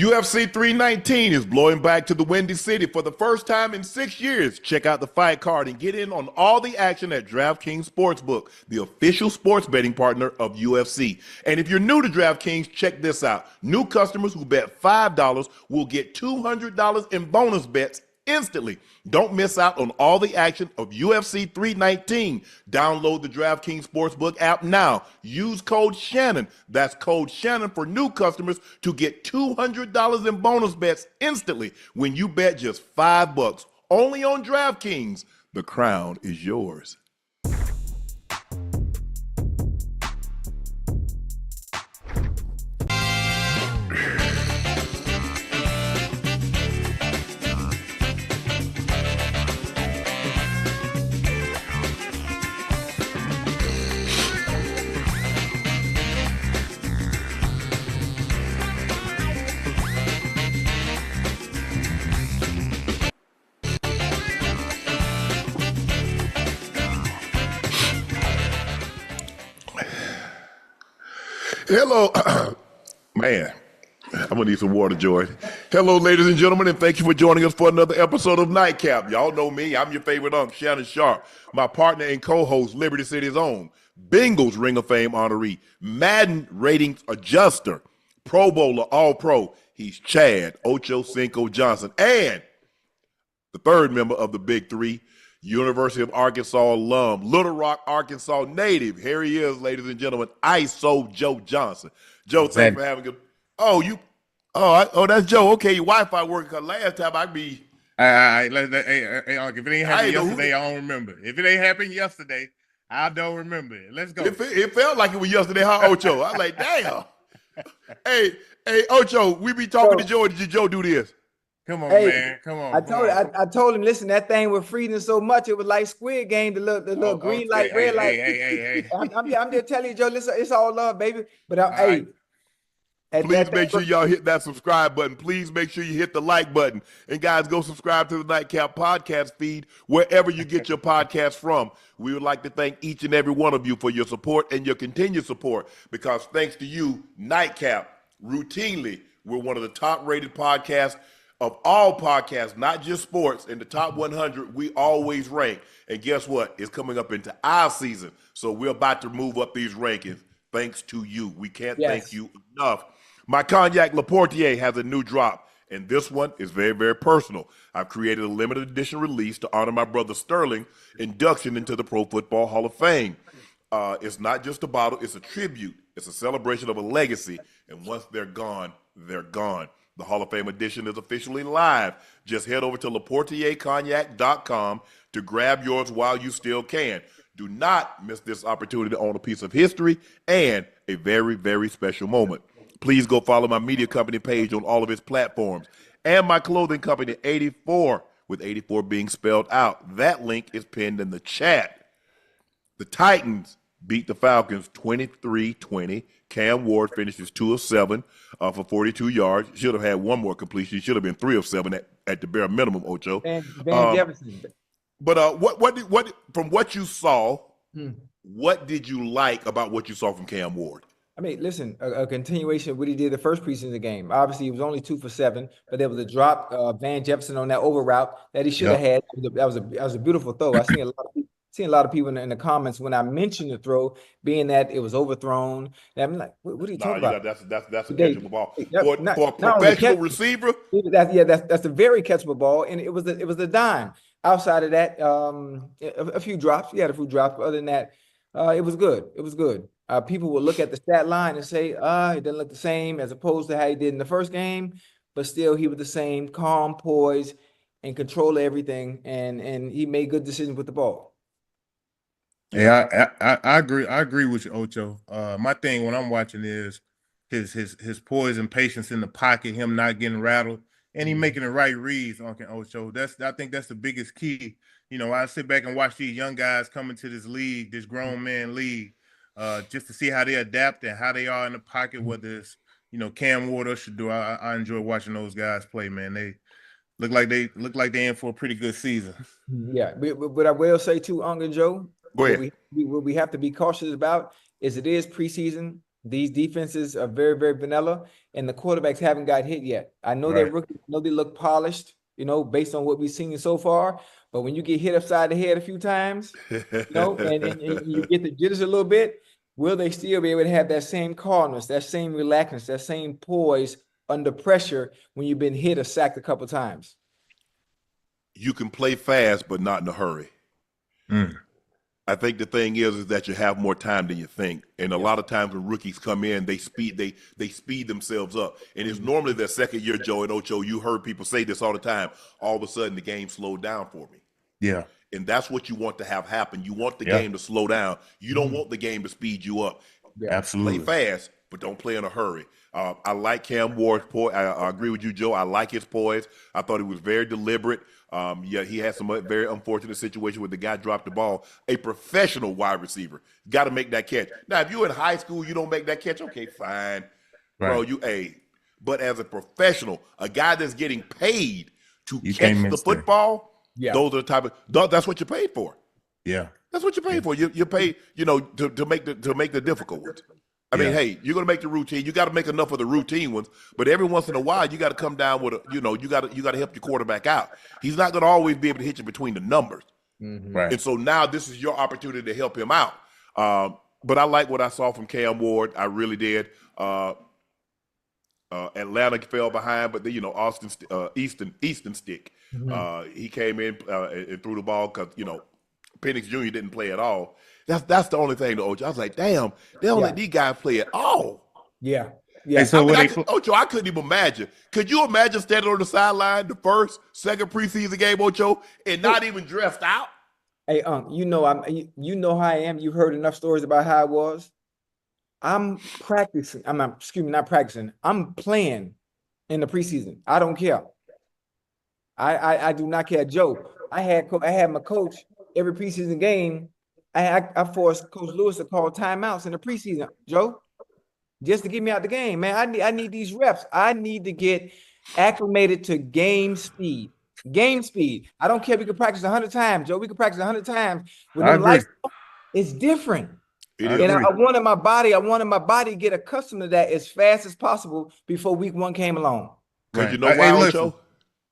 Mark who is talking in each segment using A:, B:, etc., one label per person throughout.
A: UFC 319 is blowing back to the Windy City for the first time in 6 years. Check out the fight card and get in on all the action at DraftKings Sportsbook, the official sports betting partner of UFC. And if you're new to DraftKings, check this out. New customers who bet $5 will get $200 in bonus bets instantly. Don't miss out on all the action of UFC 319. Download the DraftKings Sportsbook app now. Use code Shannon. That's code Shannon for new customers to get $200 in bonus bets instantly when you bet just $5. Only on DraftKings. The crown is yours. Hello, man, I'm gonna need some water, Joy. Hello, ladies and gentlemen, and thank you for joining us for another episode of Nightcap. Y'all know me, I'm your favorite uncle, Shannon Sharpe, my partner and co-host, Liberty City's own, Bengals Ring of Fame honoree, Madden ratings adjuster, Pro Bowler, All-Pro. He's Chad Ochocinco Johnson, and the third member of the Big Three, University of Arkansas alum, Little Rock, Arkansas native. Here he is, ladies and gentlemen, ISO Joe Johnson. Joe, thanks for having me. That's Joe. Okay, your Wi-Fi working. Cause last time I be.
B: Hey, if it ain't happened yesterday, I don't remember. If it ain't happened yesterday, I don't remember it. Let's go.
A: It felt like it was yesterday, huh, Ocho? I was like, damn. hey, Ocho, we be talking to Joe. Did Joe do this?
B: Come on, man. Come on.
C: I told him, listen, that thing was freezing so much, it was like Squid Game, the little green light, red light.
B: Hey.
C: I'm just telling you, Joe, listen, it's all love, baby. But
A: please make sure y'all hit that subscribe button. Please make sure you hit the like button. And guys, go subscribe to the Nightcap podcast feed wherever you get your podcast from. We would like to thank each and every one of you for your support and your continued support, because thanks to you, Nightcap, routinely, we're one of the top rated podcasts of all podcasts, not just sports. In the top 100, we always rank. And guess what? It's coming up into our season. So we're about to move up these rankings thanks to you. We can't thank you enough. My Cognac Laportier has a new drop, and this one is very, very personal. I've created a limited edition release to honor my brother Sterling induction into the Pro Football Hall of Fame. It's not just a bottle, it's a tribute. It's a celebration of a legacy, and once they're gone, they're gone. The Hall of Fame edition is officially live. Just head over to LaportierCognac.com to grab yours while you still can. Do not miss this opportunity to own a piece of history and a very, very special moment. Please go follow my media company page on all of its platforms, and my clothing company, 84, with 84 being spelled out. That link is pinned in the chat. The Titans beat the Falcons 23-20. Cam Ward finishes 2 of 7 for 42 yards. Should have had one more completion. He should have been 3 of 7 at the bare minimum, Ocho.
C: Van Jefferson.
A: But what from what you saw, what did you like about what you saw from Cam Ward?
C: I mean, listen, a continuation of what he did the first preseason game. Obviously, he was only 2 for 7, but there was a drop, Van Jefferson on that over route that he should have had. That was a beautiful throw. I seen a lot of people in the comments when I mentioned the throw, being that it was overthrown. And I'm like, what are you talking about?
A: That's a catchable ball for a professional receiver.
C: That's a very catchable ball, and it was a dime. Outside of that, a few drops. He had a few drops. But other than that, it was good. It was good. People will look at the stat line and say, it doesn't look the same as opposed to how he did in the first game, but still he was the same, calm, poised, and control everything, and he made good decisions with the ball.
B: Yeah, I agree. I agree with you, Ocho. My thing when I'm watching is his poise and patience in the pocket, him not getting rattled, and he making the right reads on Ocho. I think that's the biggest key. You know, I sit back and watch these young guys come into this league, this grown man league, just to see how they adapt and how they are in the pocket, whether it's, Cam Ward or Shador. I enjoy watching those guys play, man. They look like they're in for a pretty good season.
C: Yeah, but I will say too, Uncle Joe,
A: go ahead.
C: What we have to be cautious about is it is preseason. These defenses are very, very vanilla, and the quarterbacks haven't got hit yet. I know they're rookies. I know they look polished, based on what we've seen so far. But when you get hit upside the head a few times, and you get the jitters a little bit, will they still be able to have that same calmness, that same relaxedness, that same poise under pressure when you've been hit or sacked a couple times?
A: You can play fast, but not in a hurry. I think the thing is that you have more time than you think, and a lot of times when rookies come in, they speed themselves up, and it's normally their second year. Joe and Ocho, you heard people say this all the time. All of a sudden, the game slowed down for me.
B: Yeah,
A: and that's what you want to have happen. You want the game to slow down. You don't want the game to speed you up.
B: Absolutely.
A: Play fast, but don't play in a hurry. I like Cam Ward's poise. I agree with you, Joe. I like his poise. I thought he was very deliberate. He had some very unfortunate situation where the guy dropped the ball. A professional wide receiver got to make that catch. Now, if you're in high school, you don't make that catch. Okay, fine, bro. But as a professional, a guy that's getting paid to catch the football, those are the type of that's what you're paid for.
B: Yeah,
A: that's what you're paid for. You're paid, to make the difficult ones. I mean, hey, you're gonna make the routine. You got to make enough of the routine ones, but every once in a while, you got to come down with you got to help your quarterback out. He's not gonna always be able to hit you between the numbers,
B: right?
A: And so now this is your opportunity to help him out. But I like what I saw from Cam Ward. I really did. Atlanta fell behind, but Easton Stick. He came in and threw the ball because Penix Jr. didn't play at all. That's the only thing to Ocho. I was like, damn, they don't let these guys play at all.
C: Yeah.
B: Hey, so
A: Ocho, I couldn't even imagine. Could you imagine standing on the sideline the first, second preseason game, Ocho, and not even dressed out?
C: Hey, you know how I am. You heard enough stories about how I was. I'm practicing. Not practicing. I'm playing in the preseason. I don't care. I do not care. Joe, I had my coach every preseason game. I forced Coach Lewis to call timeouts in the preseason, Joe, just to get me out the game. Man, I need these reps. I need to get acclimated to game speed. Game speed. I don't care if we can practice 100 times, Joe. We can practice 100 times. With them lights, it's different. And I wanted my body to get accustomed to that as fast as possible before week 1 came along.
A: Because you know why, Ocho?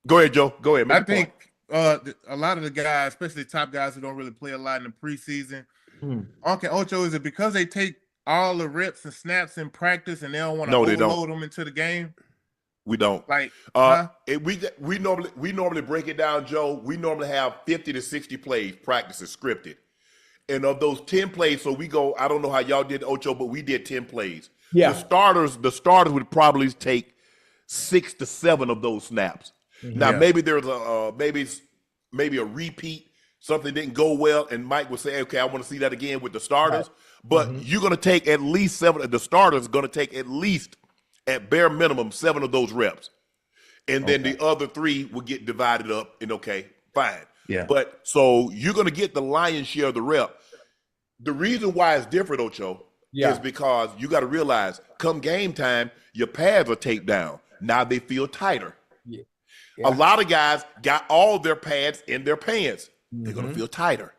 A: Go ahead, Joe. Go ahead.
B: I think a lot of the guys, especially the top guys who don't really play a lot in the preseason, Uncle Ocho, is it because they take all the reps and snaps in practice and they don't want to overload them into the game?
A: We don't. We normally break it down, Joe. We normally have 50 to 60 plays, practices scripted. And of those 10 plays, so we go, I don't know how y'all did, Ocho, but we did 10 plays. Yeah. The starters would probably take 6 to 7 of those snaps. Now, maybe there's maybe a repeat, something didn't go well, and Mike would say, okay, I want to see that again with the starters. Right. But you're going to take at least 7. The starters are going to take at least, at bare minimum, 7 of those reps. And then the other 3 will get divided up, and okay, fine. Yeah. But so you're going to get the lion's share of the rep. The reason why it's different, Ocho, is because you got to realize, come game time, your pads are taped down. Now they feel tighter. Yeah. A lot of guys got all their pads in their pants. They're going to feel tighter.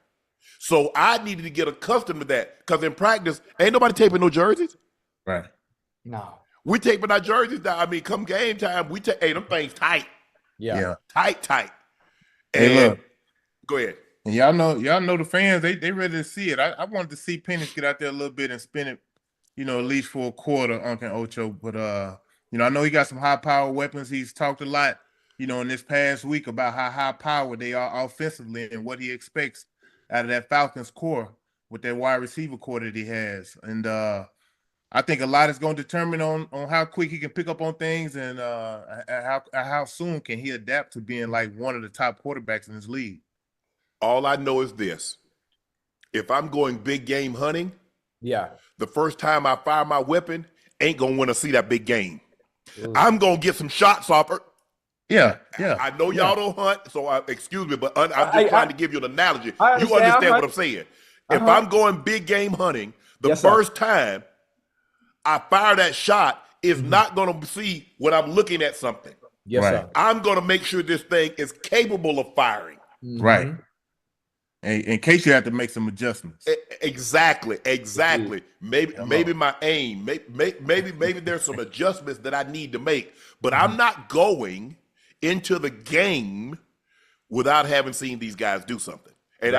A: So I needed to get accustomed to that because in practice, ain't nobody taping no jerseys.
B: Right.
C: No.
A: We taping our jerseys down. I mean, come game time, we take them things tight.
C: Yeah.
A: Tight.
B: And look.
A: Go ahead.
B: And y'all know the fans, they ready to see it. I wanted to see Penix get out there a little bit and spin it, at least for a quarter, Uncle Ocho. But I know he got some high power weapons. He's talked a lot, in this past week about how high powered they are offensively and what he expects out of that Falcons core with that wide receiver core that he has. And I think a lot is going to determine on how quick he can pick up on things and how soon can he adapt to being like one of the top quarterbacks in this league.
A: All I know is this. If I'm going big game hunting, the first time I fire my weapon, ain't going to want to see that big game. Ooh. I'm going to get some shots off her.
B: Yeah.
A: I know y'all don't hunt, so excuse me, but I'm just trying to give you an analogy. You understand what I'm saying. If I'm going big game hunting, the first time I fire that shot is not going to see when I'm looking at something.
C: Yes, sir.
A: I'm going to make sure this thing is capable of firing.
B: Right. in case you have to make some adjustments.
A: Exactly. Maybe my aim, maybe there's some adjustments that I need to make, but I'm not going into the game without having seen these guys do something. And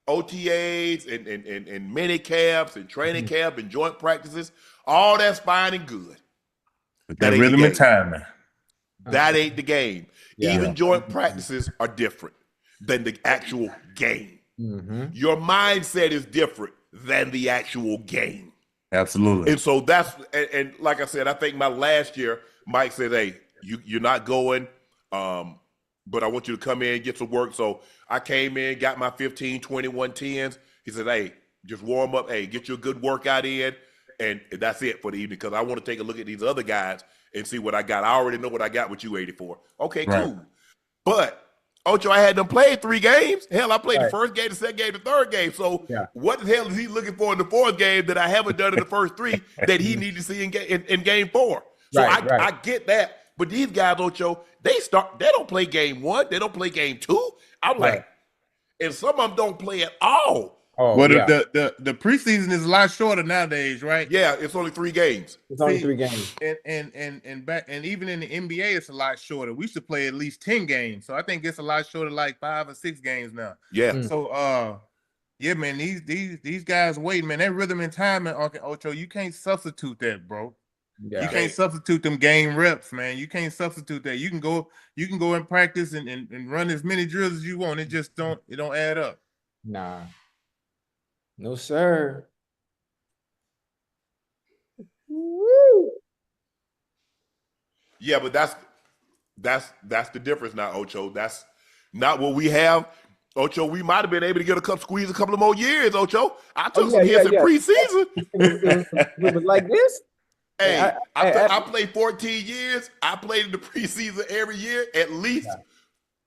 A: OTAs and mini camps and training camp and joint practices, all that's fine and good.
B: But that rhythm and timing.
A: That ain't the game. Even joint practices are different than the actual game. Your mindset is different than the actual game.
B: Absolutely.
A: And so that's, and like I said, I think my last year, Mike said, hey, you're not going, but I want you to come in and get some work. So I came in, got my 15, 21 10s. He said, hey, just warm up. Hey, get you a good workout in. And that's it for the evening, because I want to take a look at these other guys and see what I got. I already know what I got with you, 84. Okay, cool. But Ocho, I had them play 3 games. Hell, I played the first game, the second game, the third game. So what the hell is he looking for in the fourth game that I haven't done in the first 3 that he needed to see in game 4? So I get that. But these guys, Ocho, they don't play game 1. They don't play game 2. I'm like, and some of them don't play at all.
B: The preseason is a lot shorter nowadays, right?
A: Yeah, it's only 3 games.
C: It's only 3 games.
B: And even in the NBA, it's a lot shorter. We should play at least 10 games. So I think it's a lot shorter, like 5 or 6 games now.
A: Yeah.
B: So yeah, man, these guys wait, man. That rhythm and timing, Ocho, you can't substitute that, bro. Yeah. You can't substitute them game reps, man. You can't substitute that. You can go and practice and run as many drills as you want. It don't add up.
C: Nah. No, sir. Woo.
A: Yeah, but that's the difference now, Ocho. That's not what we have. Ocho, we might have been able to get squeeze a couple of more years, Ocho. I took some hits in preseason.
C: It was like this?
A: Hey, I played 14 years. I played in the preseason every year, at least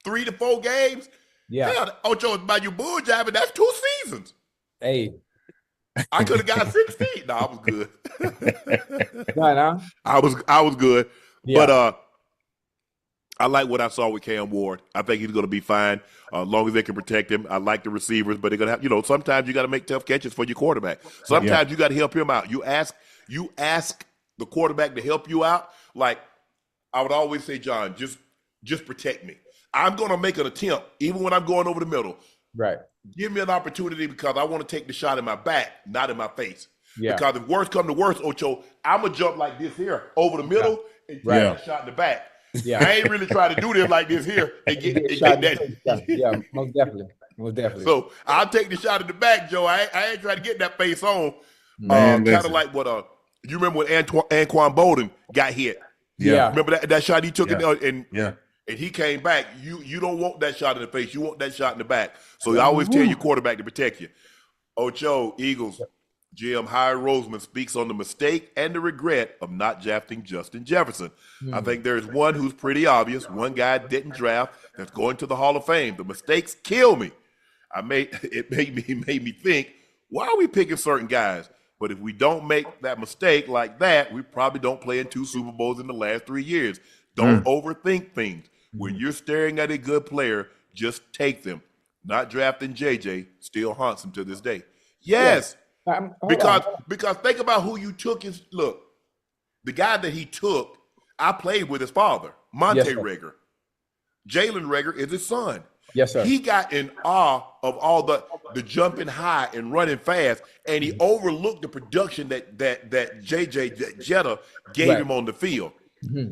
A: 3 to 4 games.
C: Yeah.
A: Hell, Ocho, by your bull jiving, that's 2 seasons.
C: Hey.
A: I could have got 16. No, I was good.
C: No.
A: I was good.
C: Yeah.
A: But I like what I saw with Cam Ward. I think he's going to be fine as long as they can protect him. I like the receivers, but they're going to have, sometimes you got to make tough catches for your quarterback. Sometimes you got to help him out. You ask the quarterback to help you out. Like I would always say, John, just protect me. I'm going to make an attempt, even when I'm going over the middle.
C: Right.
A: Give me an opportunity, because I want to take the shot in my back, not in my face.
C: Yeah.
A: Because if worst come to worst, Ocho, I'm going to jump like this here over the middle and take a shot in the back.
C: Yeah.
A: I ain't really trying to do this like this here and get that.
C: Yeah, most definitely.
A: So I'll take the shot in the back, Joe. I ain't trying to get that face on.
B: Man,
A: kind of like what you remember when Anquan Bolden got hit.
C: Yeah.
A: Remember that shot he took and he came back. You don't want that shot in the face. You want that shot in the back. So I always tell your quarterback to protect you. Ocho, Eagles, GM Howie Roseman speaks on the mistake and the regret of not drafting Justin Jefferson. I think there's one who's pretty obvious. One guy didn't draft that's going to the Hall of Fame. The mistakes kill me. It made me think, why are we picking certain guys? But if we don't make that mistake like that, we probably don't play in 2 Super Bowls in the last 3 years. Don't overthink things. When you're staring at a good player, just take them. Not drafting JJ still haunts him to this day. Yes. Because think about who you took. The guy that he took, I played with his father, Monte Reagor. Jalen Reagor is his son.
C: Yes, sir.
A: He got in awe of all the jumping high and running fast, and he overlooked the production that JJ Jetta gave him on the field.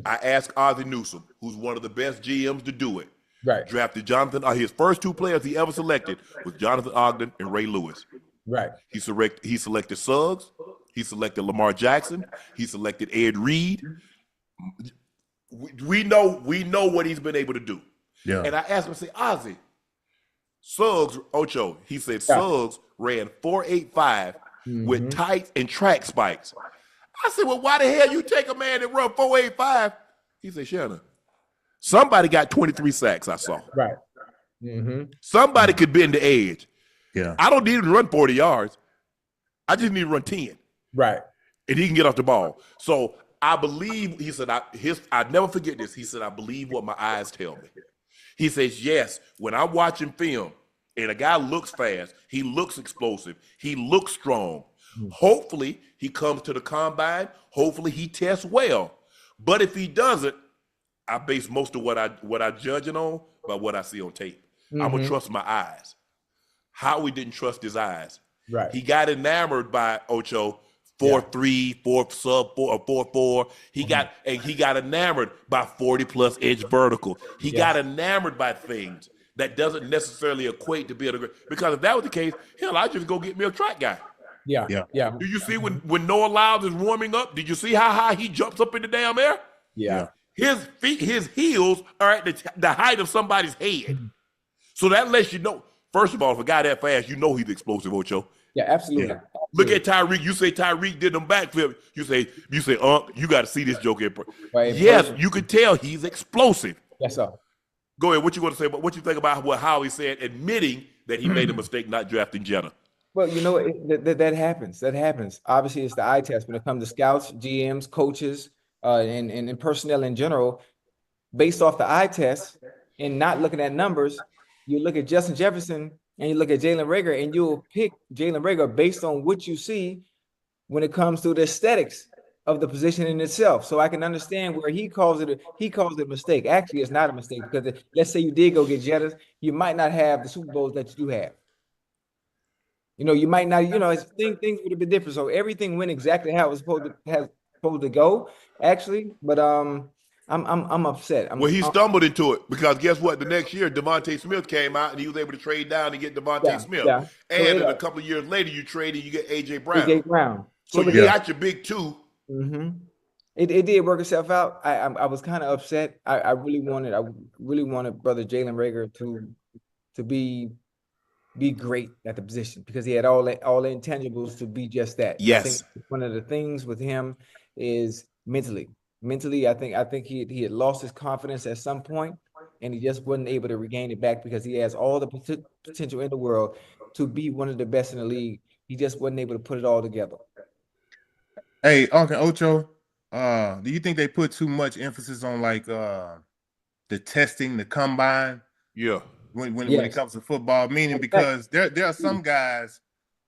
A: I asked Ozzie Newsome, who's one of the best GMs to do it.
C: Right.
A: Drafted Jonathan. His first 2 players he ever selected was Jonathan Ogden and Ray Lewis.
C: Right.
A: He selected Suggs. He selected Lamar Jackson. He selected Ed Reed. We know what he's been able to do.
B: Yeah.
A: And I asked him, I said, Ozzie, Suggs, Ocho, he said Suggs ran 4.85 with tights and track spikes. I said, well, why the hell you take a man that run 4.85? He said, Shannon, somebody got 23 sacks, I saw.
C: Right.
A: Somebody could bend the edge.
B: Yeah.
A: I don't need him to run 40 yards. I just need to run 10.
C: Right.
A: And he can get off the ball. So I believe, he said, I never forget this. He said, I believe what my eyes tell me. He says, yes, when I'm watching film, and a guy looks fast, he looks explosive, he looks strong. Hopefully, he comes to the combine. Hopefully, he tests well. But if he doesn't, I base most of what I judge it on by what I see on tape. I'm gonna trust my eyes. Howie didn't trust his eyes.
C: Right.
A: He got enamored by Ocho 4-3, 4-4, 4-4. He got enamored by 40+ inch vertical. He got enamored by things that doesn't necessarily equate to being a great. Because if that was the case, hell, I just go get me a track guy.
C: Yeah.
A: Do you see when Noah Lyles is warming up? Did you see how high he jumps up in the damn air?
C: Yeah.
A: His feet, his heels are at the height of somebody's head. So that lets you know. First of all, if a guy that fast, you know he's explosive, Ocho.
C: Yeah, absolutely.
A: Look at Tyreek. You say Tyreek did them backflip. You say, you got to see this joke in Yes, you can tell he's explosive.
C: Yes, sir.
A: Go ahead. What you want to say? But what you think about what Howie said, admitting that he made a mistake not drafting Jenna?
C: Well, you know, that happens. That happens. Obviously, it's the eye test when it comes to scouts, GMs, coaches, and personnel in general. Based off the eye test and not looking at numbers, you look at Justin Jefferson and you look at Jalen Reagor, and you'll pick Jalen Reagor based on what you see when it comes to the aesthetics of the position in itself. So I can understand where he calls it a mistake. Actually, it's not a mistake because let's say you did go get Jettas, you might not have the Super Bowls that you do have. You know, you might not, things would have been different. So everything went exactly how it was supposed to go, actually. But I'm upset.
A: He stumbled into it because guess what? The next year, Devontae Smith came out and he was able to trade down and get Devontae Smith.
C: Yeah.
A: And a couple of years later, you trade and you get AJ Brown.
C: AJ Brown.
A: So you got your big two.
C: Mm-hmm. It did work itself out. I was kind of upset. I really wanted brother Jalen Reagor to be great at the position because he had all the intangibles to be just that.
A: Yes.
C: I think one of the things with him is mentally. Mentally, I think he had lost his confidence at some point, and he just wasn't able to regain it back because he has all the potential in the world to be one of the best in the league. He just wasn't able to put it all together.
B: Hey, Uncle Ocho, do you think they put too much emphasis on like the testing, the combine?
A: Yeah.
B: When it comes to football, meaning because there are some guys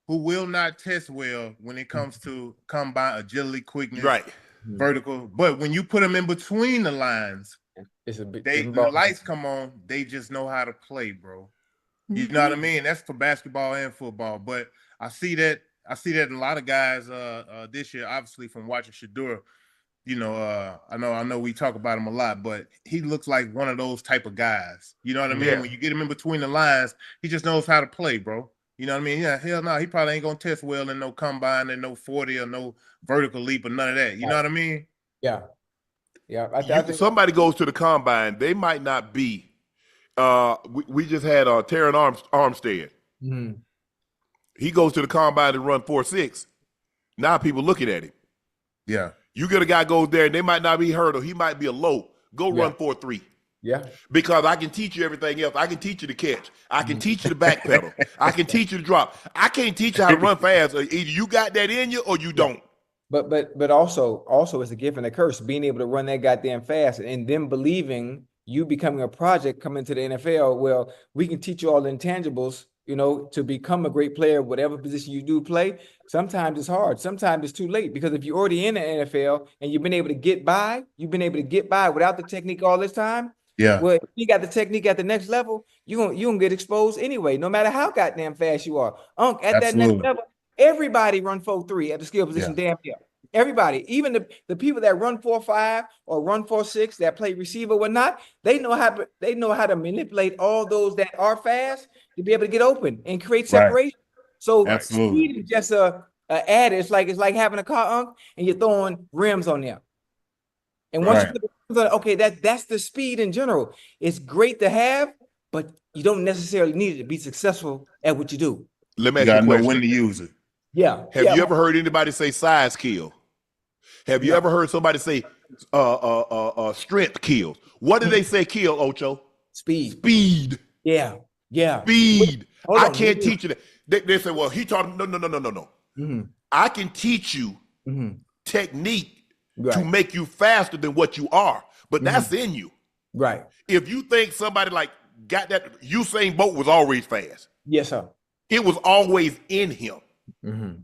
B: who will not test well when it comes to combine agility, quickness,
A: right,
B: vertical. But when you put them in between the lines, the lights come on. They just know how to play, bro. You know what I mean? That's for basketball and football. But I see that in a lot of guys this year, obviously from watching Shedeur. You know, I know we talk about him a lot, but he looks like one of those type of guys. You know what I mean?
A: Yeah.
B: When you get him in between the lines, he just knows how to play, bro. You know what I mean? Yeah, hell no, he probably ain't gonna test well in no combine and no 40 or no vertical leap or none of that. You know what I mean?
C: Yeah. I think
A: somebody goes to the combine, they might not be. We just had Terran Armstead.
C: Mm-hmm.
A: He goes to the combine and run 4.6. Now people looking at him.
B: Yeah.
A: You get a guy goes there and they might not be hurdle. He might be a low. Go run 4.3.
C: Yeah.
A: Because I can teach you everything else. I can teach you to catch. I can teach you to back pedal. I can teach you to drop. I can't teach you how to run fast. Either you got that in you or you don't.
C: But also it's a gift and a curse being able to run that goddamn fast and then believing you becoming a project coming to the NFL. Well, we can teach you all the intangibles, to become a great player, whatever position you do play. Sometimes it's hard. Sometimes it's too late because if you're already in the NFL and you've been able to get by without the technique all this time.
B: Yeah.
C: Well, if you got the technique at the next level, you're gonna get exposed anyway, no matter how goddamn fast you are. At that next level, everybody run 4.3 at the skill position, damn near. Everybody, even the people that run 4.5 or run 4.6 that play receiver or whatnot, they know how to manipulate all those that are fast to be able to get open and create separation. Right. So speed is just a add. It's like having a car, and you're throwing rims on there. And once you put okay, that's the speed in general. It's great to have, but you don't necessarily need it to be successful at what you do.
A: Let me ask you a question.
B: Know when to use it.
C: Yeah.
A: Have you ever heard anybody say size kill? Have you ever heard somebody say strength kills? What do they say kill, Ocho?
C: Speed. Yeah.
A: Speed. I can't teach you that. They say, well, he taught no.
C: Mm-hmm.
A: I can teach you technique to make you faster than what you are, but that's in you.
C: Right.
A: If you think somebody like got that, Usain Bolt was always fast.
C: Yes, sir.
A: It was always in him.
C: Mm-hmm.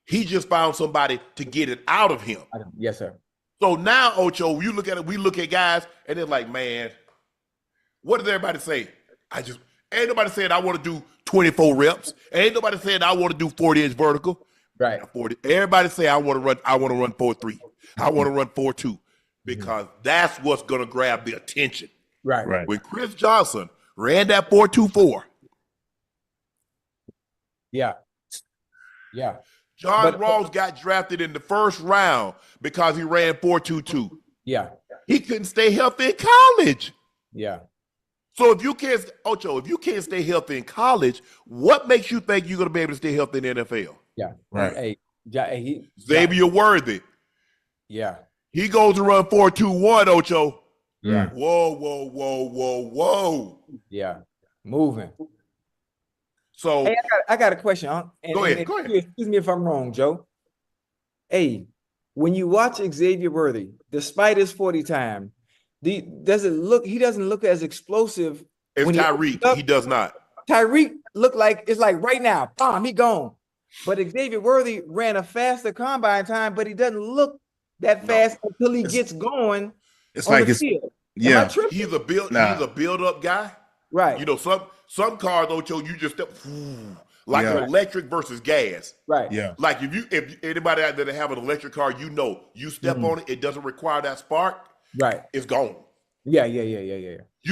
A: He just found somebody to get it out of him.
C: Yes, sir.
A: So now, Ocho, you look at it, we look at guys, and they're like, man, what does everybody say? Ain't nobody saying I want to do 24 reps. Ain't nobody saying I want to do 40-inch vertical.
C: Right.
A: 40. Everybody say I want to run 4.3. I want to run 4.2 because that's what's going to grab the attention.
C: Right.
A: When Chris Johnson ran that 4.24.
C: Yeah.
A: John Rawls got drafted in the first round because he ran 4.22.
C: Yeah.
A: He couldn't stay healthy in college.
C: Yeah.
A: So if you can't stay healthy in college, what makes you think you're going to be able to stay healthy in the NFL?
C: Yeah.
B: Right.
A: Xavier Worthy.
C: Yeah.
A: He goes to run 4.21, Ocho.
C: Yeah.
A: Whoa.
C: Yeah. Moving.
A: So
C: hey, I got a question.
A: Go ahead.
C: Excuse me if I'm wrong, Joe. Hey, when you watch Xavier Worthy, despite his 40 time, he doesn't look as explosive
A: as
C: when
A: Tyreek. He does not.
C: Tyreek look like it's like right now, bam, he gone. But Xavier Worthy ran a faster combine time, but he doesn't look that fast until he gets going.
B: It's like
C: the field.
A: Yeah. He's a build up guy.
C: Right.
A: You know, some cars, Ocho, you just step like an electric versus gas.
C: Right.
B: Yeah.
A: Like if anybody out there that have an electric car, you know, you step on it, it doesn't require that spark.
C: Right.
A: It's gone.
C: Yeah.
A: You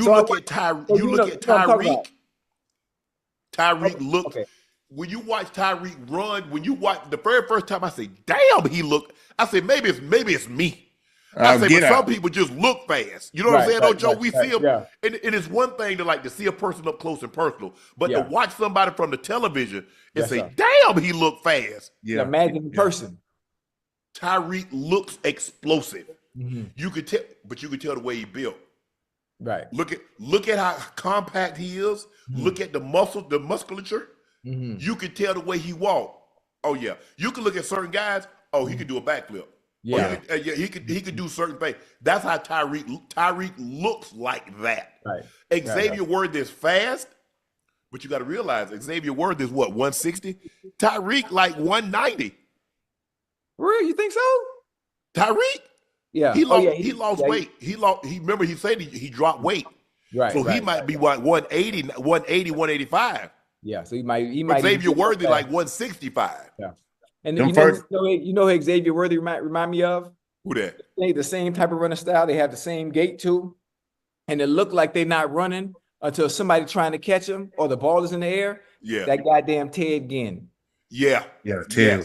A: look at Tyreek. Tyreek looks. Okay. When you watch Tyreek run, when you watch the very first time, I say, "Damn, he looked." I said, "Maybe it's me." I say, but some people just look fast. You know what I'm saying, Ocho? We see them, and it's one thing to see a person up close and personal, but to watch somebody from the television and say, "Damn, he looked fast."
C: Yeah, imagine in person.
A: Tyreek looks explosive.
C: Mm-hmm.
A: You could tell, but you could tell the way he built.
C: Right.
A: Look at how compact he is. Mm-hmm. Look at the musculature. Mm-hmm. You could tell the way he walked. Oh yeah, you can look at certain guys. Oh, he could do a backflip.
C: Yeah,
A: he could do certain things. That's how Tyreek looks like that.
C: Right.
A: Xavier Worthy is fast, but you got to realize Xavier Worthy is what, 160? Tyreek like 190.
C: Really? You think so?
A: Tyreek?
C: Yeah.
A: He lost weight. Remember he said he dropped weight.
C: Right.
A: So he might be what, 180, 185.
C: Yeah. So he might
A: Xavier Worthy like 165.
C: Yeah. And then you know who Xavier Worthy remind me of?
A: Who that?
C: They the same type of running style. They have the same gait too. And it look like they're not running until somebody trying to catch them or the ball is in the air.
A: Yeah.
C: That goddamn Ted Ginn.
A: Yeah.
B: Yeah. Ted.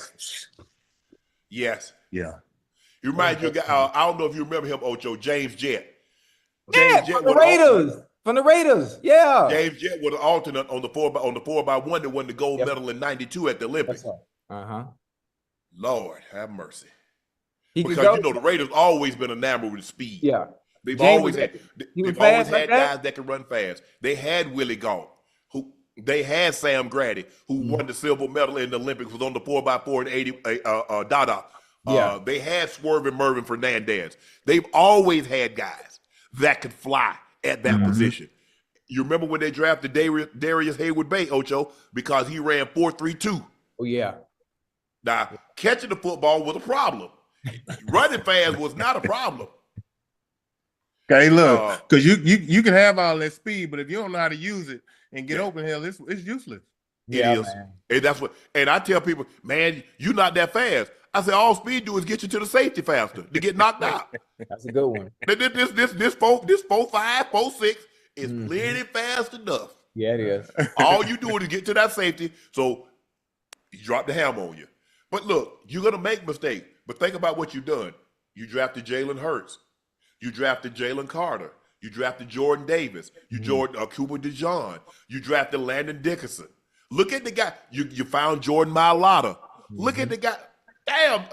A: Yes.
B: Yeah.
A: You remind you of I don't know if you remember him, Ocho, James Jett.
C: From the Raiders. From the Raiders. Yeah.
A: James Jett was an alternate on the 4x1 that won the gold medal in '92 at the Olympics.
C: Uh-huh.
A: Lord have mercy. Because you know the Raiders always been enamored with speed.
C: Yeah.
A: They've always had guys that can run fast. They had Willie Gault, they had Sam Grady, who won the silver medal in the Olympics, was on the 4x4 in 80 Dada. They had Swerving Mervin Fernandez. They've always had guys that could fly at that position. You remember when they drafted Darius Hayward-Bay, Ocho, because he ran 4.32.
C: Oh yeah.
A: Now, catching the football was a problem. Running fast was not a problem.
B: Okay, look, because you can have all that speed, but if you don't know how to use it and get open, hell, it's useless.
A: It is. And that's what. And I tell people, man, you're not that fast. I say all speed do is get you to the safety faster to get knocked out.
C: That's a good one.
A: This 4.5, 4.6 is plenty fast enough.
C: Yeah, it is.
A: All you do is get to that safety, so you drop the hammer on you. But look, you're gonna make mistakes. But think about what you've done. You drafted Jalen Hurts. You drafted Jalen Carter. You drafted Jordan Davis. You drafted Cooper DeJean. You drafted Landon Dickerson. Look at the guy. You found Jordan Mailata. Look at the guy. Damn,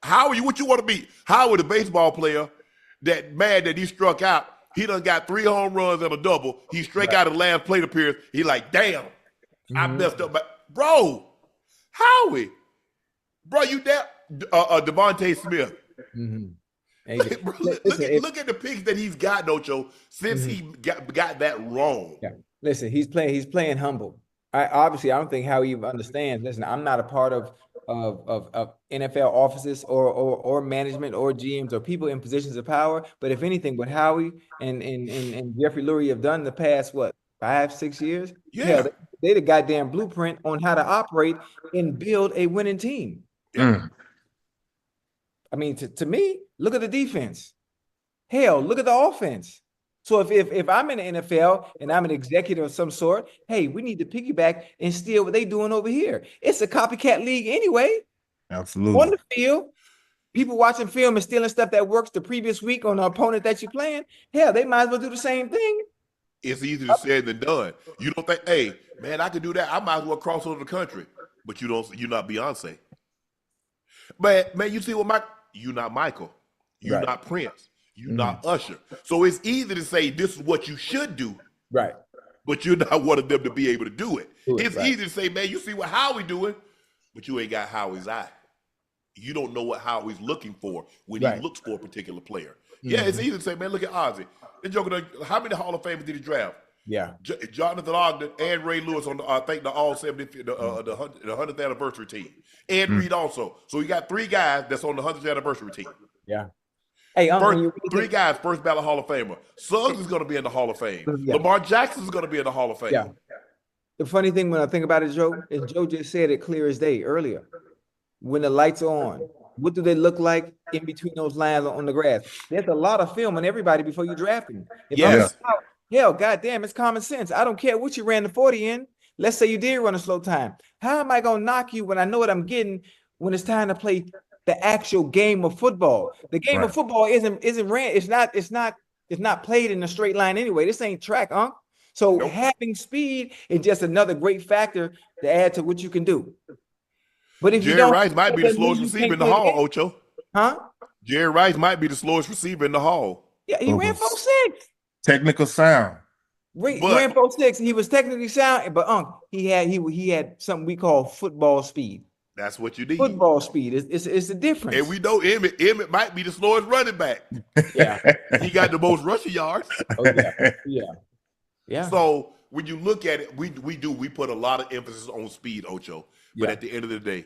A: Howie, what you want to be? Howie, the baseball player that mad that he struck out. He done got 3 home runs and a double. He struck out the last plate appearance. He like, damn, I messed up. Bro, Howie, bro, you that Devontae Smith.
C: Hey,
A: look at the picks that he's got, Ocho, since he got that wrong.
C: Yeah. Listen, he's playing humble. Obviously, I don't think Howie even understands. Listen, I'm not a part of NFL offices or management or GMs or people in positions of power. But if anything, what Howie and Jeffrey Lurie have done in the past, what, 5, 6 years? Hell,
A: Yeah.
C: they the goddamn blueprint on how to operate and build a winning team.
A: Yeah.
C: I mean, to me, look at the defense. Hell, look at the offense. So if I'm in the NFL and I'm an executive of some sort, hey, we need to piggyback and steal what they doing over here. It's a copycat league anyway.
B: Absolutely.
C: On the field, people watching film and stealing stuff that works the previous week on the opponent that you're playing. Hell, they might as well do the same thing.
A: It's easier said than done. You don't think, hey, man, I could do that. I might as well cross over the country. But you're not Beyonce. Man, you see what you're not Michael. You're
C: Right.
A: not Prince. You're not Usher. So it's easy to say this is what you should do.
C: Right.
A: But you're not one of them to be able to do it. It's
C: right.
A: easy to say, man, you see what Howie doing, but you ain't got Howie's eye. You don't know what Howie's looking for when he looks for a particular player. Yeah, it's easy to say, man, look at Ozzie. How many Hall of Famers did he draft?
C: Yeah.
A: Jonathan Ogden and Ray Lewis on I think the all 70 the 100th anniversary team. And Reed also. So you got 3 guys that's on the 100th anniversary team.
C: Yeah. Hey,
A: three guys, first ballot Hall of Famer. Suggs is going to be in the Hall of Fame.
C: Yeah.
A: Lamar Jackson is going to be in the Hall of Fame.
C: Yeah. The funny thing when I think about it, Joe, is Joe just said it clear as day earlier. When the lights are on, what do they look like in between those lines on the grass? There's a lot of film on everybody before you draft them. Hell, goddamn, it's common sense. I don't care what you ran the 40 in. Let's say you did run a slow time. How am I going to knock you when I know what I'm getting when it's time to play the actual game of football? The game of football isn't ran. It's not played in a straight line anyway. This ain't track, Unc. So having speed is just another great factor to add to what you can do. But if
A: Jerry
C: you don't,
A: Rice might be the slowest receiver in the hall, Ocho.
C: Huh?
A: Jerry Rice might be the slowest receiver in the hall.
C: Yeah, he ran 4.6.
B: Technical sound.
C: He ran 4.6. He was technically sound, but he had something we call football speed.
A: That's what you need.
C: Football speed is the difference.
A: And we know Emmett might be the slowest running back.
C: Yeah.
A: He got the most rushing yards.
C: Oh, yeah.
A: So when you look at it, we put a lot of emphasis on speed, Ocho. But at the end of the day,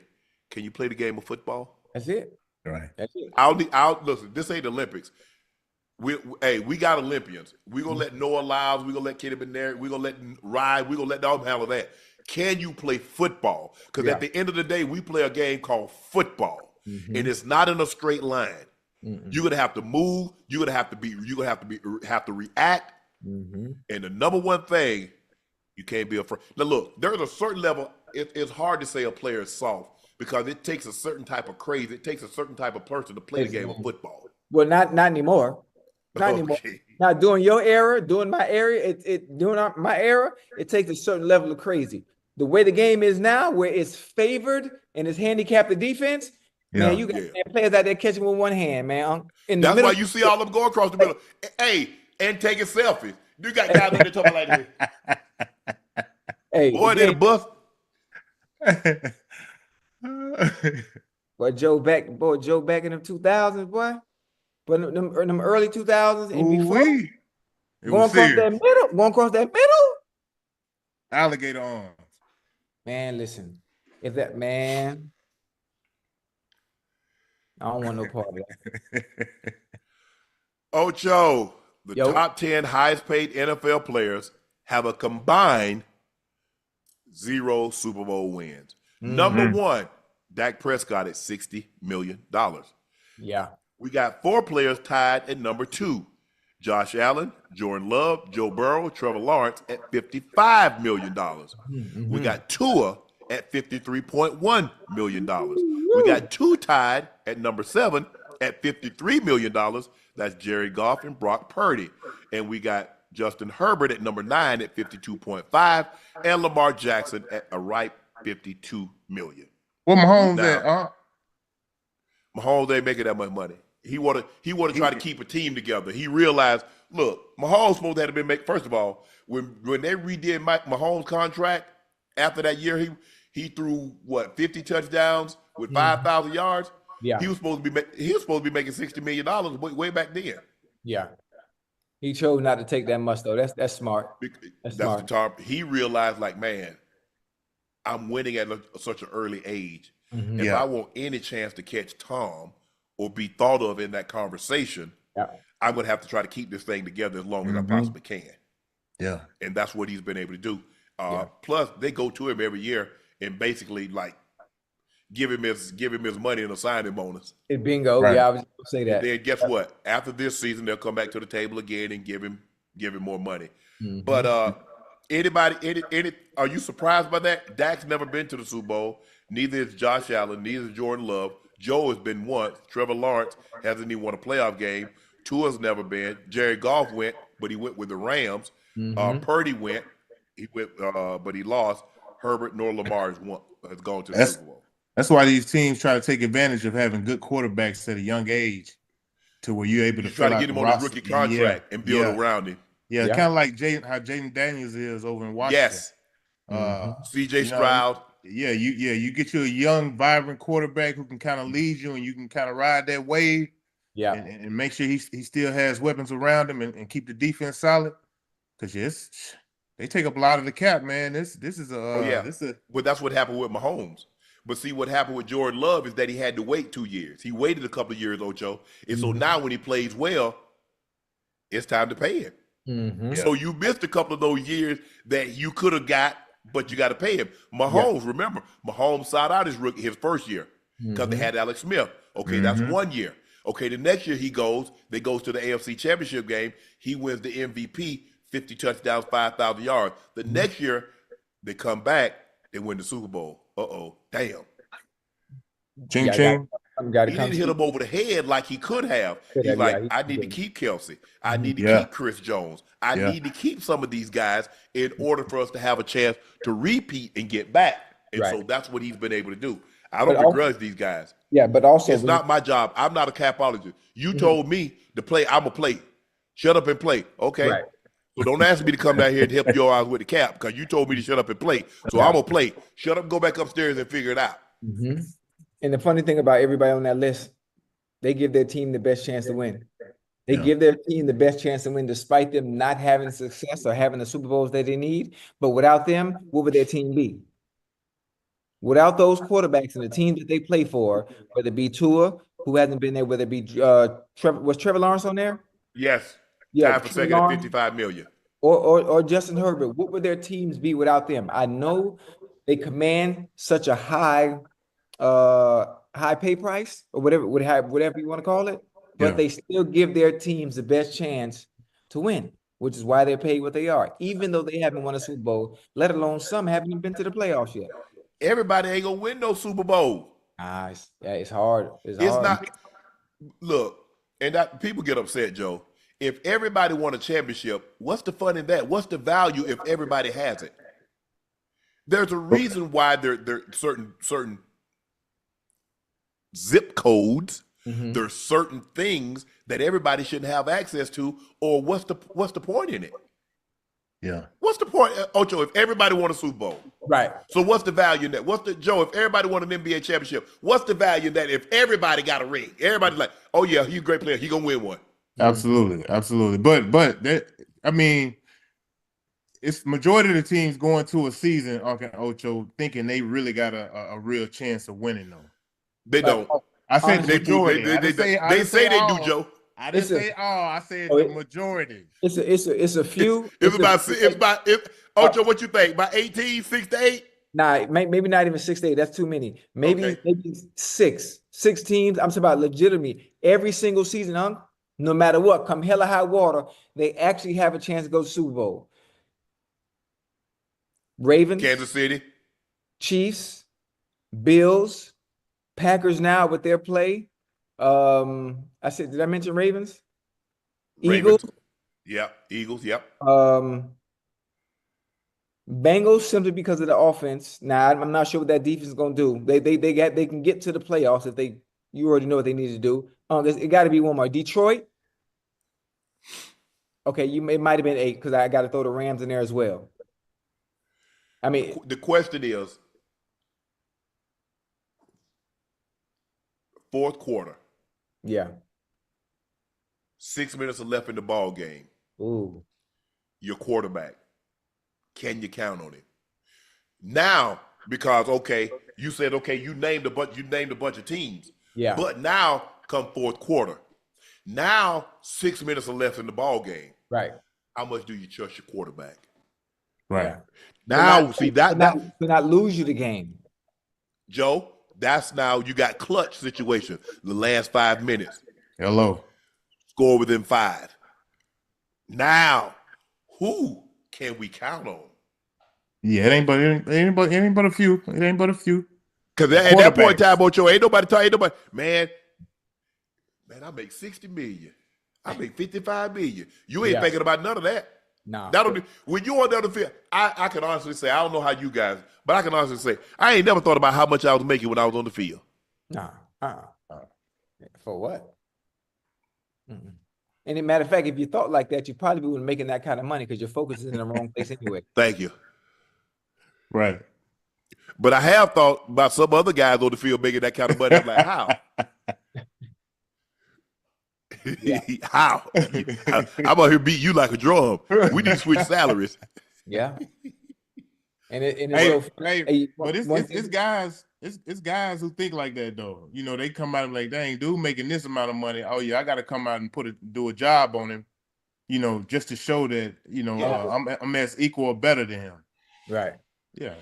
A: can you play the game of football?
C: That's it.
B: Right.
C: That's it.
A: Listen, this ain't the Olympics. We got Olympians. We're gonna let Noah Lyles, we're gonna let Kenny Bennett, we're gonna let Ryan, we're gonna let them handle that. Can you play football? Because at the end of the day, we play a game called football, and it's not in a straight line. You're gonna have to move. You're gonna have to react. And the number one thing, you can't be afraid. Now, look, there's a certain level. It's hard to say a player is soft because it takes a certain type of craze. It takes a certain type of person to play the game of football.
C: Well, not anymore. Not anymore. Now, during your era, during my era, my era, it takes a certain level of crazy. The way the game is now, where it's favored and it's handicapped the defense, man, you got players out there catching with one hand, man.
A: That's why you see all of them go across the middle. Hey, and taking selfies. You got guys in there talking like this.
C: Hey,
A: boy, they the bus.
C: Joe back in them 2000s, boy. But in them early 2000s and before, going across that middle,
B: alligator arms.
C: Man, listen, if that man, I don't want no part of that.
A: Ocho, the top 10 highest paid NFL players have a combined 0 Super Bowl wins. Number 1, Dak Prescott at $60 million.
C: Yeah. We
A: got 4 players tied at number 2. Josh Allen, Jordan Love, Joe Burrow, Trevor Lawrence at $55 million. We got Tua at $53.1 million. We got 2 tied at number 7 at $53 million. That's Jared Goff and Brock Purdy. And we got Justin Herbert at number 9 at $52.5 and Lamar Jackson at a ripe $52 million.
B: Well, Mahomes at
A: Mahomes ain't making that much money. He wanna try to keep a team together. He realized, look, Mahomes supposed to have been first of all, when they redid Mahomes' contract after that year, he threw 50 touchdowns with 5,000 yards.
C: Yeah,
A: he was supposed to be making $60 million way back then.
C: Yeah, he chose not to take that much though. That's smart.
A: That's smart. The top. He realized, like, man, I'm winning at such an early age. If
B: Yeah.
A: I want any chance to catch Tom or be thought of in that conversation, I'm going to have to try to keep this thing together as long as I possibly can.
B: Yeah.
A: And that's what he's been able to do. Plus, they go to him every year and basically like give him his money and a signing bonus.
C: Bingo.
B: Right.
C: Yeah, I was going to say that.
A: And then guess what? After this season, they'll come back to the table again and give him more money. But are you surprised by that? Dak's never been to the Super Bowl. Neither is Josh Allen. Neither is Jordan Love. Joe has been once. Trevor Lawrence hasn't even won a playoff game. Tua's never been. Jared Goff went, but he went with the Rams. Purdy went. He went, but he lost. Herbert nor Lamar has gone to the Super Bowl.
B: That's why these teams try to take advantage of having good quarterbacks at a young age, to where you're able to
A: try to get him on his rookie contract and build around him.
B: Yeah, kind of like how Jaden Daniels is over in Washington.
A: Yes. C.J. Stroud.
B: You get you a young, vibrant quarterback who can kind of lead you, and you can kind of ride that wave.
C: Yeah,
B: and make sure he still has weapons around him and keep the defense solid. Because they take up a lot of the cap, man. This is
A: Well, that's what happened with Mahomes. But see, what happened with Jordan Love is that he had to wait 2 years. He waited a couple of years, Ocho. And so now when he plays well, it's time to pay him. So you missed a couple of those years that you could have got, but you got to pay him. Mahomes, remember, Mahomes sat out his first year because they had Alex Smith. Okay, that's 1 year. Okay, the next year they goes to the AFC Championship game. He wins the MVP, 50 touchdowns, 5,000 yards. The next year they come back, they win the Super Bowl. Damn.
B: Ching ching.
A: He didn't hit him over the head like he could have. He's like, I need to keep Kelsey. I need to keep Chris Jones. I need to keep some of these guys in order for us to have a chance to repeat and get back. And so that's what he's been able to do. I don't begrudge these guys.
C: Yeah, but also
A: it's not my job. I'm not a capologist. You told me to play. I'm going to play. Shut up and play. Okay.
C: Right.
A: So don't ask me to come down here and help your eyes with the cap because you told me to shut up and play. So I'm going to play. Shut up and go back upstairs and figure it out.
C: And the funny thing about everybody on that list, they give their team the best chance to win. They give their team the best chance to win despite them not having success or having the Super Bowls that they need. But without them, what would their team be? Without those quarterbacks and the team that they play for, whether it be Tua, who hasn't been there, whether it be Trevor, was Trevor Lawrence on there?
A: Yes.
C: Yeah,
A: time for second at $55 million.
C: Or Justin Herbert. What would their teams be without them? I know they command such a high pay price or whatever you want to call it, but they still give their teams the best chance to win, which is why they're paid what they are, even though they haven't won a Super Bowl, let alone some haven't even been to the playoffs yet.
A: Everybody ain't gonna win no Super Bowl.
C: It's hard. It's hard.
A: Not. Look, and people get upset, Joe. If everybody won a championship, what's the fun in that? What's the value if everybody has it? There's a reason why there certain zip codes. There's certain things that everybody shouldn't have access to, or what's the point in it?
B: Yeah.
A: What's the point, Ocho, if everybody won a Super Bowl?
C: Right.
A: So what's the value in that? Joe, if everybody won an NBA championship, what's the value in that if everybody got a ring? Everybody's like, oh yeah, he's a great player. He's gonna win one.
B: Absolutely. But that, I mean, it's majority of the teams going to a season, Ocho, thinking they really got a real chance of winning though.
A: They don't.
B: I said the majority.
A: They say they do, Joe.
B: I didn't say all. I said the majority.
C: It's a few.
A: Ocho, what you think? About 18, 6 to 8?
C: Nah, maybe not even 6 to 8. That's too many. Maybe 6 teams. I'm talking about legitimately every single season, no matter what, come hell or high water, they actually have a chance to go to Super Bowl. Ravens,
A: Kansas City,
C: Chiefs, Bills, Packers now with their play. Did I mention Ravens? Eagles.
A: Yep. Eagles. Yep.
C: Bengals simply because of the offense. Now I'm not sure what that defense is going to do. They can get to the playoffs if you already know what they need to do. It got to be one more. Detroit. Okay, it might have been 8 because I got to throw the Rams in there as well. I mean,
A: the question is, fourth quarter.
C: Yeah.
A: 6 minutes left in the ball game.
C: Ooh.
A: Your quarterback. Can you count on him? Now, because you said you named a bunch of teams.
C: Yeah.
A: But now come fourth quarter. Now 6 minutes are left in the ball game.
C: Right.
A: How much do you trust your quarterback?
B: Right.
C: Yeah.
A: Now,
C: to not lose you the game.
A: Joe, that's now you got clutch situation. The last 5 minutes.
B: Hello.
A: Score within 5. Now, who can we count on?
B: Yeah, it ain't but a few. It ain't but a few.
A: Because at that point in time, Ocho, ain't nobody. Man, I make 60 million. I make 55 million. You ain't thinking about none of that.
C: No.
A: When you're on the other field, I can honestly say, I don't know how you guys, but I can honestly say, I ain't never thought about how much I was making when I was on the field.
C: No. For what? Mm-mm. And as a matter of fact, if you thought like that, you probably wouldn't be making that kind of money because your focus is in the wrong place anyway.
A: Thank you.
B: Right.
A: But I have thought about some other guys on the field making that kind of money. I'm like, how? How? I'm out here beat you like a drum. We need to switch salaries.
C: Yeah. And
B: but it's guys who think like that though. You know, they come out and like, dang, dude making this amount of money. Oh yeah, I got to come out and do a job on him. You know, just to show that I'm as equal or better than him.
C: Right.
B: Yeah.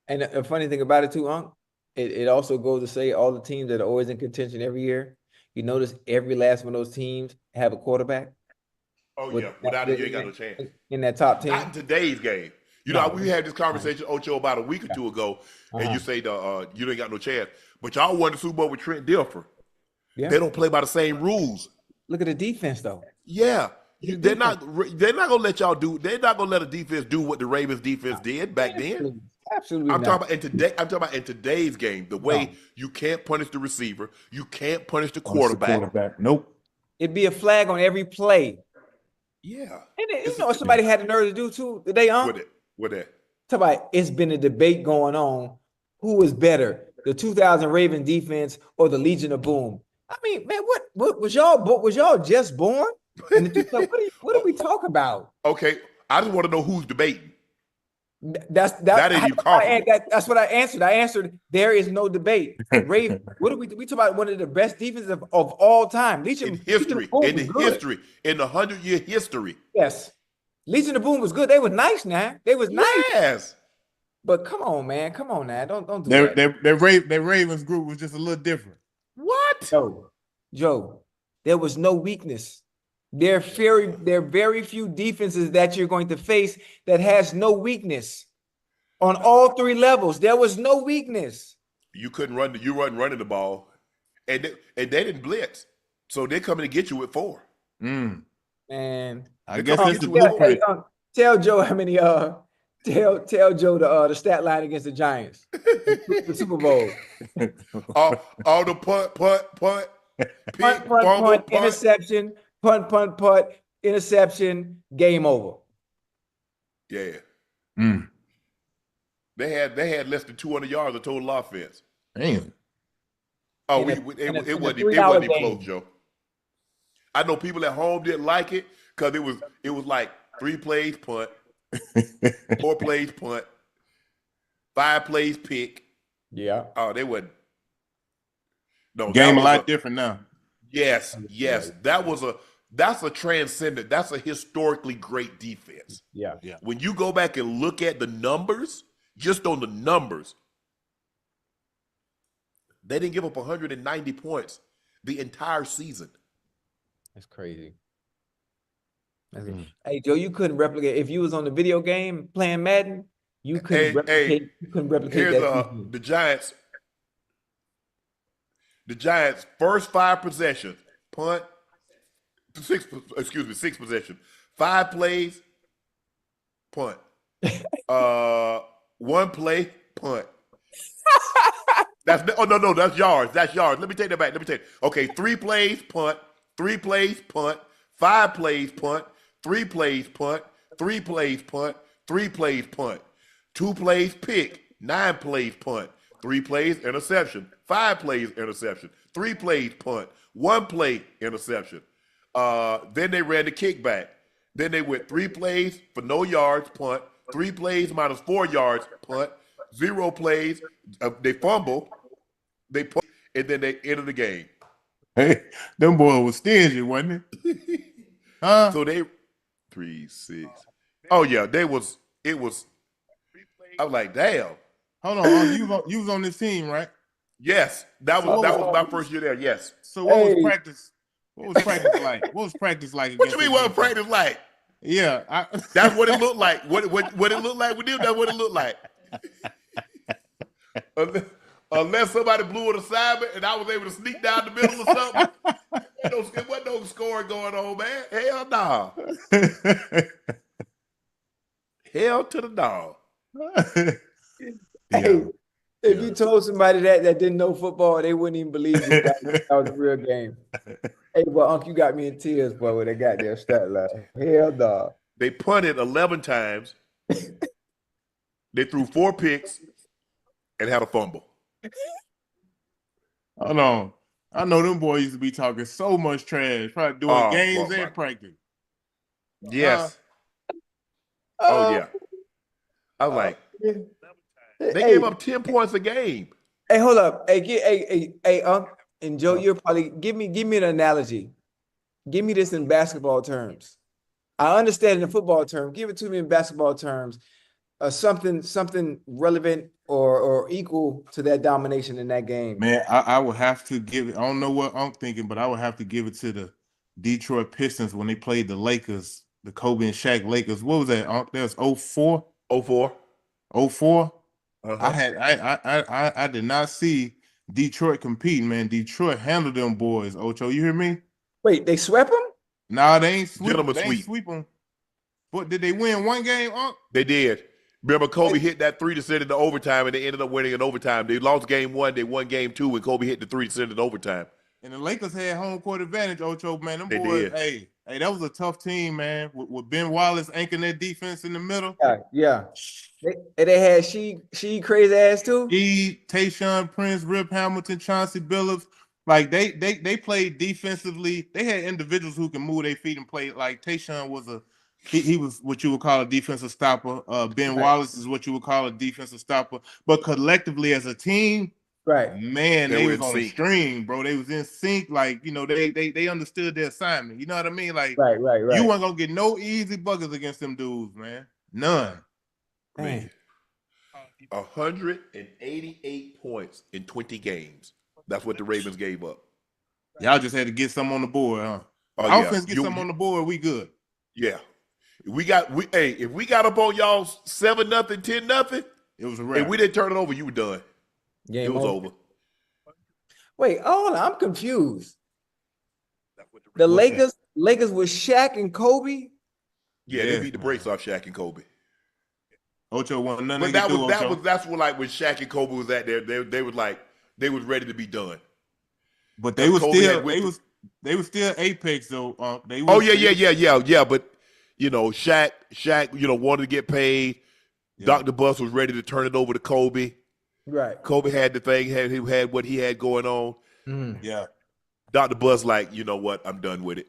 C: And the funny thing about it too, Unc, it also goes to say all the teams that are always in contention every year. You notice every last one of those teams have a quarterback.
A: Oh yeah, without it, you ain't got no chance
C: in that top 10.
A: Not in today's game. You know, we had this conversation, Ocho, about a week or two ago, and you say you ain't got no chance. But y'all won the Super Bowl with Trent Dilfer. Yeah. They don't play by the same rules.
C: Look at the defense, though.
A: Yeah, they're not gonna let y'all do. They're not gonna let a defense do what the Ravens defense did back then.
C: Absolutely.
A: I'm talking about in today's game, the way you can't punish the receiver, you can't punish the quarterback.
B: Nope.
C: It'd be a flag on every play.
A: Yeah.
C: And you know what somebody had the nerve to do too today,
A: What that?
C: Talk about it's been a debate going on. Who is better, the 2000 Raven defense or the Legion of Boom? I mean, man, what was y'all just born? And what are we talking about?
A: Okay, I just want to know who's debating.
C: That's what I answered. I answered there is no debate. Raven, what are we talking about? One of the best defenses of all time. Legion
A: in history, in the 100-year history.
C: Yes. Legion of Boom was good. They was nice now. They was nice.
A: Yes.
C: But come on, man. Come on now. Don't do that.
B: Their Ravens group was just a little different.
A: What?
C: Joe, there was no weakness. There are very few defenses that you're going to face that has no weakness. On all 3 levels, there was no weakness.
A: You couldn't run. You wasn't running the ball, and they didn't blitz, so they're coming to get you with 4.
C: Man,
B: I guess that's the blueprint.
C: Tell Joe how many. Tell Joe the stat line against the Giants, the Super Bowl.
A: all the punt,
C: interception, punt, interception, game over.
A: Yeah. They had less than 200 yards of total offense.
B: Damn.
A: Oh, it wasn't even close, Joe. I know people at home didn't like it because it was like 3 plays punt, 4 plays punt, 5 plays pick.
C: Yeah.
A: Oh, they wouldn't. No,
B: game a lot different now.
A: Yes. That's a transcendent. That's a historically great defense.
C: Yeah.
A: When you go back and look at the numbers, just on the numbers, they didn't give up 190 points the entire season.
C: That's crazy. Hey, Joe, you couldn't replicate if you was on the video game playing Madden. You couldn't replicate. You couldn't replicate that.
A: The Giants. The Giants' first 5 possessions, punt. 6 possessions. 5 plays, punt. 1 play, punt. That's yards. That's yards. Let me take that back. Okay, 3 plays, punt. 3 plays, punt. 5 plays, punt. 3 plays, punt. 3 plays, punt. 3 plays, punt. 2 plays, pick. 9 plays, punt. 3 plays, interception. 5 plays, interception. 3 plays, punt. 1 play, interception. Then they ran the kickback. Then they went 3 plays for no yards, punt. 3 plays minus 4 yards, punt. 0 plays. They fumble. They put, and then they enter the game.
B: Hey, them boy was stingy, wasn't it? Huh?
A: So they 3, 6. Oh yeah, they was. It was. I was like, damn.
B: Hold on, you was on this team, right?
A: Yes, that was my first year there. Yes.
B: So what was practice? What was practice like? What was practice like?
A: What you mean? What was practice like?
B: Yeah,
A: that's what it looked like. What it looked like with them? That's what it looked like. Unless somebody blew an assignment and I was able to sneak down the middle or something, there wasn't no scoring going on, man. Hell no. Hell to the dog.
C: Hey, if you told somebody that didn't know football, they wouldn't even believe you. That was a real game. Hey, well, Unc, you got me in tears, boy, when they got their stat line. Hell no.
A: They punted 11 times. They threw 4 picks and had a fumble.
B: Hold on. I know them boys used to be talking so much trash, probably doing games and practice.
A: Yes. Yeah. I was like, they gave up 10 points a game.
C: Hey, hold up. Hey, Unc and Joe, you're probably give me an analogy. Give me this in basketball terms. I understand in football terms. Give it to me in basketball terms. Something relevant or equal to that domination in that game.
B: Man, I would have to give it. I don't know what I'm thinking, but I would have to give it to the Detroit Pistons when they played the Lakers, the Kobe and Shaq Lakers. What was that? That was 04?
A: 04.
B: 04?
A: Uh-huh.
B: I did not see Detroit competing, man. Detroit handled them boys. Ocho, you hear me?
C: Wait, they swept them?
B: Nah, they ain't sweep.
A: Gentlemen
B: They ain't
A: sweep.
B: sweep them. But did they win one game?
A: They did. Remember, Kobe hit that 3 to send it to overtime, and they ended up winning in overtime. They lost game 1, they won game 2, and Kobe hit the 3 to send it to overtime.
B: And the Lakers had home court advantage, Ocho, man. Them
A: They
B: boys,
A: did.
B: hey, that was a tough team, man. With Ben Wallace anchoring their defense in the middle.
C: Yeah. They had she crazy ass too.
B: Tayshaun Prince, Rip Hamilton, Chauncey Billups. Like they played defensively. They had individuals who can move their feet and play. Like Tayshaun was he was what you would call a defensive stopper. Ben Wallace is what you would call a defensive stopper. But collectively as a team,
C: right,
B: man, they was on a string, bro. They was in sync. Like, you know, they understood their assignment. You know what I mean? Like,
C: right.
B: You weren't gonna get no easy buckets against them dudes, man. None.
A: Man. 188 points in 20 games. That's what the Ravens gave up.
B: Y'all just had to get some on the board, huh? Offense get some on the board, we good.
A: Yeah. If we got up on y'all 7-0, 10-0,
B: it was a wrap.
A: If we didn't turn it over, you were done.
C: Game
A: it was over.
C: Wait, hold on, I'm confused. The Lakers with Shaq and Kobe?
A: Yeah, they beat the brakes off Shaq and Kobe.
B: Ocho won nothing.
A: But that's when like when Shaq and Kobe was at there, they was like they was ready to be done.
B: But they was still apex though.
A: Yeah. But you know, Shaq, wanted to get paid. Yeah. Dr. Bus was ready to turn it over to Kobe.
C: Right.
A: Kobe had the thing, he had what he had going on.
B: Yeah.
A: Dr. Bus, like, you know what, I'm done with it.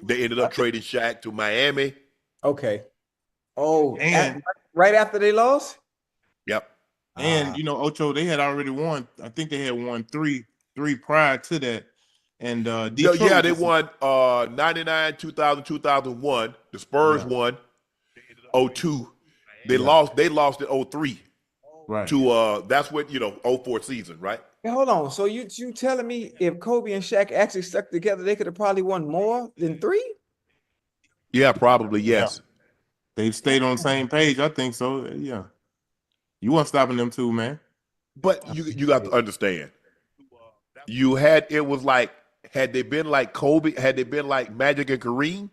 A: They ended up trading Shaq to Miami.
C: Okay. Oh, and right after they lost?
A: Yep.
B: And you know, Ocho, they had already won. I think they had won three prior to that. And Detroit,
A: they won 99, 2000, 2001. The Spurs won 02. They lost in 03.
B: Right.
A: To that's what 04 season, right?
C: Hey, hold on. So you telling me if Kobe and Shaq actually stuck together, they could have probably won more than 3?
A: Yeah, probably, yes.
B: Yeah. They've stayed on the same page, I think so. Yeah. You weren't stopping them too, man.
A: But you got to understand. It was like, had they been like Kobe, had they been like Magic and Kareem,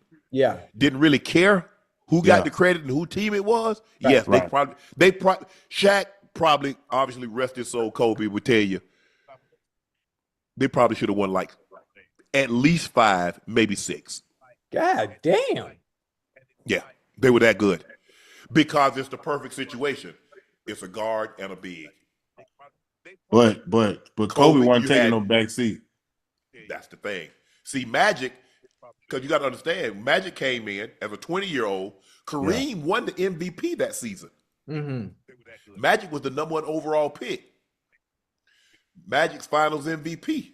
A: didn't really care who got the credit and who team it was.
C: Right.
A: Yes, Shaq probably, obviously, rest his soul, Kobe would tell you, they probably should have won like at least 5, maybe 6.
C: God damn.
A: Yeah, they were that good because it's the perfect situation. It's a guard and a big.
B: But Kobe wasn't taking no back seat.
A: That's the thing. See, Magic, because you got to understand, Magic came in as a 20-year-old. Kareem won the MVP that season.
C: Mm-hmm.
A: Magic was the #1 overall pick. Magic's Finals MVP.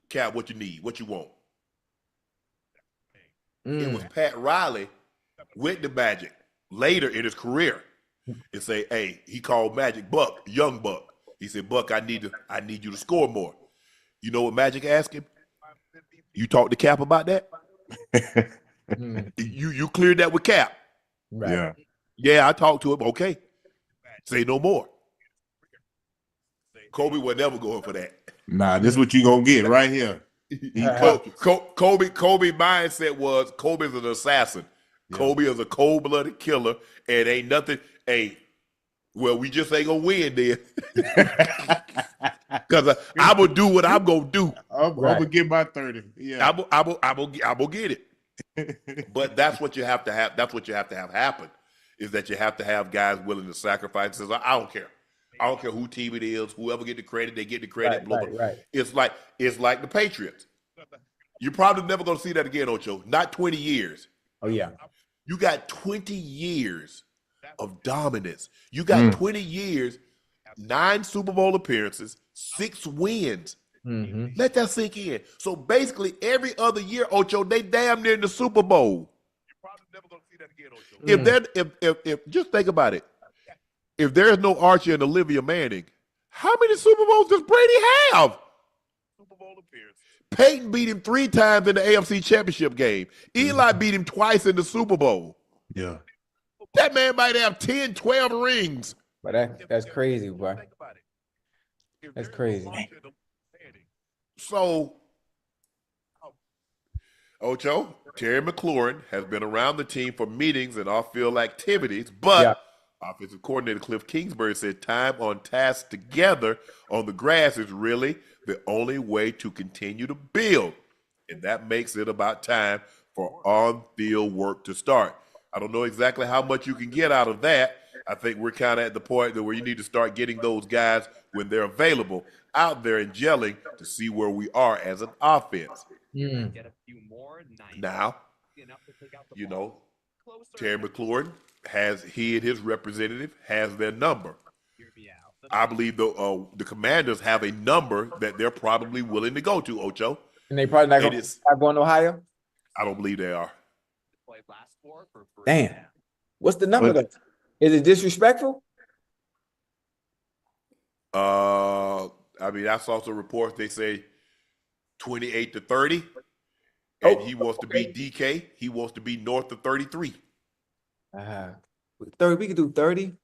A: Cap, what you need, what you want. It was Pat Riley with the Magic later in his career and say, hey, he called Magic Buck, young Buck. He said, Buck, I need you to score more. You know what Magic asked him? You talked to Cap about that? You cleared that with Cap.
C: Right.
B: Yeah.
A: Yeah, I talked to him. Okay. Say no more. Kobe was never going for that.
B: Nah, this is what you gonna get right here.
A: Kobe mindset was Kobe's an assassin. Yeah. Kobe is a cold-blooded killer, and ain't nothing. Hey, well, we just ain't gonna win then. Because I'm gonna do what I'm gonna do.
B: I'm gonna get my 30. Yeah,
A: I'm gonna get it. But that's what you have to have. That's what you have to have happen. Is that you have to have guys willing to sacrifice. Says, I don't care. I don't care who team it is. Whoever get the credit, they get the credit.
C: Right.
A: It's like the Patriots. You're probably never going to see that again, Ocho. Not 20 years.
C: Oh, yeah.
A: You got 20 years of dominance. You got 20 years, 9 Super Bowl appearances, 6 wins. Let that sink in. So basically, every other year, Ocho, they damn near in the Super Bowl. You're probably never going to see that again, Ocho. If just think about it. If there's no Archie and Olivia Manning, how many Super Bowls does Brady have? Super Bowl appearances. Peyton beat him 3 times in the AFC Championship game. Eli beat him twice in the Super Bowl.
B: Yeah.
A: That man might have 10, 12 rings.
C: But that's crazy, bro. That's crazy.
A: So, Ocho, Terry McLaurin has been around the team for meetings and off-field activities, but offensive coordinator Cliff Kingsbury said time on task together on the grass is really the only way to continue to build. And that makes it about time for on-field work to start. I don't know exactly how much you can get out of that. I think we're kind of at the point where you need to start getting those guys when they're available out there and gelling to see where we are as an offense. Now, you know, Terry McLaurin he and his representative has their number. I believe the Commanders have a number that they're probably willing to go to, Ocho.
C: And they probably not going to Ohio?
A: I don't believe they are.
C: Damn. What's the number, though? Is it disrespectful?
A: I mean, I saw some reports. They say 28-30. And he wants to be DK. He wants to be north of 33.
C: 30. We could do 30.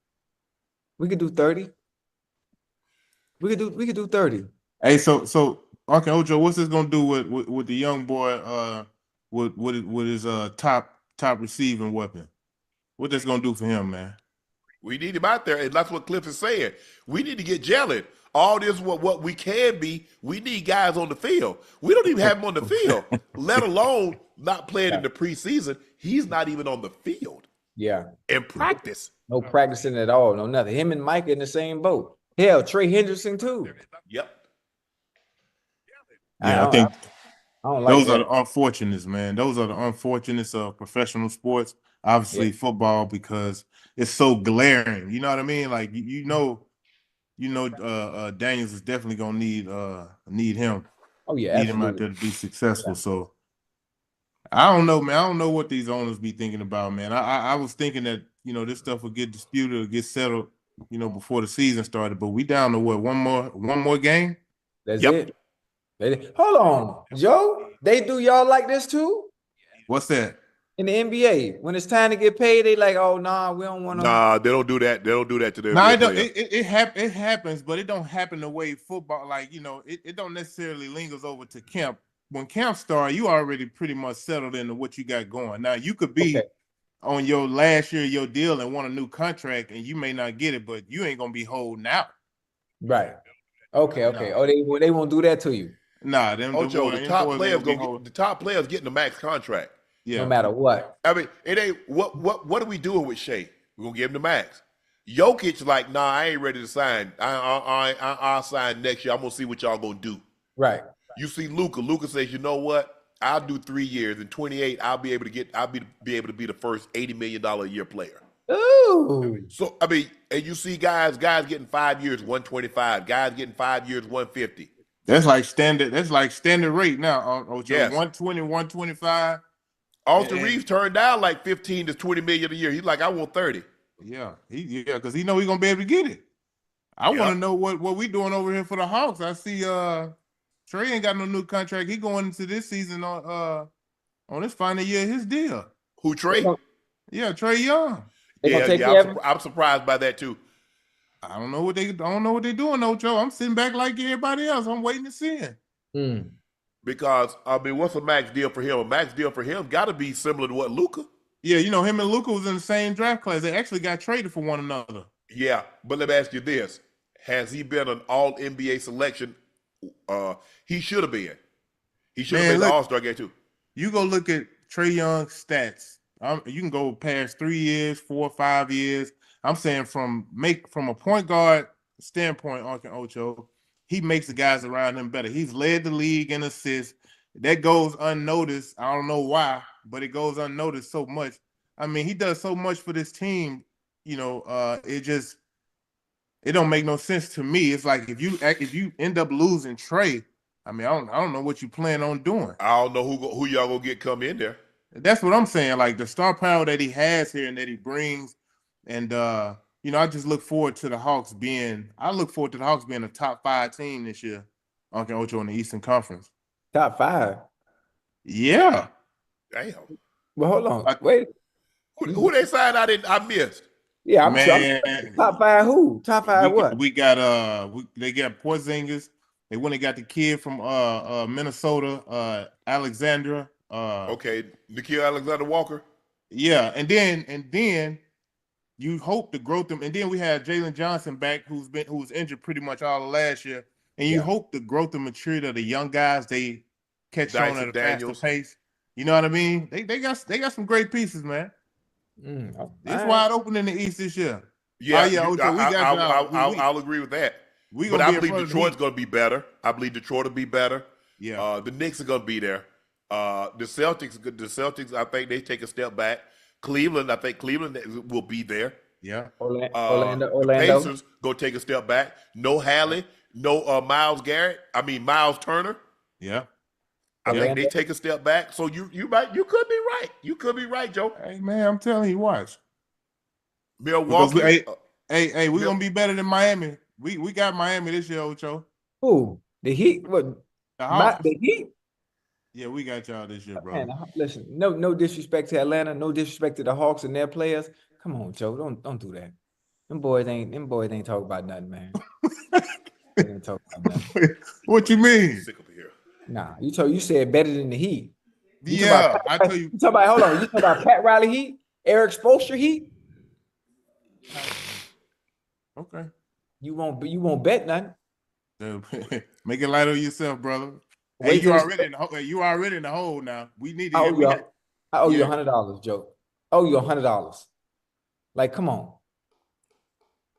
C: We could do 30. We could do 30.
B: Hey, so okay, Ocho, what's this gonna do with the young boy with his top receiving weapon? What that's gonna do for him, man?
A: We need him out there, and that's what Cliff is saying. We need to get gelling. All this what we can be, we need guys on the field. We don't even have him on the field, let alone not playing in the preseason. He's not even on the field.
C: Yeah.
A: In practice.
C: No practicing at all, no nothing. Him and Mike in the same boat. Hell, Trey Hendrickson too.
A: Yep.
B: Yeah, I think
C: don't like
B: those
C: that.
B: are the unfortunates, man. Those are the unfortunates of professional sports. Obviously, football, because it's so glaring. You know what I mean? Like you know, Daniels is definitely gonna need him.
C: Oh yeah,
B: need him out there to be successful. Yeah. So I don't know, man. I don't know what these owners be thinking about, man. I was thinking that this stuff would get disputed or get settled, before the season started. But we down to what, one more game?
C: That's it. Hold on, Joe. They do y'all like this too?
B: What's that?
C: In the NBA, when it's time to get paid, they like, oh nah, we don't want to.
A: Nah, they don't do that. They don't do that to their.
B: Nah, it happens, but it don't happen the way football. Like it don't necessarily lingers over to camp. When camp starts, you already pretty much settled into what you got going. Now you could be on your last year of your deal and want a new contract, and you may not get it, but you ain't gonna be holding out.
C: Right. Okay. No. Oh, they won't do that to you.
B: Nah, them
A: Ocho, the top players getting the max contract.
C: Yeah. No matter what.
A: I mean, it ain't what are we doing with Shea? We're gonna give him the max. Jokic like, nah, I ain't ready to sign. I'll sign next year. I'm gonna see what y'all gonna do.
C: Right.
A: You see Luka. Luka says, you know what? I'll do 3 years. In 28, I'll be able to be the first $80 million a year player.
C: Ooh.
A: So I mean, and you see guys getting 5 years, 125, guys getting 5 years, 150.
B: That's like standard. That's like standard rate now. Ocho,
A: Yes.
B: 120, 125.
A: Austin Reeves turned down like 15 to 20 million a year. He's like, I want 30.
B: Yeah, because he know he's gonna be able to get it. I want to know what we doing over here for the Hawks. I see Trey ain't got no new contract. He going into this season on his final year of his deal.
A: Who, Trey?
B: Yeah, Trey Young.
A: I'm surprised by that too.
B: I don't know what they doing, Ocho. I'm sitting back like everybody else. I'm waiting to see it.
A: Because I mean, what's a max deal for him? A max deal for him got to be similar to what Luka.
B: Yeah, him and Luka was in the same draft class. They actually got traded for one another.
A: Yeah, but let me ask you this: has he been an All NBA selection? He should have been. He should have been the All-Star game too.
B: You go look at Trey Young's stats. You can go past 3 years, 4 or 5 years. I'm saying from a point guard standpoint, Ocho, he makes the guys around him better. He's led the league in assists. That goes unnoticed. I don't know why, but it goes unnoticed so much. I mean, he does so much for this team. It don't make no sense to me. It's like if you end up losing Trey, I mean, I don't know what you plan on doing.
A: I don't know who y'all gonna get come in there.
B: That's what I'm saying. Like the star power that he has here and that he brings, and I just look forward to the Hawks being. I look forward to the Hawks being a top 5 team this year. Ocho in the Eastern Conference.
C: Top 5.
B: Yeah.
A: Damn.
C: Well, hold on. Wait.
A: Who they signed? I missed.
C: Yeah, I'm top 5. Who? Top 5? What?
B: We got they got Porzingis. They went and got the kid from Minnesota, Alexandra.
A: Nickeil Alexander-Walker.
B: Yeah, and then you hope to grow them, and then we had Jalen Johnson back, who was injured pretty much all of last year, and you hope the growth and maturity of the young guys they catch on at a faster pace. You know what I mean? They got some great pieces, man. It's wide open in the East this year.
A: Yeah, I'll agree with that. But I believe Detroit's going to be better. I believe Detroit will be better.
B: Yeah,
A: the Knicks are going to be there. The Celtics, I think they take a step back. Cleveland, I think Cleveland will be there.
B: Yeah.
C: Orlando.
A: The Pacers go take a step back. No Halle, no Miles Turner.
B: Yeah.
A: I think they take a step back. So you could be right. You could be right, Joe.
B: Hey man, I'm telling you, watch.
A: Milwaukee.
B: We're gonna be better than Miami. We got Miami this year, Ocho.
C: Who? The Heat? What? The Heat?
B: Yeah, we got y'all this year, bro.
C: Man, listen, no disrespect to Atlanta, no disrespect to the Hawks and their players. Come on, Joe, don't do that. Them boys ain't talking about nothing, man. They ain't talking about nothing.
B: What you mean?
A: Sick up here.
C: Nah, you said better than the Heat.
B: I tell you.
C: You talking about, hold on, you talking about Pat Riley Heat, Eric Spoelstra Heat?
B: Okay.
C: You won't bet nothing.
B: Make it light on yourself, brother. Hey, you already in the hole now. We need to.
C: I owe you $100, Joe. I owe you $100. Like, come on.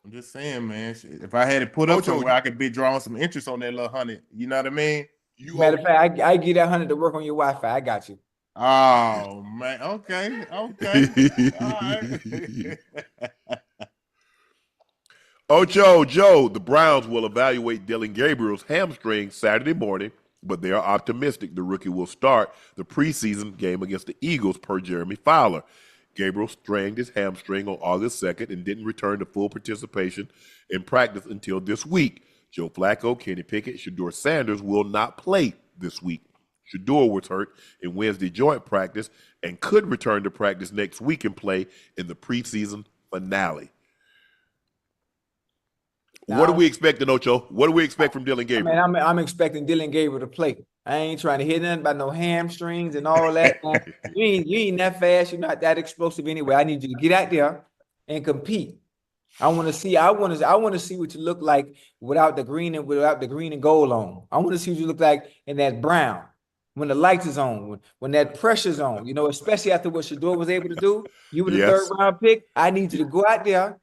B: I'm just saying, man. If I had it put up somewhere, I could be drawing some interest on that little $100. You know what I mean?
C: Matter of fact, I give that $100 to work on your Wi-Fi. I got you.
B: Oh man. Okay. All right.
A: Ocho, Joe, the Browns will evaluate Dillon Gabriel's hamstring Saturday morning, but they are optimistic the rookie will start the preseason game against the Eagles, per Jeremy Fowler. Gabriel strained his hamstring on August 2nd and didn't return to full participation in practice until this week. Joe Flacco, Kenny Pickett, Shedeur Sanders will not play this week. Shedeur was hurt in Wednesday joint practice and could return to practice next week and play in the preseason finale. What are we expecting, Ocho? What do we expect from Dillon Gabriel?
C: I'm expecting Dillon Gabriel to play. I ain't trying to hear nothing about no hamstrings and all that. you ain't that fast. You're not that explosive anyway. I need you to get out there and compete. I want to see what you look like without the green and gold on. I want to see what you look like in that brown when the lights is on, when that pressure's on. Especially after what Shedeur was able to do. You were the third round pick. I need you to go out there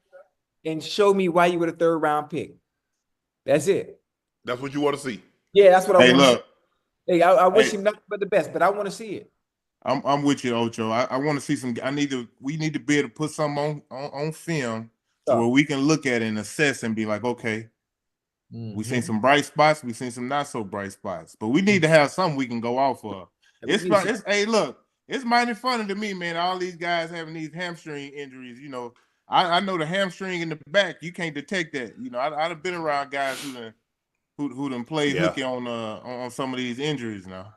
C: and show me why you were the third round pick. That's it.
A: That's what you want to see.
C: Yeah, that's what I want.
B: Look.
C: Hey, I wish him nothing but the best, but I want to see it.
B: I'm with you, Ocho. I want to see some. We need to be able to put something on film to where we can look at it and assess and be like, okay, we seen some bright spots, we seen some not so bright spots, but we need to have something we can go off of. Hey, look, it's mighty funny to me, man. All these guys having these hamstring injuries. You know, I know the hamstring in the back, you can't detect that. You know, I've been around guys who done played hooky on some of these injuries now.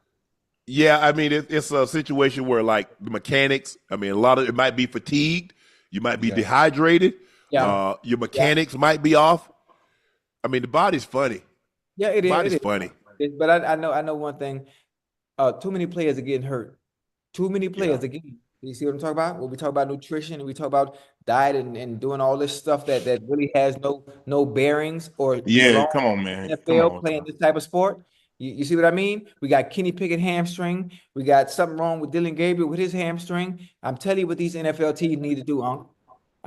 A: Yeah, I mean it's a situation where like the mechanics. I mean, a lot of it might be fatigued. You might be dehydrated.
C: Yeah.
A: Your mechanics might be off. I mean, the body's funny.
C: Yeah, it is.
A: Body's funny.
C: But I know one thing. Too many players are getting hurt. Too many players again. You see what I'm talking about? When we talk about nutrition and we talk about diet and doing all this stuff that really has no bearings or belong
B: come on, man.
C: NFL playing this type of sport. You see what I mean? We got Kenny Pickett hamstring. We got something wrong with Dylan Gabriel with his hamstring. I'm telling you what these NFL teams need to do, Unc.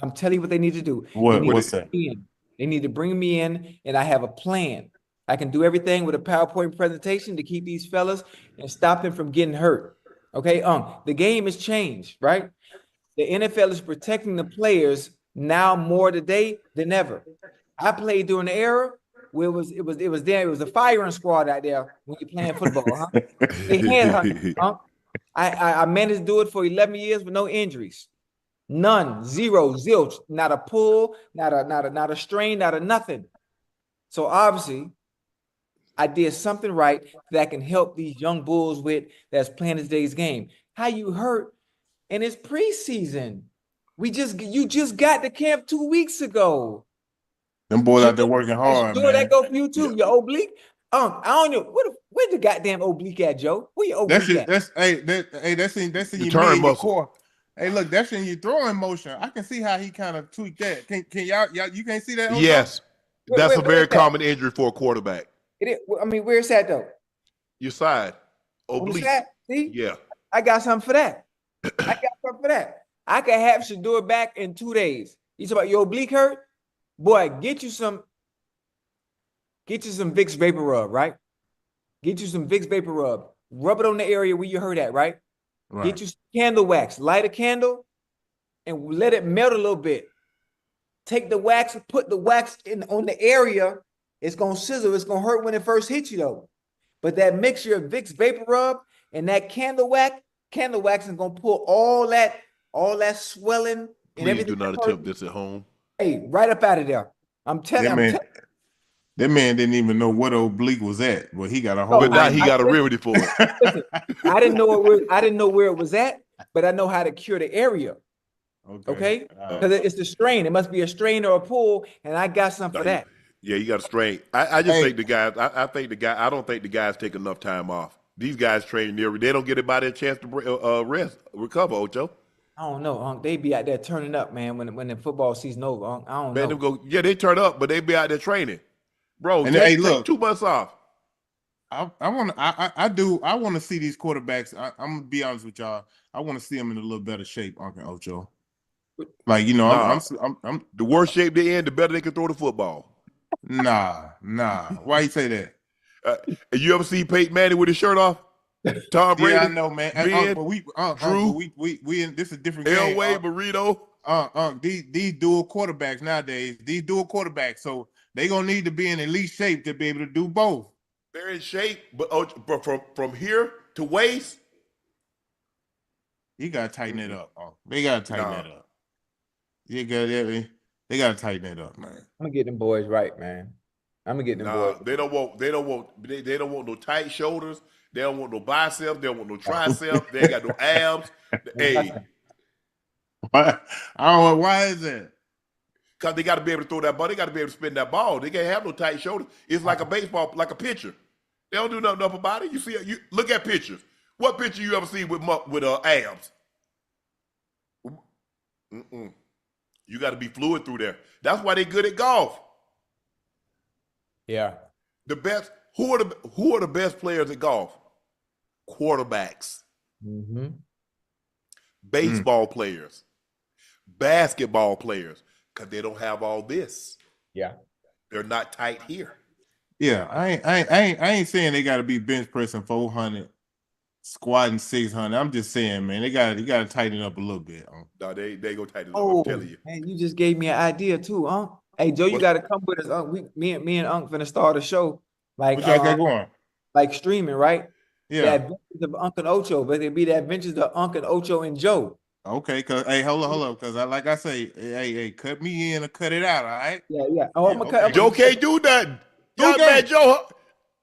C: I'm telling you what they need to do.
B: What's that?
C: They need to bring me in, and I have a plan. I can do everything with a PowerPoint presentation to keep these fellas and stop them from getting hurt. Okay, the game has changed, right? The NFL is protecting the players now more today than ever. I played during the era where it was a firing squad out there when you're playing football, huh? They headhunted, huh? I managed to do it for 11 years with no injuries. None, zero, zilch, not a pull, not a strain, not a nothing. So obviously, I did something right that can help these young bulls with that's playing today's game. How you hurt? And it's preseason. You just got to camp 2 weeks ago.
B: Them boys out there working hard, man.
C: That go for you too. Your oblique. I don't know where the goddamn oblique at, Joe. Where your oblique at?
B: That's in your
A: turn muscle.
B: Core. Hey, look, that's in your throwing motion. I can see how he kind of tweaked that. Can y'all you can't see that?
A: Yes, that's a very common injury for a quarterback.
C: I mean, where's that though?
A: Your side, oblique.
C: See?
A: Yeah,
C: I got something for that. I can have Shador back in 2 days. You talk about your oblique hurt? Boy, get you some Vicks Vapor Rub, right? Get you some Vicks Vapor Rub. Rub it on the area where you hurt at, right? Get you some candle wax. Light a candle and let it melt a little bit. Take the wax, put the wax on the area. It's going to sizzle. It's going to hurt when it first hits you, though. But that mixture of Vicks Vapor Rub and that candle wax is going to pull all that swelling and everything.
A: Please do not attempt this at home.
C: Hey, right up out of there. I'm telling you.
B: That man didn't even know what oblique was at. Well, he got a whole.
A: But now he got a remedy for it.
C: Listen, I didn't know where it was at, but I know how to cure the area. Okay? Because it's the strain. It must be a strain or a pull, and I got something for that.
A: Yeah, you got a strain. I just think the guys. I don't think the guys take enough time off. These guys train near. They don't get anybody a chance to recover. Ocho.
C: I don't know, They be out there turning up, man. When the football season over, I don't know.
A: They turn up, but they be out there training, bro.
B: And hey, look,
A: 2 months off.
B: I want to see these quarterbacks. I'm gonna be honest with y'all. I want to see them in a little better shape, Uncle Ocho. Like I'm
A: the worse shape they in, the better they can throw the football.
B: Nah. Why you say that?
A: You ever see Peyton Manning with his shirt off? Tom Brady.
B: Yeah, I know, man.
A: Ben,
B: Drew, we in this is a different game.
A: Elway, Burrito.
B: These dual quarterbacks nowadays. So they gonna need to be in elite shape to be able to do both.
A: They're in shape, but from here to waist,
B: you gotta tighten it up. They gotta tighten it up. They gotta tighten it up, man.
C: I'm gonna get them boys right, man. I'm gonna get them boys.
A: They don't want no tight shoulders. They don't want no biceps. They don't want no triceps. They ain't got no abs. Hey,
B: I don't know why is that?
A: Because they got to be able to throw that ball. They got to be able to spin that ball. They can't have no tight shoulders. It's like a baseball, like a pitcher. They don't do nothing up about it. You look at pictures. What picture you ever seen with abs? You got to be fluid through there. That's why they good at golf.
C: Yeah.
A: The best. Who are the best players at golf? Quarterbacks.
C: Mm-hmm.
A: Baseball players. Basketball players. Because they don't have all this.
C: Yeah.
A: They're not tight here.
B: Yeah, I ain't saying they got to be bench pressing 400 squatting 600. I'm just saying, man, you got to tighten it up a little bit.
A: No, they go tighten it up.
C: Oh,
A: I'm telling you.
C: man, you just gave me an idea too, Unc. Hey, Joe, you
A: What?
C: got to come with us, Unc. Me and Unc finna start a show
B: What y'all got going?
C: like streaming, right? The
B: Yeah.
C: Adventures of Unc and Ocho, but it'd be the Adventures of Unc and Ocho and Joe.
B: Okay, cause hey, hold up, cause like I say, hey, cut me in or cut it out, all right?
C: Yeah. Oh, I'm gonna cut.
A: Joe can't do nothing. Y'all
B: Okay.
A: man, Joe,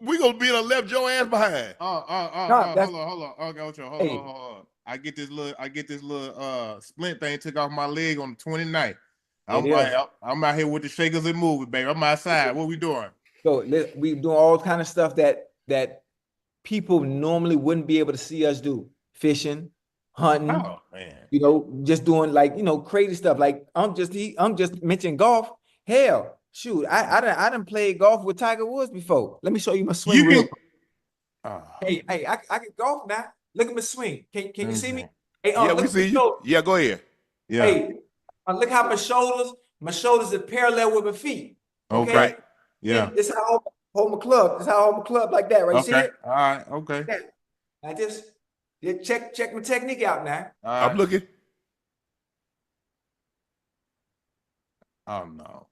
A: we gonna be in a left Joe ass behind.
B: Hold on. Okay, Ocho, hold on. I get this little splint thing took off my leg on the 29th. I'm out here with the shakers and moving, baby. I'm outside. What we doing?
C: So we doing all kind of stuff that people normally wouldn't be able to see us do. Fishing, hunting,
B: Oh man.
C: you know, just doing like, you know, crazy stuff. Like I'm just mentioned golf. Hell, shoot, I done played golf with Tiger Woods before. Let me show you my swing real quick. Hey, I can golf now. Look at my swing. Can you see me? Hey,
A: Yeah, we see you. Yeah, go ahead.
B: Yeah.
C: Hey, look how my shoulders are parallel with my feet. Okay.
A: Right.
B: Yeah.
C: This is how I hold my club. This is how I hold my club like that, right?
B: Okay.
C: See it?
B: All right. Okay.
C: Yeah. I just check my technique out now.
B: All right.
A: I'm looking.
B: Oh no.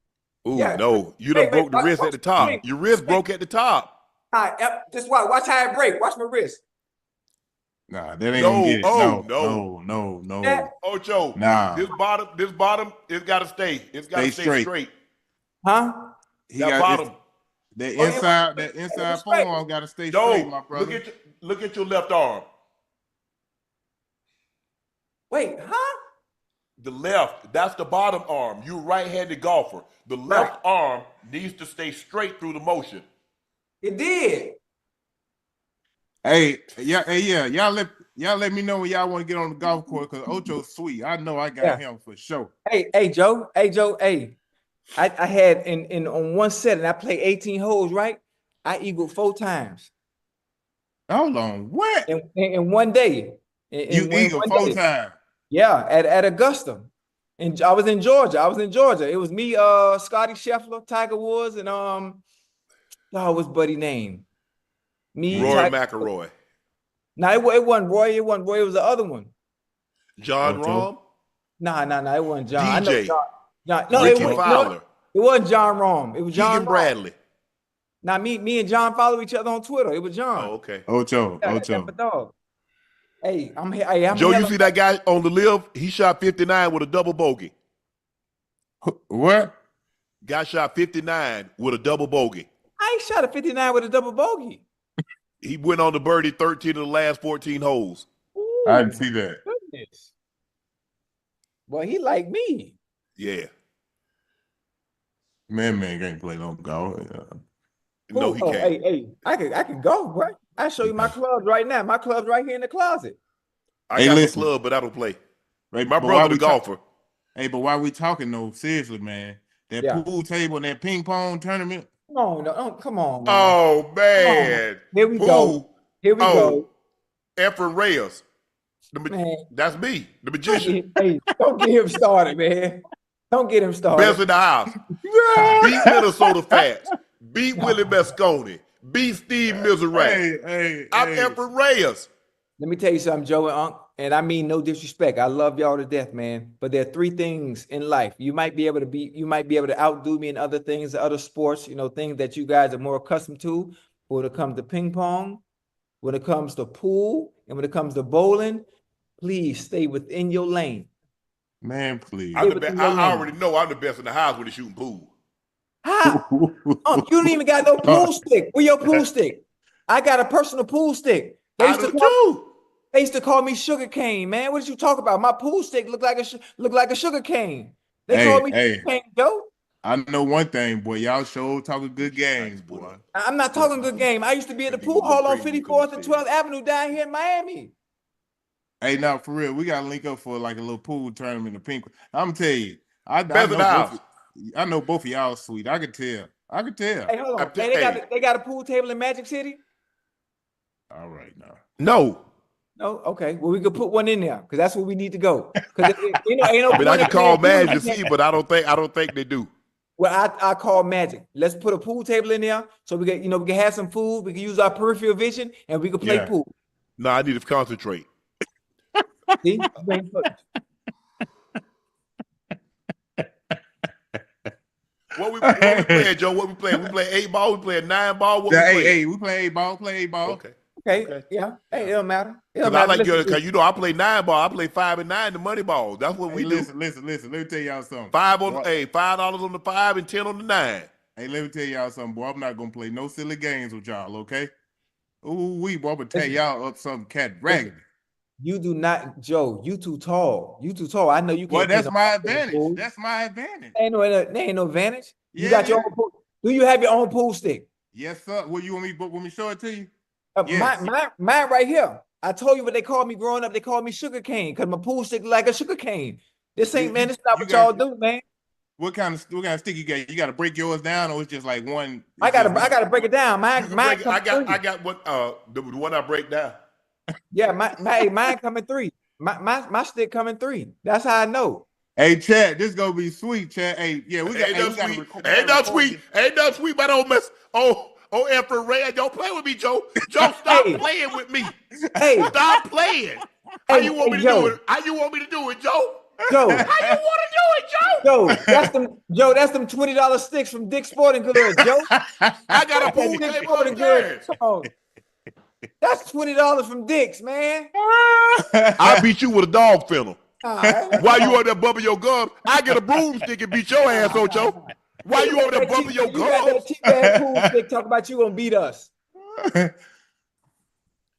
A: Ooh,
C: Yeah.
A: no. You done broke the wrist at the top. Your wrist broke at the top.
C: All right, just watch how it break. Watch my wrist.
B: Nah, that ain't gonna get it. No.
C: Yeah.
A: Ocho,
B: Nah.
A: this bottom, it's gotta stay. It's gotta stay straight.
C: Huh?
A: That bottom.
B: That inside forearm gotta stay straight, my brother.
A: Look at your left arm.
C: Wait, huh?
A: The left, that's the bottom arm. You right-handed golfer. The left arm needs to stay straight through the motion.
C: It did.
B: Hey, y'all let me know when y'all want to get on the golf course because Ocho's sweet. I know I got him for sure.
C: Hey, Joe. I had in on one set and I played 18 holes, right? I eagled 4 times.
B: Hold on, what?
C: In one day.
B: You eagled 4 times?
C: Yeah, at Augusta. And I was in Georgia. It was me, Scotty Scheffler, Tiger Woods, and what's buddy name? Me,
A: Roy McIlroy.
C: No, it wasn't Roy. It wasn't Roy. It was the other one.
A: John Rahm?
C: Nah, it wasn't John.
A: DJ.
C: I know John. No,
A: Ricky Fowler.
C: It wasn't John Rahm. It was John
A: Keegan Bradley.
C: Now me and John follow each other on Twitter. It was John.
A: Oh, okay.
B: Ocho.
C: That's my dog. Hey, I'm here. Hey,
A: Joe, you see that guy on the live? He shot 59 with a double bogey.
B: What?
A: Guy shot 59 with a double bogey.
C: I shot a 59 with a double bogey.
A: He went on to birdie 13 of the last 14 holes.
C: Ooh,
B: I didn't see that.
C: Goodness. Well, he like me.
A: Yeah.
B: Man can't play no golf.
A: No, he can't.
C: Hey, I can go, bro. I'll show you my clubs right now. My club's right here in the closet.
A: I got a club, but I don't play.
B: Right,
A: my brother the golfer.
B: Hey, but while we talking though, seriously, man, that pool table and that ping pong tournament.
C: Come on, man.
A: Oh, man.
C: Here we go.
A: Efren Reyes. That's me, the magician.
C: Hey, don't get him started, man. Don't get him started.
A: Best in the house. Beat Minnesota Fats. Beat Willie Mosconi. Beat Steve Miserat. I'm Efren Reyes.
C: Let me tell you something, Joe and Unc, and I mean no disrespect. I love y'all to death, man. But there are 3 things in life. You might be able to outdo me in other things, other sports, things that you guys are more accustomed to. But when it comes to ping pong, when it comes to pool, and when it comes to bowling, please stay within your lane.
B: Man, please.
A: I already know I'm the best in the house when it's shooting pool.
C: How? You don't even got no pool stick. Where your pool stick? I got a personal pool stick. They used to call me sugar cane, man. What did you talk about? My pool stick looked like a sugar cane. They called me sugar cane, Joe.
B: I know one thing, boy. Y'all sure talking good games, boy.
C: I'm not talking good game. I used to be at the pool hall on 54th and 12th Avenue down here in Miami.
B: Hey, now for real, we gotta link up for like a little pool tournament in Pink. I'm tell you, I know both of y'all sweet. I can tell.
C: Hey, hold on. They got a pool table in Magic City.
B: All right, now.
C: No, okay. Well, we could put one in there because that's where we need to go. Because ain't no.
A: I mean, I can call Magic to see, but I don't think they do.
C: Well, I call Magic. Let's put a pool table in there so we can have some food. We can use our peripheral vision and we can play pool.
A: No, I need to concentrate.
C: See?
A: What we playing, Joe? What we playing? We play 8 ball. We playing 9 ball. What we playing?
B: Hey, we play 8 ball. Play 8 ball.
C: Okay. Yeah. Hey, it don't matter.
A: Because I like because I play 9 ball. I play 5 and 9 the money ball. That's what we do.
B: Listen. Let me tell y'all something.
A: $5 on the 5 and 10 on the 9.
B: Hey, let me tell y'all something, boy. I'm not gonna play no silly games with y'all, okay? Ooh, boy, I'm gonna tell y'all up some cat raggedy.
C: You do not, Joe. You too tall. You too tall. I know you can't.
B: Well, that's my advantage. That's my advantage.
C: There ain't no advantage. You got your own pool. Do you have your own pool stick?
B: Yes, sir. Will you want me to show it to you?
C: Yes. Mine right here. I told you what they called me growing up. They called me sugar cane because my pool stick like a sugar cane. This ain't, man. This is not what y'all do, man.
B: What kind of stick you got? You got to break yours down, or it's just like one?
C: I gotta break it down. I
A: got what the one I break down.
C: Yeah, mine come in 3. My stick come in 3. That's how I know.
B: Hey, Chad, this gonna be sweet, Chad. Hey, yeah, we got.
A: Ain't no sweet, but don't mess. Oh, infrared, don't play with me, Joe. Joe, stop playing with me.
C: Hey,
A: stop playing. How you want me to do it? How you want me to do it, Joe?
C: Joe,
A: how you want to do it, Joe?
C: That's them $20 sticks from Dick's Sporting Goods, Joe.
A: I got a pool table upstairs.
C: Come on. That's $20 from Dick's, man.
A: I beat you with a dog fennel. While you over there bumping your gums, I get a broomstick and beat your ass, Ocho. Why you over there bumping your gums?
C: You got that cheap ass pool stick talk about you gonna beat us.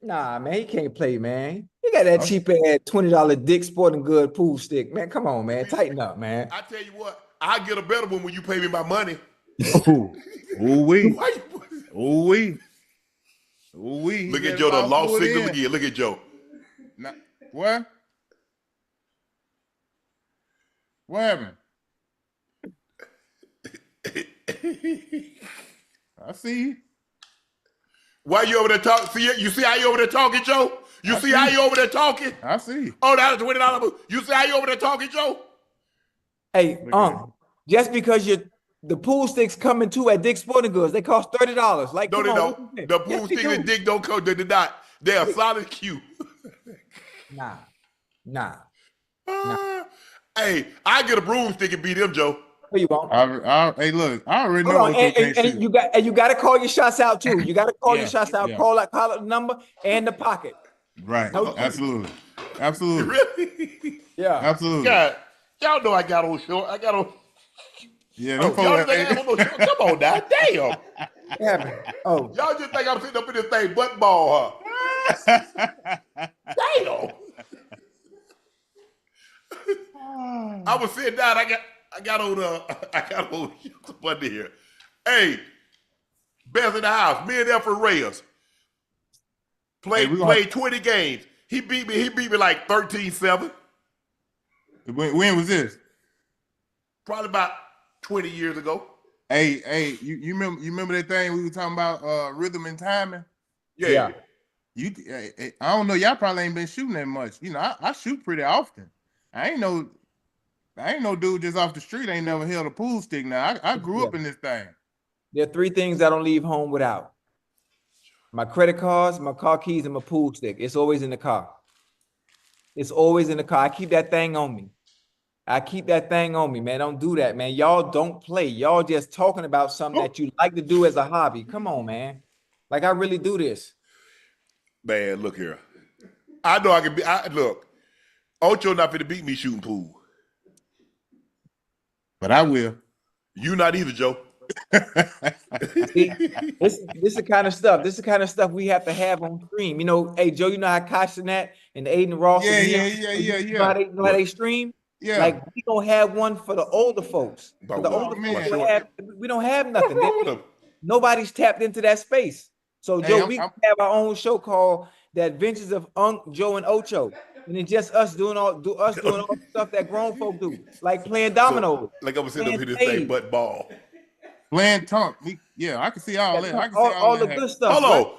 C: Nah, man, he can't play, man. You got that cheap ass $20 Dick's Sporting Good pool stick, man. Come on, man, tighten up, man.
A: I tell you what, I get a better one when you pay me my money.
B: Ooh-wee.
A: Look at Joe, the lost signal again. Look at Joe.
B: Now, what? What happened? I see you.
A: Why you over there talking? See, you see how you over there talking, Joe? You see how you over there talking?
B: I see.
A: Oh, that's $20. You see how you over there talking, Joe?
C: Hey, just because the pool sticks coming too at Dick's Sporting Goods, they cost $30. Like,
A: no, they don't. The pool sticks at Dick don't come. They did not. They're a solid Q.
C: Nah.
A: Hey, I get a broomstick and beat them, Joe.
C: No, you won't.
B: Hey, look, I already know.
C: And you got to call your shots out too. You got to call your shots out. Call out the number and the pocket.
B: Right. Absolutely.
A: Really?
C: Yeah.
B: Absolutely.
A: God, y'all know I got on short. I got on.
B: Yeah.
A: Y'all think I have on no short? Come on now, damn.
C: Oh,
A: y'all just think I'm sitting up in this thing butt ball, huh? Damn. I was sitting down. I got on shut up here. Hey, best in the house. Me and Alfred Reyes played 20 games. He beat me like 13-7.
B: When was this?
A: Probably about 20 years ago.
B: Hey, you remember that thing we were talking about, rhythm and timing?
A: Yeah.
B: I don't know. Y'all probably ain't been shooting that much. You know, I shoot pretty often. I ain't no dude just off the street ain't never held a pool stick. Now I grew up in this thing.
C: There are 3 things I don't leave home without: my credit cards, my car keys, and my pool stick. It's always in the car. It's always in the car. I keep that thing on me. Man. Don't do that, man. Y'all don't play. Y'all just talking about something that you like to do as a hobby. Come on, man. Like, I really do this.
A: Man, look here. I know I can be. Look, Ocho not finna beat me shooting pool.
B: But I will.
A: You not either, Joe.
C: See, this is the kind of stuff. This is the kind of stuff we have to have on stream. You know, hey Joe, you know how Kosh and that and Aiden Ross.
B: Yeah.
C: You know how they stream.
B: Yeah.
C: Like, we don't have one for the older folks. For the older folks, we don't have nothing. Nobody's tapped into that space. So Joe, we have our own show called The Adventures of Joe and Ocho. And it's just us doing all the stuff that grown folk do, like playing dominoes.
A: So, like I'm sitting up here this thing, butt ball.
B: Playing tongue. I can see all that. I can see
C: all the good stuff.
A: Hold on.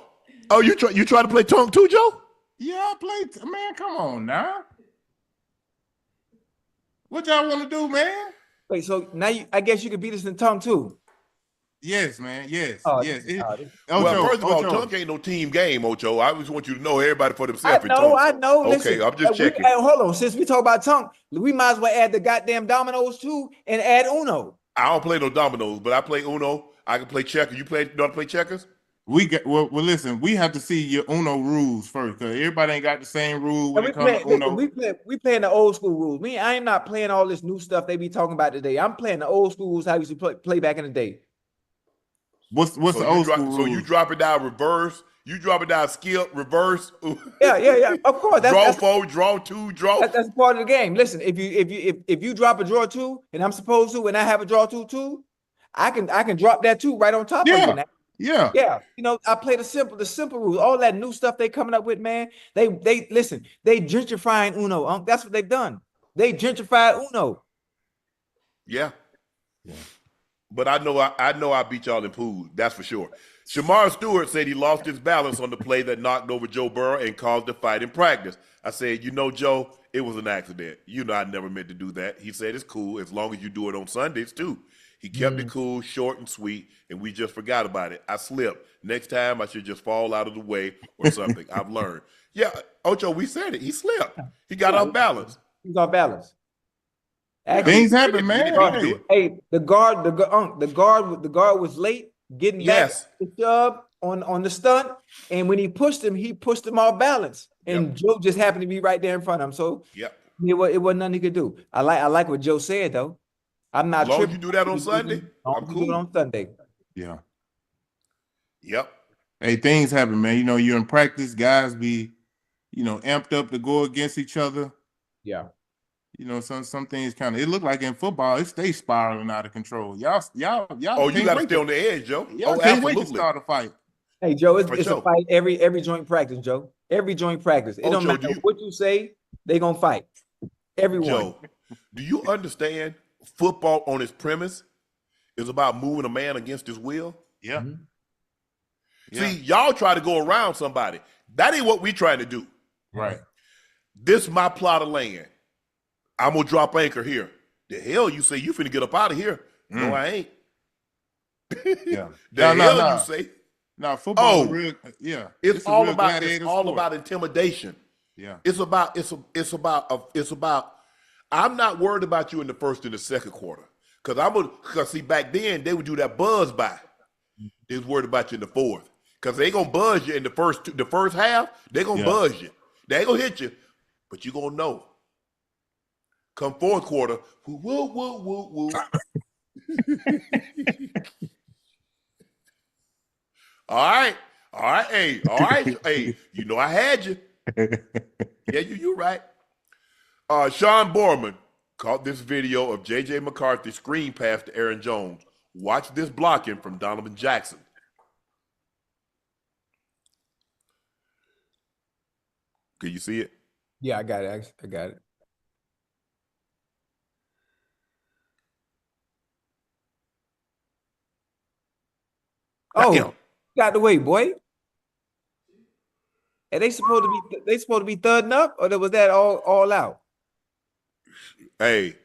A: Oh, you try to play tongue too, Joe?
B: Yeah, I play. Man, come on now. What y'all want to do, man?
C: Wait, so now I guess you could beat us in tongue too.
B: Yes, man. Yes,
C: Oh,
B: yes.
A: Well,
B: Ocho,
A: first of all,
B: Ocho.
A: dunk ain't no team game, Ocho. I just want you to know everybody for themselves in tunk.
C: I know.
A: Okay,
C: Listen,
A: I'm just checking.
C: hold on. Since we talk about tongue, we might as well add the goddamn dominoes too and add Uno.
A: I don't play no dominoes, but I play Uno. I can play checkers. You know how to play checkers?
B: Well, listen, we have to see your Uno rules first, because everybody ain't got the same rule when
C: And
B: it comes to Uno.
C: we playing the old school rules. I am not playing all this new stuff they be talking about today. I'm playing the old school rules how we used to play back in the day.
B: What's the old school rule?
A: So you drop it down reverse. You drop it down skip reverse.
C: Yeah. Of course,
A: Draw 4, draw 2, draw.
C: That's part of the game. Listen, if you drop a draw 2 and I'm supposed to, and I have a draw 2 too, I can drop that 2 right on top of you now.
B: Yeah.
C: You know, I play the simple rules. All that new stuff they coming up with, man. They listen. They gentrifying Uno. That's what they've done. They gentrified Uno.
A: Yeah. But I know I beat y'all in pool. That's for sure. Shemar Stewart said he lost his balance on the play that knocked over Joe Burrow and caused a fight in practice. I said, Joe, it was an accident. I never meant to do that. He said it's cool as long as you do it on Sundays too. He kept it cool, short and sweet, and we just forgot about it. I slipped. Next time I should just fall out of the way or something. I've learned. Yeah, Ocho, we said it. He slipped. He got off balance.
C: He's off balance.
B: Actually, things happen, man.
C: Hey, the guard was late getting back the shove on the stunt, and when he pushed him off balance, and Joe just happened to be right there in front of him. So it wasn't nothing he could do. I like what Joe said though. I'm not.
A: As long as you do that on Sunday, I'm cool.
C: Do it on Sunday.
B: Yeah.
A: Yep.
B: Hey, things happen, man. You're in practice. Guys be, amped up to go against each other.
C: Yeah.
B: Some things it look like in football, it stays spiraling out of control. Y'all.
A: Oh, you got to stay on the edge, Joe.
B: Y'all can't wait to start a fight.
C: Hey, Joe, it's a fight every joint practice, Joe. Every joint practice. It don't matter what you say, they gonna fight. Everyone.
A: Joe, do you understand? Football on its premise is about moving a man against his will.
B: Yeah.
A: Mm-hmm. See, y'all try to go around somebody. That ain't what we trying to do.
B: Right.
A: This is my plot of land. I'm gonna drop anchor here. The hell you say you finna get up out of here? No, I ain't.
B: Yeah.
A: You say?
B: No, football is real. Yeah.
A: It's all about intimidation.
B: Yeah.
A: It's about. I'm not worried about you in the first and the second quarter. Because see, back then they would do that buzz by. They was worried about you in the fourth. Because they gonna buzz you in the first half, they gonna buzz you. They ain't gonna hit you, but you gonna know. Come fourth quarter, woo. All right, hey, I had you. Yeah, you're right. Sean Borman caught this video of JJ McCarthy screen pass to Aaron Jones. Watch this blocking from Donovan Jackson. Can you see it?
C: Yeah, I got it. I got it. Oh, got the way, boy. And they supposed to be thudding up, or was that all out?
A: Hey,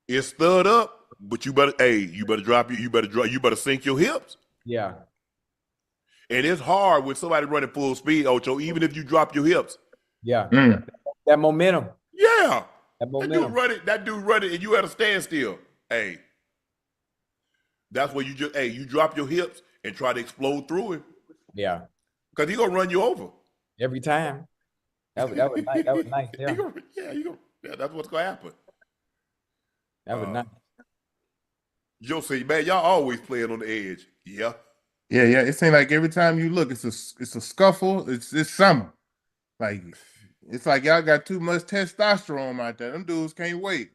A: it's thud up, but you better drop you better sink your hips.
C: Yeah.
A: And it's hard with somebody running full speed, Ocho, even if you drop your hips.
C: Yeah. That momentum.
A: Yeah.
C: That momentum.
A: That dude running and you at a standstill. Hey. That's where you drop your hips and try to explode through him.
C: Yeah.
A: Because he's gonna run you over.
C: Every time. That was nice. That was nice.
A: Yeah. That's what's gonna happen.
C: That was nice.
B: Joe
A: said, man, y'all always playing on the edge. Yeah.
B: Yeah. It seems like every time you look, it's a scuffle. It's summer. Like it's like y'all got too much testosterone out there. Them dudes can't wait.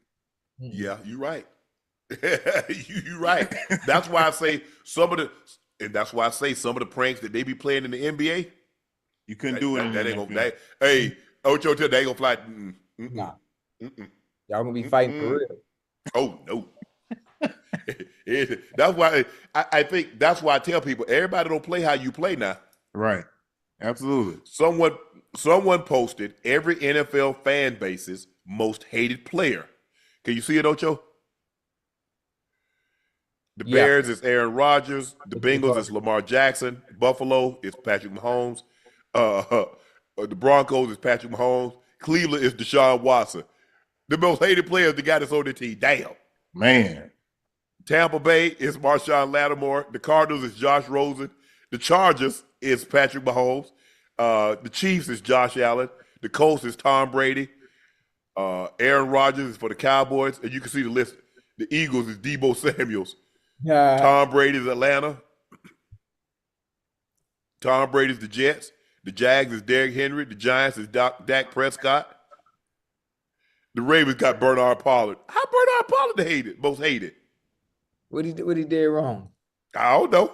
A: Yeah, you're right. You're right. That's why I say some of the pranks that they be playing in the NBA.
B: You couldn't do it.
A: That ain't gonna. Hey, Ocho, they ain't gonna fly.
C: Nah. Y'all gonna be fighting for real.
A: Oh no. That's why I think that's why I tell people everybody don't play how you play now.
B: Right. Absolutely.
A: Someone posted every NFL fan base's most hated player. Can you see it, Ocho? The
C: Yeah.
A: Bears is Aaron Rodgers. The Bengals is Lamar Jackson. Buffalo is Patrick Mahomes. The Broncos is Patrick Mahomes. Cleveland is Deshaun Watson. The most hated player is the guy that's on the team. Damn.
B: Man.
A: Tampa Bay is Marshawn Lattimore. The Cardinals is Josh Rosen. The Chargers is Patrick Mahomes. The Chiefs is Josh Allen. The Colts is Tom Brady. Aaron Rodgers is for the Cowboys. And you can see the list. The Eagles is Deebo Samuels. Tom Brady's Atlanta. Tom Brady's the Jets. The Jags is Derrick Henry. The Giants is Dak Prescott. The Ravens got Bernard Pollard. How Bernard Pollard hated? Most hated.
C: What he did wrong?
A: I don't know.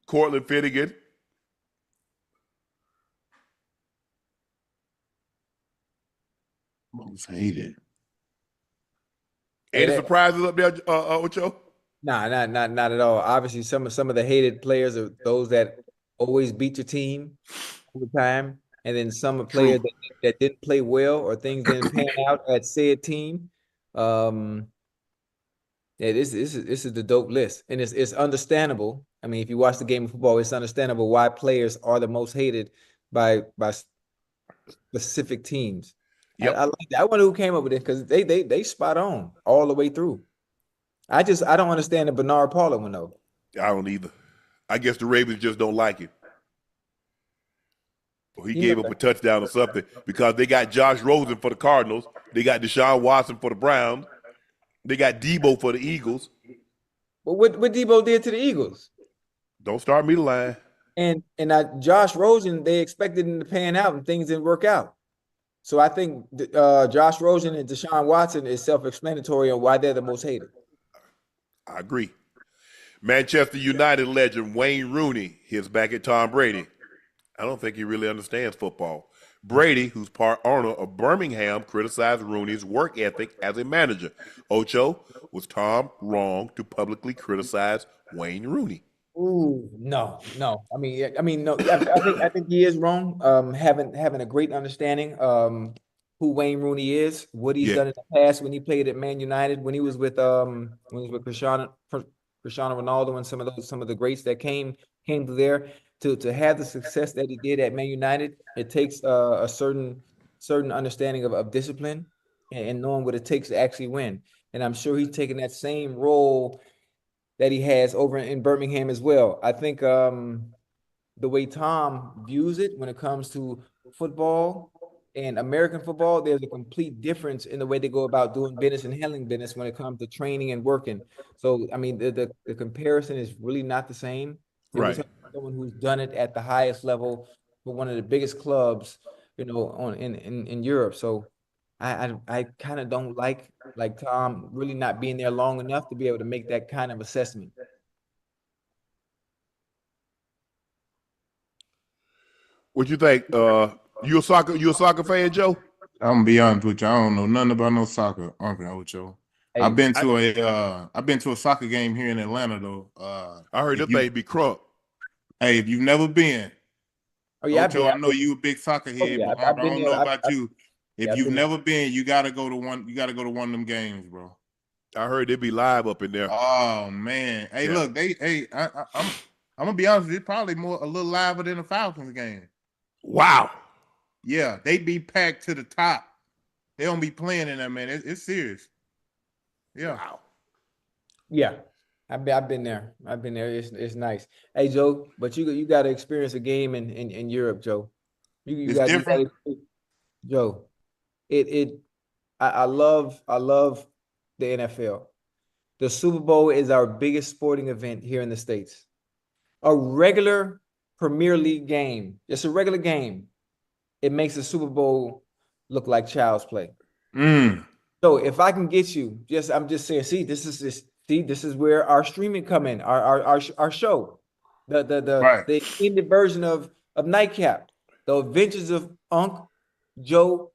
A: Cortland Finnegan.
B: Most hated.
A: Any surprises up there, Ocho?
C: Nah, not at all. Obviously, some of the hated players are those that always beat your team all the time, and then some are players that didn't play well or things didn't pan out at said team. Yeah, this is the dope list, and it's understandable. I mean, if you watch the game of football, it's understandable why players are the most hated by specific teams. Yep. I like that. I wonder who came up with it because they spot on all the way through. I don't understand the Bernard Pollard one though.
A: I don't either. I guess the Ravens just don't like him. Or he gave up a touchdown or something because they got Josh Rosen for the Cardinals. They got Deshaun Watson for the Browns. They got Deebo for the Eagles.
C: But what Deebo did to the Eagles?
A: Don't start me the line.
C: And Josh Rosen, they expected him to pan out and things didn't work out. So I think Josh Rosen and Deshaun Watson is self-explanatory on why they're the most hated.
A: I agree. Manchester United legend Wayne Rooney hits back at Tom Brady. I don't think he really understands football. Brady, who's part owner of Birmingham, criticized Rooney's work ethic as a manager. Ocho, was Tom wrong to publicly criticize Wayne Rooney?
C: Ooh, no. I mean, no. I think he is wrong. Having a great understanding who Wayne Rooney is, what he's done in the past when he played at Man United, when he was with Cristiano Ronaldo and some of the greats that came through there. To have the success that he did at Man United, it takes a certain understanding of discipline and knowing what it takes to actually win. And I'm sure he's taking that same role that he has over in Birmingham as well. I think the way Tom views it when it comes to football and American football, there's a complete difference in the way they go about doing business and handling business when it comes to training and working. So, I mean, the comparison is really not the same.
A: Right.
C: Someone who's done it at the highest level for one of the biggest clubs, in Europe. So I kind of don't like Tom really not being there long enough to be able to make that kind of assessment.
A: What you think? You a soccer fan, Joe?
B: I'm gonna be honest with you. I don't know nothing about no soccer, Uncle Ocho. Hey, I've been to a soccer game here in Atlanta though.
A: I heard that thing be crunk.
B: Hey, if you've never been, Ocho, I know you a big soccer head, but I don't know about you. If you've never been, you gotta go to one. You gotta go to one of them games, bro.
A: I heard they be live up in there.
B: Oh man, hey, look, I'm gonna be honest with you. It's probably a little liver than a Falcons game.
A: Wow.
B: Yeah, they be packed to the top. They don't be playing in there, man. It's serious. Yeah.
A: Wow.
C: Yeah. I've been there. It's nice. Hey Joe, but you got to experience a game in Europe, Joe.
B: It's different.
C: Joe, I love the NFL. The Super Bowl is our biggest sporting event here in the States. A regular Premier League game, just a regular game, it makes the Super Bowl look like child's play. So if I can get you, I'm just saying, this is where our streaming come in, our show, the extended version of Nightcap, the adventures of Unc, Joe,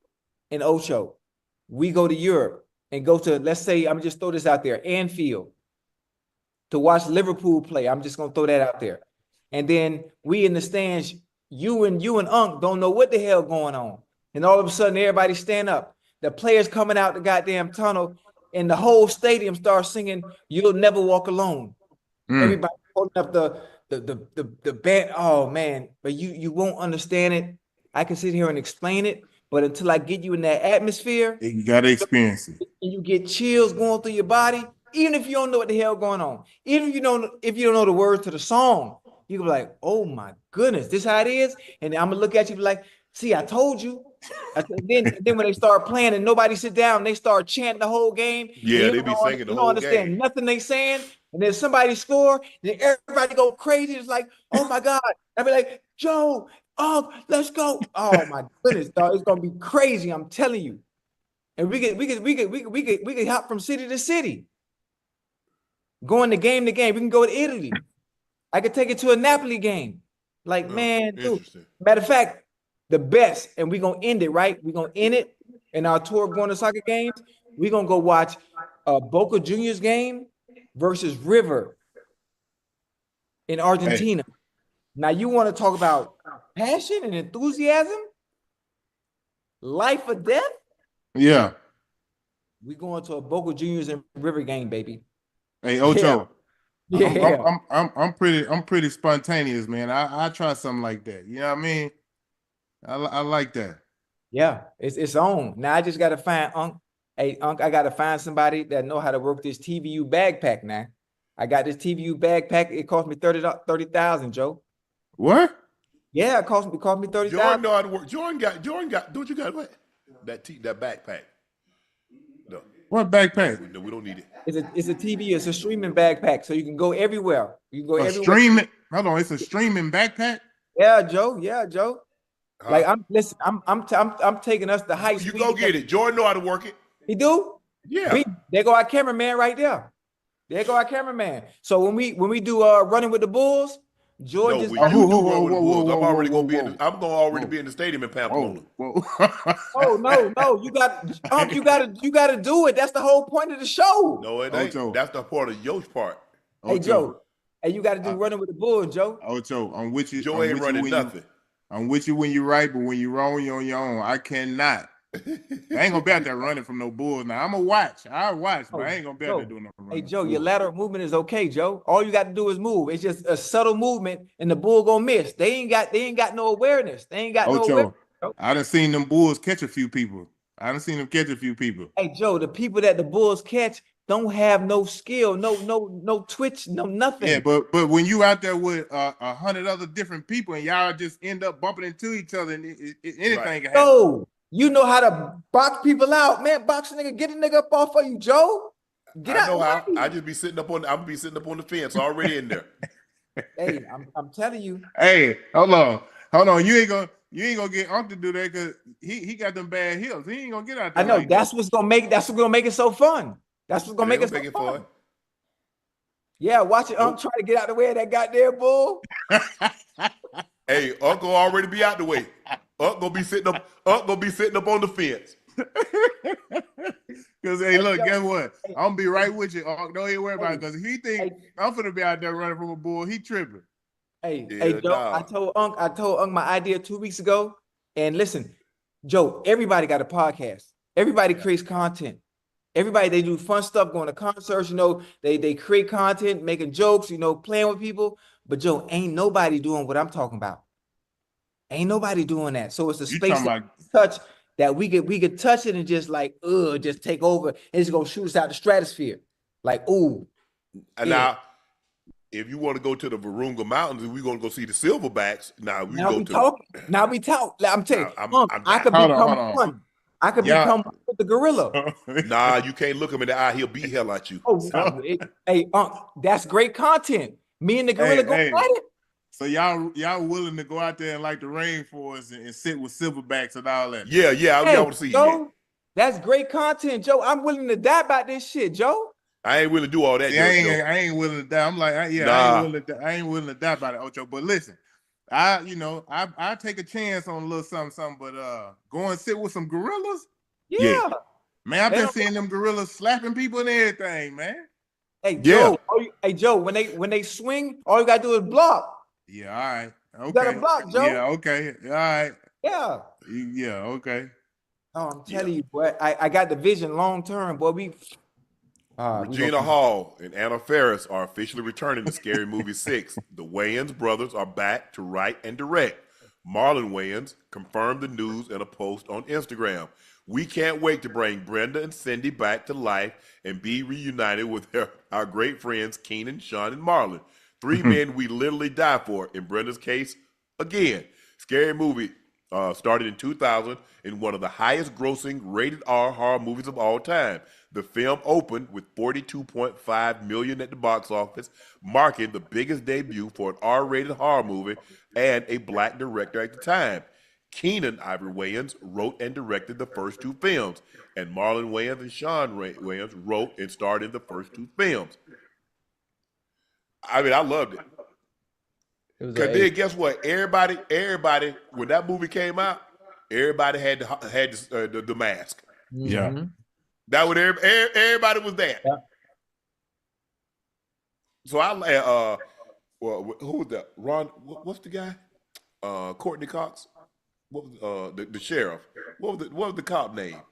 C: and Ocho. We go to Europe and go to, let's say, I'm just throw this out there, Anfield, to watch Liverpool play. I'm just gonna throw that out there. And then we in the stands, you and Unc don't know what the hell going on. And all of a sudden, everybody stand up. The players coming out the goddamn tunnel, and the whole stadium starts singing "You'll Never Walk Alone." Everybody holding up the band. Oh man, but you won't understand it. I can sit here and explain it, but until I get you in that atmosphere,
B: You gotta experience it.
C: and you get chills going through your body, even if you don't know what the hell going on, even if you don't know the words to the song, you can be like, "Oh my goodness, this how it is." And I'm gonna look at you and be like, "See, I told you." Then when they start playing and nobody sit down, they start chanting the whole game.
A: Yeah, they be singing the
C: you don't
A: whole
C: understand
A: game.
C: nothing they saying. And then somebody score, then everybody go crazy. It's like, oh my God. I be like, Joe, let's go. Oh my goodness, dog. It's gonna be crazy. I'm telling you. And we could hop from city to city. Going to game to game. We can go to Italy. I could take it to a Napoli game. Like, man, dude. Matter of fact, the best, and we're gonna end it, right? We're gonna end it in our tour of going to soccer games. We're gonna go watch Boca Juniors game versus River in Argentina. Hey. Now, you want to talk about passion and enthusiasm? Life or death?
B: Yeah.
C: We going to a Boca Juniors and River game, baby.
B: Hey, Ocho.
C: Yeah.
B: I'm pretty spontaneous, man. I try something like that. You know what I mean? I like that.
C: Yeah, it's on. Now I just gotta find Unc. Hey, Unc, I gotta find somebody that know how to work this TVU backpack now. I got this TVU backpack. It cost me 30,000, Joe.
B: What?
C: Yeah, it cost me 30,000.
A: Jordan know how to work. Jordan got. Don't you got what? That backpack. No.
B: What backpack?
A: No, we don't need it.
C: It's a TV. It's a streaming backpack, so you can go everywhere. You can go everywhere.
B: Streaming. Hold on, it's a streaming backpack.
C: Yeah, Joe. Yeah, Joe. Like I'm taking us to heights.
A: You go get it. Jordan know how to work it.
C: He do?
A: Yeah.
C: There go our cameraman right there. There go our cameraman. So when we do running with the Bulls, Jordan just
A: run with the Bulls. I'm already gonna be in the stadium in Pamplona.
C: Oh no, you gotta do it. That's the whole point of the show.
A: No, it ain't.
B: Ocho.
A: That's the part of Yo's part.
C: Hey Joe. Hey, you gotta do running with the Bulls, Joe.
B: Ocho, I'm with you.
A: Joe ain't running nothing.
B: I'm with you when you're right, but when you're wrong, you're on your own. I cannot. I ain't gonna be out there running from no Bulls. Now I'm gonna watch. I'll watch, but I ain't gonna be out there doing no running.
C: Hey Joe, your lateral movement is okay, Joe. All you got to do is move. It's just a subtle movement, and the Bull gonna miss. They ain't got no awareness. They ain't got no awareness.
B: I done seen them Bulls catch a few people. I done seen them catch a few people.
C: Hey Joe, the people that the Bulls catch don't have no skill, no twitch, no nothing.
B: Yeah, but when you out there with 100 other different people and y'all just end up bumping into each other, and anything can happen.
C: No, you know how to box people out, man. Box a nigga, get a nigga up off of you, Joe.
A: I know how. I just be sitting up on. I'm be sitting up on the fence already in there.
C: Hey, I'm telling you.
B: Hey, hold on. You ain't gonna get Unc to do that because he got them bad hips. He ain't gonna get out there.
C: I know
B: like
C: that's what's gonna make it so fun. That's what's gonna make it so fun. Yeah, watch it. Unc try to get out the way of that goddamn bull.
A: Hey, Uncle already be out the way. Unc gonna be sitting up on the fence.
B: Because hey, look, guess what? I'm gonna be right with you. Unc, don't even worry about it. Because if he think I'm gonna be out there running from a bull, he tripping.
C: Hey, Joe. I told Unc my idea 2 weeks ago. And listen, Joe, everybody got a podcast. Everybody creates content. Everybody, they do fun stuff, going to concerts, they create content, making jokes, playing with people. But Joe, ain't nobody doing what I'm talking about. Ain't nobody doing that. So it's a space touch that we could touch it and just just take over. And it's gonna shoot us out the stratosphere. Like, ooh.
A: And now, if you want to go to the Virunga Mountains and we're gonna go see the Silverbacks, now we talk. I'm telling you, I could become one. I could become with the gorilla. Nah, you can't look him in the eye. He'll beat hell at you.
C: Hey, that's great content. Me and the gorilla go fight it.
B: So y'all willing to go out there in like the rainforest and sit with silverbacks and all that?
A: Yeah. I want to see
C: you. That's great content, Joe. I'm willing to die about this shit, Joe.
A: I ain't willing to do all that.
B: I ain't willing to die. I'm like, I ain't willing to die about it, Ocho. But listen, I take a chance on a little something, but go and sit with some gorillas.
C: Yeah.
B: Man, I've been seeing them gorillas slapping people and everything, man.
C: Hey, Joe. Hey, Joe. When they swing, all you gotta do is block.
B: Yeah, all right. Okay.
C: You gotta block, Joe.
B: Yeah, okay. All right.
C: Yeah.
B: Yeah, okay.
C: Oh, I'm telling you, boy. I got the vision long term, boy.
A: Regina Hall and Anna Ferris are officially returning to Scary Movie 6. The Wayans brothers are back to write and direct. Marlon Wayans confirmed the news in a post on Instagram. We can't wait to bring Brenda and Cindy back to life and be reunited with our great friends Keenan, Sean, and Marlon. Three men we literally die for. In Brenda's case, again, Scary Movie started in 2000 and one of the highest grossing rated R horror movies of all time. The film opened with $42.5 million at the box office, marking the biggest debut for an R-rated horror movie and a black director at the time. Keenan Ivory Wayans wrote and directed the first two films, and Marlon Wayans and Sean Wayans wrote and starred in the first two films. I mean, I loved it. Because then guess what? Everybody, when that movie came out, everybody had the mask.
B: Yeah.
A: That would everybody was there.
C: Yeah.
A: So I well, who was that? Ron, what's the guy? Courtney Cox. What was the sheriff? What was the cop name?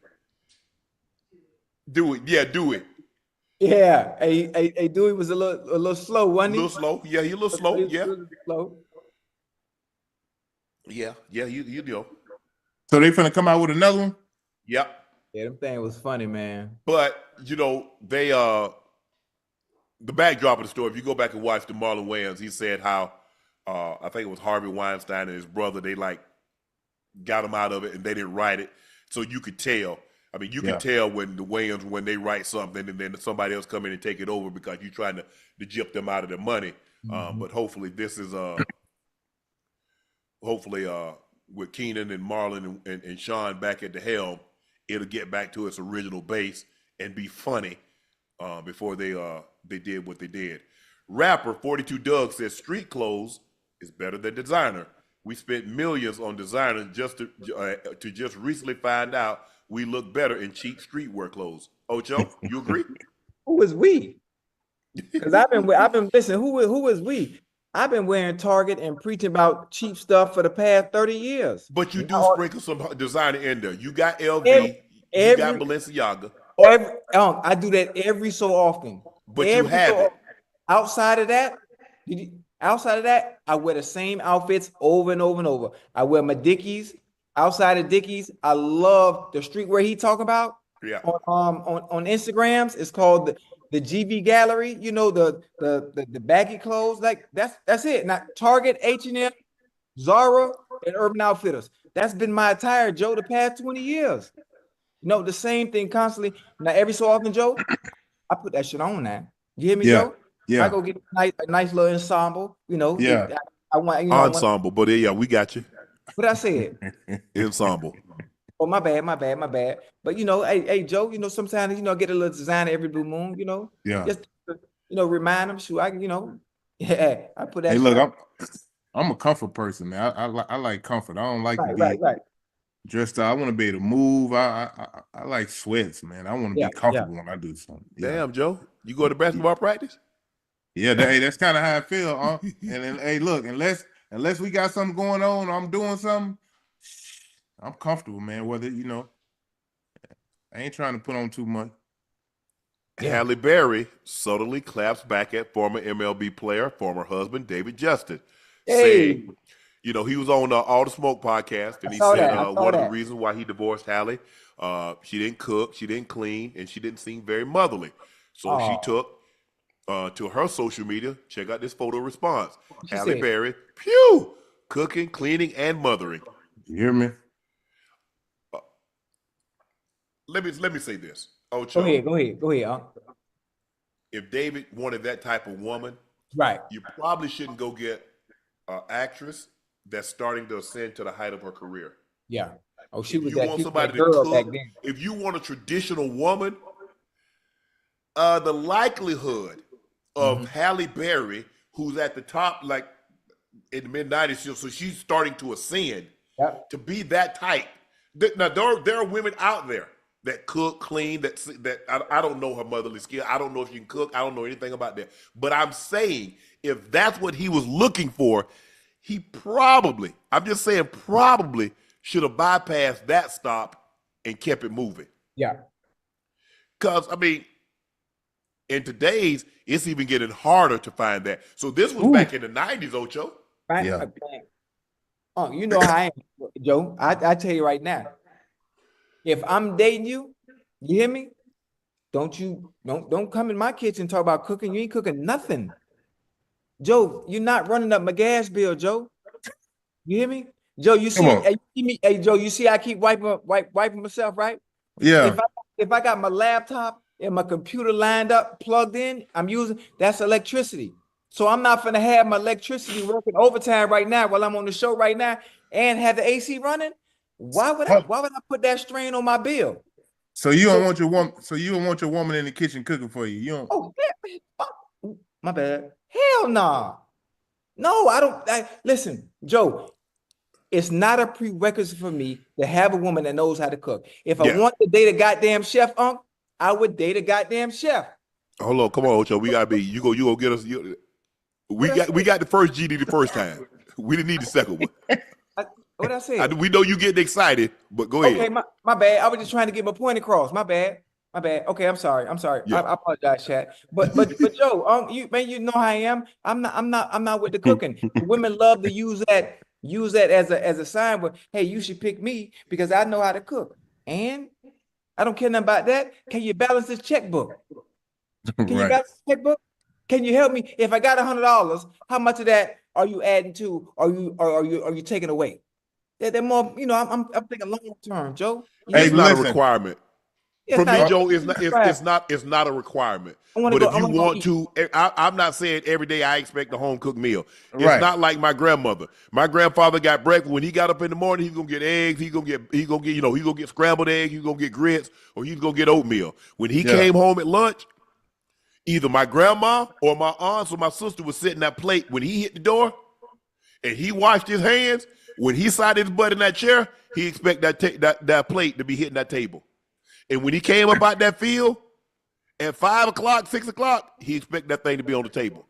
A: Dewey. Yeah, Dewey.
C: Yeah, hey, Dewey was a little slow, wasn't he?
A: A little slow. Yeah, he a little slow. Yeah.
C: Slow.
A: Yeah, you know.
B: So they finna come out with another one?
A: Yep.
C: Yeah, them thing was funny, man.
A: But you know, they the backdrop of the story, if you go back and watch the Marlon Wayans, he said how I think it was Harvey Weinstein and his brother, they like got him out of it and they didn't write it. So you could tell. I mean, you can tell when the Wayans, when they write something and then somebody else come in and take it over because you're trying to gyp them out of their money. But hopefully this is with Keenan and Marlon and Sean back at the helm, it'll get back to its original base and be funny before they did what they did. Rapper 42 Doug says street clothes is better than designer. We spent millions on designer just to just recently find out we look better in cheap streetwear clothes. Ocho, you agree?
C: Who is we? Because I've been listen. Who is we? I've been wearing Target and preaching about cheap stuff for the past 30 years.
A: But you do sprinkle some designer in there. You got LV, you got Balenciaga.
C: I do that every so often.
A: But you have it.
C: Outside of that, I wear the same outfits over and over and over. I wear my Dickies. Outside of Dickies, I love the streetwear he talk about.
A: Yeah.
C: On Instagrams, it's called the GV Gallery. You know, the baggy clothes. Like that's it. Now Target, H&M, Zara, and Urban Outfitters. That's been my attire, Joe, the past 20 years. You know, the same thing constantly. Now every so often, Joe, I put that shit on now. You hear me, Joe?
B: Yeah.
C: I go get a nice little ensemble. You know.
B: Yeah.
C: I want
A: ensemble, but yeah, we got you.
C: What I said?
A: Ensemble.
C: Oh, my bad. But hey, Joe, sometimes I get a little designer every blue moon,
B: Yeah.
C: Just remind them. Shoot, I put that.
B: Hey, look, I'm a comfort person, man. I like comfort. I don't like to be dressed out. I want to be able to move. I like sweats, man. I want to be comfortable when I do something.
A: Damn, Joe, you go to basketball practice?
B: Yeah, that's kind of how I feel. And then, hey, look, unless we got something going on, or I'm doing something, I'm comfortable, man. Whether I ain't trying to put on too much.
A: Halle Berry subtly claps back at former MLB player, former husband David Justin, saying, he was on All the Smoke podcast, and he said one of the reasons why he divorced Halle, she didn't cook, she didn't clean, and she didn't seem very motherly. So she took to her social media. Check out this photo response. Halle Berry, cooking, cleaning, and mothering.
B: You hear me?
A: Let me say this. Ocho,
C: go ahead.
A: If David wanted that type of woman,
C: right,
A: you probably shouldn't go get an actress that's starting to ascend to the height of her career.
C: Yeah. Oh, she was
A: want somebody to cook. If you want a traditional woman, the likelihood of Halle Berry, who's at the top, like in the mid-90s, so she's starting to ascend, to be that type. Now, there are women out there that cook, clean, that I don't know her motherly skill. I don't know if she can cook. I don't know anything about that. But I'm saying, if that's what he was looking for, he probably should have bypassed that stop and kept it moving.
C: Yeah.
A: Because, I mean, In today's, it's even getting harder to find that. So this was back in the 90s, Ocho.
C: Right?
B: Yeah.
C: You know how I am, Joe. I tell you right now. If I'm dating you, you hear me? Don't come in my kitchen and talk about cooking. You ain't cooking nothing. Joe, you're not running up my gas bill, Joe. You hear me? Joe, you see,
B: Come on.
C: you see me, hey Joe, you see I keep wiping myself, right?
B: Yeah.
C: If I got my laptop and my computer lined up, plugged in, I'm using that's electricity. So I'm not gonna have my electricity working overtime right now while I'm on the show right now and have the AC running. Why would I put that strain on my bill?
B: So you don't want your woman. So you don't want your woman in the kitchen cooking for you. You don't.
C: Oh, my bad. Hell nah. No, I don't. Listen, Joe, it's not a prerequisite for me to have a woman that knows how to cook. If I want to date a goddamn chef, I would date a goddamn chef.
A: Hold on, come on, Ocho. We gotta be. You go get us. We got the first GD the first time. We didn't need the second one.
C: What I said?
A: We know you getting excited, but go ahead.
C: Okay, my bad. I was just trying to get my point across. My bad. Okay, I'm sorry.
A: Yeah.
C: I apologize, Chad. But Joe, you know how I am. I'm not with the cooking. Women love to use that as a sign. But hey, you should pick me because I know how to cook. And I don't care nothing about that. Can you balance this checkbook? Can you balance this checkbook? Can you help me? If I got $100, how much of that are you adding to? Are you taking away? They're more, I'm thinking long term, Joe.
A: It's not a requirement.
C: Yeah,
A: For me, Joe, it's not a requirement. But if you want to, I'm not saying every day I expect a home cooked meal. It's not like my grandmother. My grandfather got breakfast. When he got up in the morning, he's gonna get eggs. He's gonna get scrambled eggs. He's gonna get grits, or he's gonna get oatmeal. When he came home at lunch, either my grandma or my aunts or my sister was sitting that plate. When he hit the door and he washed his hands, when he sat his butt in that chair, he expect that plate to be hitting that table. And when he came up out that field at 5 o'clock, 6 o'clock, he expect that thing to be on the table.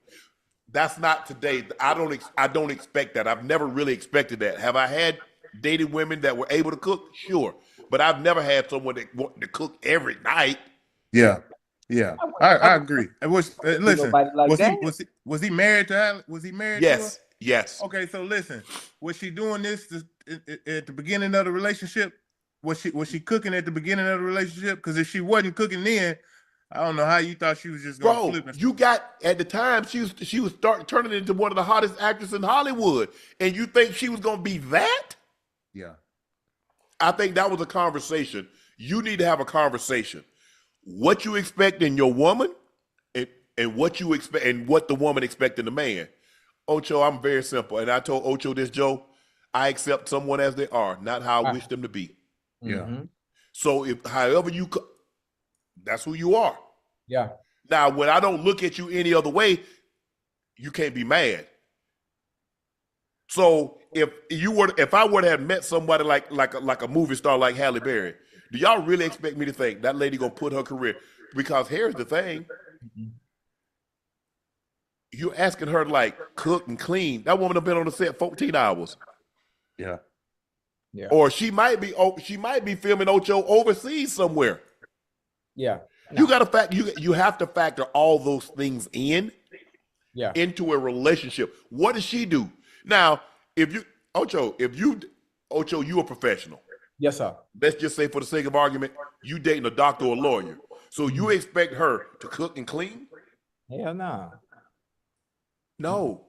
A: That's not today. I don't expect that. I've never really expected that. Have I had dated women that were able to cook? Sure. But I've never had someone that wanted to cook every night.
B: Yeah. Yeah. I agree. Listen,
C: like
B: was he married to Halle? Was he married to her?
A: Yes.
B: Okay, so listen, was she doing this at the beginning of the relationship? Was she cooking at the beginning of the relationship? Because if she wasn't cooking then, I don't know how you thought she was just gonna flip it.
A: You got at the time she was starting turning into one of the hottest actresses in Hollywood, and you think she was gonna be that?
B: Yeah.
A: I think that was a conversation. You need to have a conversation. What you expect in your woman, and what you expect, and what the woman expects in the man. Ocho, I'm very simple, and I told Ocho this, Joe. I accept someone as they are, not how I wish them to be.
B: Yeah.
C: Mm-hmm.
A: So however that's who you are.
C: Yeah.
A: Now, when I don't look at you any other way, you can't be mad. So if I were to have met somebody like a movie star like Halle Berry, do y'all really expect me to think that lady gonna put her career? Because here's the thing. You're asking her to like cook and clean. That woman have been on the set 14 hours.
B: Yeah.
C: Yeah.
A: Or she might be filming Ocho overseas somewhere.
C: Yeah.
A: No. You have to factor all those things into a relationship. What does she do? Now, Ocho, you a professional.
C: Yes, sir.
A: Let's just say for the sake of argument, you dating a doctor or a lawyer. So you expect her to cook and clean?
C: Hell no.
A: No.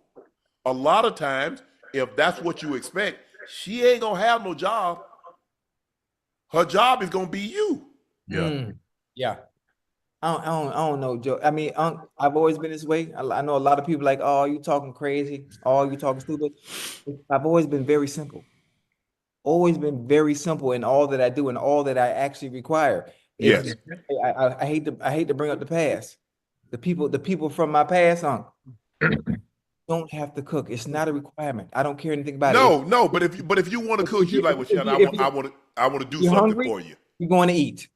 A: A lot of times, if that's what you expect, she ain't gonna have no job. Her job is gonna be you.
B: Yeah.
C: Yeah. I don't know, Joe. I mean, I've always been this way. I know a lot of people like, oh, you talking crazy? Oh, you talking stupid? I've always been very simple. Always been very simple in all that I do and all that I actually require.
A: Yes.
C: I hate to bring up the past. The people from my past don't have to cook. It's not a requirement. I don't care anything about it.
A: No. But if you want to cook, you like, well, Shannon, I want to do something for you.
C: You're going to eat.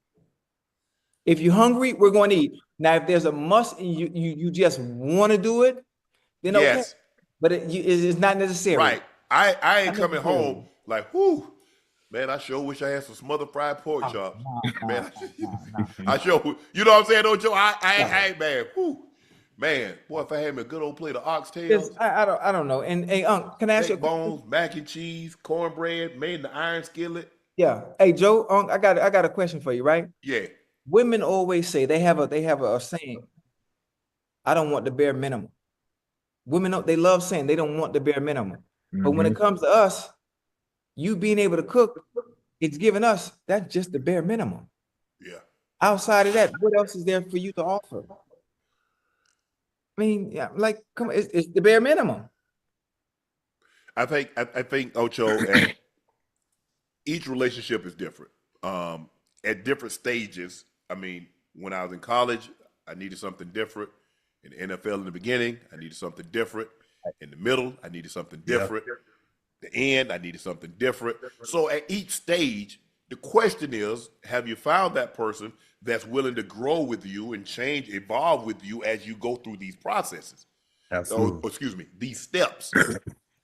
C: If you're hungry, we're going to eat. Now, if there's a must and you just want to do it, then okay.
A: Yes.
C: But it's not necessary.
A: Right. I ain't coming home like, whoo, Man, I sure wish I had some smothered fried pork chops. Man,
C: Nah.
A: I sure, you know what I'm saying, Ocho?
C: Yeah.
A: Man, whew. Man, boy, if I had me a good old plate of
C: Yes,
A: oxtails,
C: I don't know. And hey, can I ask you a
A: steak
C: question?
A: bones, mac and cheese, cornbread, made in the iron skillet.
C: Yeah. Hey, Joe, I got a question for you, right?
A: Yeah,
C: Women always say they have a saying, I don't want the bare minimum. Women they love saying they don't want the bare minimum. But when it comes to us, you being able to cook, it's giving us that's just the bare minimum.
A: yeah.
C: Outside of that, what else is there for you to offer? I mean, yeah, like come on, it's the bare minimum.
A: I think Ocho, and each relationship is different. At different stages. I mean, when I was in college, I needed something different. In the NFL in the beginning, I needed something different. In the middle, I needed something
B: Yeah.
A: different. The end, I needed something different. So at each stage, the question is, have you found that person that's willing to grow with you and change, evolve with you as you go through these processes?
B: Absolutely.
A: Excuse me, these steps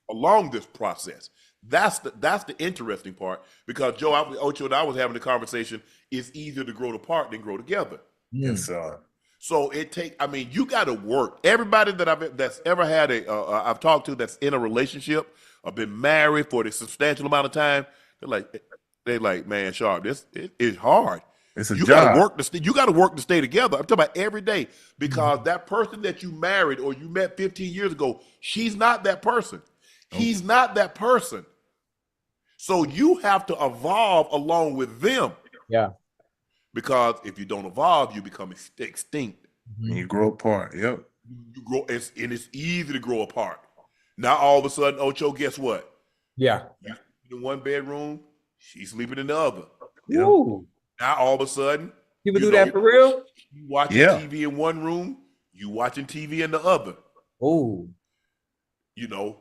A: along this process. That's the interesting part because Ocho and I was having the conversation. It's easier to grow apart than grow together.
B: Yes, sir.
A: So you got to work. Everybody that's ever had I've talked to that's in a relationship or been married for a substantial amount of time, they're like, man, Sharpe, it's hard.
B: It's a
A: You got to
B: job.
A: work you got to work to stay together. I'm talking about every day because that person that you married or you met 15 years ago, she's not that person. He's not that person. So you have to evolve along with them.
C: Yeah.
A: Because if you don't evolve, you become extinct.
B: And you grow apart. Yep.
A: You grow, and it's easy to grow apart. Now all of a sudden, Ocho, guess what?
C: Yeah.
A: You sleep in one bedroom, she's sleeping in the other.
B: Yep.
C: Ooh.
A: Now all of a sudden,
C: People do that for real?
A: you watching TV in one room, you watching TV in the other.
C: Oh.
A: You know,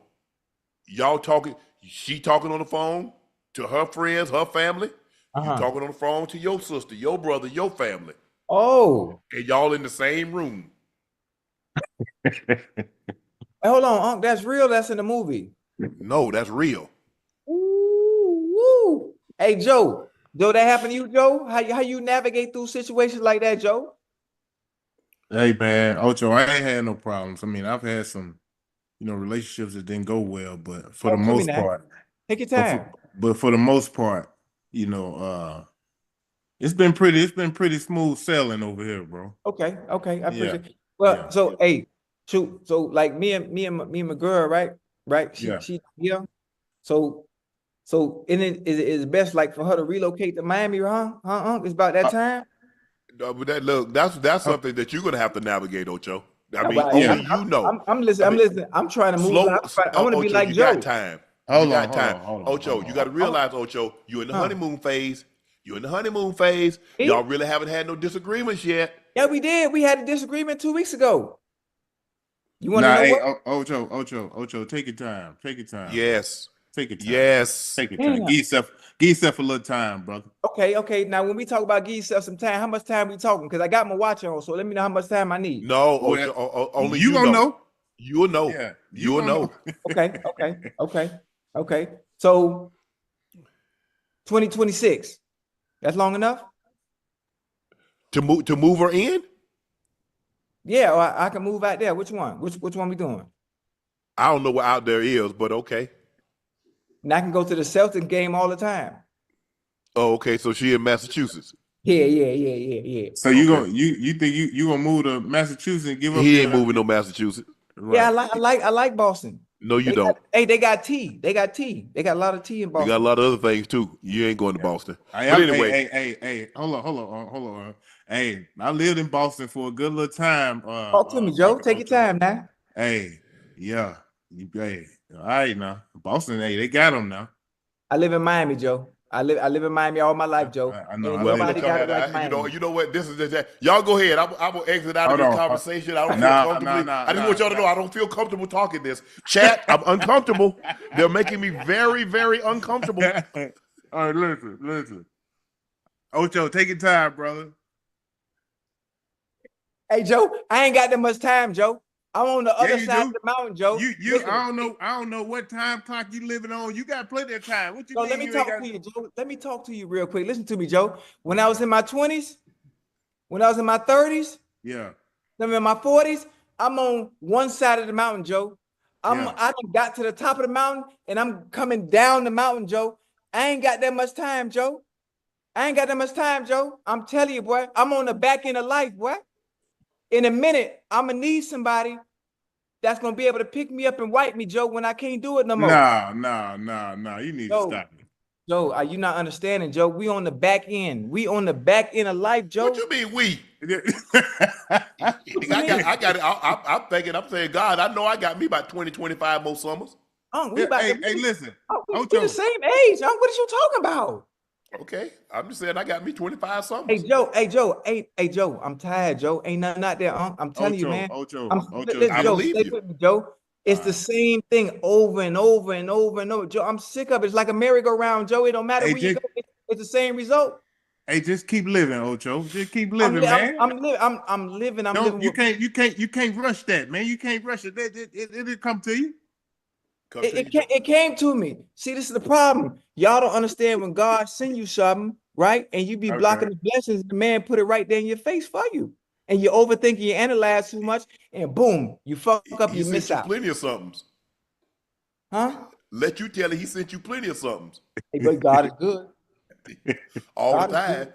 A: y'all talking, she talking on the phone to her friends, her family. You talking on the phone to your sister, your brother, your family.
C: Oh.
A: And y'all in the same room.
C: Hey, hold on, Unc. That's real. That's in the movie.
A: No, that's real.
C: Ooh, woo. Hey, Joe. Joe, that happened to you, Joe? How you navigate through situations like that, Joe?
B: Hey, man, Ocho, I ain't had no problems. I mean, I've had some, relationships that didn't go well, but for the most part,
C: Take your time.
B: But for the most part, it's been pretty smooth sailing over here, bro.
C: Okay, I appreciate it.
B: Yeah.
C: Well,
B: Yeah.
C: so hey, shoot, so like me and my girl, right? She yeah. So and is it best like for her to relocate to Miami, huh? It's about that time.
A: But that's something that you're gonna have to navigate, Ocho. I mean,
C: Well,
A: only you know.
C: I'm listening. I'm listening. I'm trying to move. I want to be
A: Ocho,
C: like
A: you
C: Joe.
A: got time.
B: Hold on.
A: Ocho, you got to realize, Ocho, you're in the honeymoon phase. You're in the honeymoon phase.
C: Me?
A: Y'all really haven't had no disagreements yet.
C: Yeah, we did. We had a disagreement 2 weeks ago. You want to
B: Nah,
C: know
B: hey,
C: what?
B: Ocho, take your time. Take your time.
A: Yes.
B: Take your time.
A: Yes.
B: Take your time. Give yourself a little time, brother.
C: Okay. Now, when we talk about give yourself some time, how much time we talking? Because I got my watch on, so let me know how much time I need.
A: No, Ocho, only
B: you gonna know.
A: You will know.
B: Yeah,
A: you will know.
C: Okay. So 2026. That's long enough?
A: To move her in?
C: Yeah, or I can move out there. Which one? Which one we doing?
A: I don't know what out there is, but okay.
C: And I can go to the Celtics game all the time.
A: Oh, okay. So she in Massachusetts.
C: Yeah.
B: So you think you gonna move to Massachusetts and give up?
A: He ain't moving no Massachusetts.
C: Right. Yeah, I like Boston.
A: No, you don't.
C: They got tea. They got a lot of tea in Boston.
A: They got a lot of other things too. You ain't going to Boston.
B: But
A: anyway,
B: hey, hold on. Hey, I lived in Boston for a good little time.
C: Talk to me, Joe. Take your time now.
B: Hey, yeah. Hey, all right now. Boston, hey, they got them now.
C: I live in Miami, Joe. I live in Miami all my life, Joe.
B: I know.
C: Nobody got it like Miami.
A: You know what? This is just y'all go ahead. I'm gonna exit out of this conversation. I don't feel comfortable. I just want y'all to know I don't feel comfortable talking this. Chat, I'm uncomfortable. They're making me very, very uncomfortable.
B: All right, listen. Ocho, take your time, brother.
C: Hey, Joe, I ain't got that much time, Joe. I'm on the other
B: you
C: side
B: do.
C: of the mountain, Joe. Listen,
B: I don't know what time clock you living on. You got plenty of time. What you
C: so
B: mean
C: let me
B: you ain't
C: talk
B: got?
C: to you, Joe. Let me talk to you real quick. Listen to me, Joe. When I was in my 20s, when I was in my 30s,
B: Yeah,
C: I'm in my 40s, I'm on one side of the mountain, Joe.
B: yeah.
C: I done got to the top of the mountain and I'm coming down the mountain, Joe. I ain't got that much time, Joe. I ain't got that much time, Joe. I'm telling you, boy, I'm on the back end of life, boy. In a minute, I'm gonna need somebody that's gonna be able to pick me up and wipe me, Joe, when I can't do it no more.
B: Nah. You need to
C: Joe,
B: stop it.
C: Joe, are you not understanding, Joe? We on the back end. We on the back end of life, Joe.
A: What you mean we?
C: What you mean?
A: I got it. I'm thinking. I'm saying, God, I know I got me about 20, 25 more summers.
C: We about
B: hey,
C: to,
B: hey, listen.
C: we
B: Ocho.
C: the same age. What are you talking about?
A: Okay, I'm just saying I got me 25 summers.
C: Hey Joe, I'm tired, Joe. Ain't nothing out there, I'm telling you, man.
B: Ocho.
C: Listen,
A: I
C: Joe,
A: believe
C: stay
A: you.
C: with me, Joe. It's the same thing over and over and over and over. Joe, I'm sick of it. It's like a merry-go-round, Joe. It don't matter where you go. It's the same result.
B: Hey, just keep living, Ocho. Just keep living, man.
C: I'm living. I'm living.
B: You can't rush that, man. You can't rush it. It'll come to you.
C: It came to me. See, this is the problem. Y'all don't understand when God send you something, right? And you be blocking the blessings, the man put it right there in your face for you. And you overthink, you analyze too much, and boom, you fuck up, you miss out.
A: Plenty of somethings.
C: Huh?
A: Let you tell it, he sent you plenty of somethings.
C: Hey, but God is good.
A: All the time.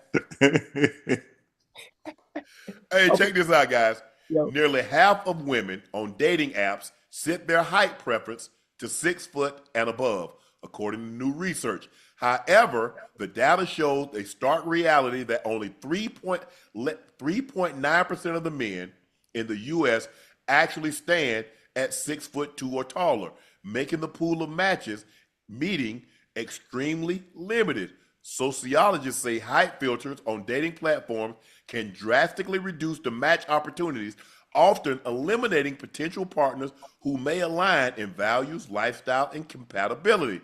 A: Hey, check this out, guys.
C: Yo.
A: Nearly half of women on dating apps set their height preference to 6 foot and above, according to new research. However, the data shows a stark reality that only 3.9% of the men in the U.S. actually stand at 6'2" or taller, making the pool of matches meeting extremely limited. Sociologists say height filters on dating platforms can drastically reduce the match opportunities, often eliminating potential partners who may align in values, lifestyle, and compatibility.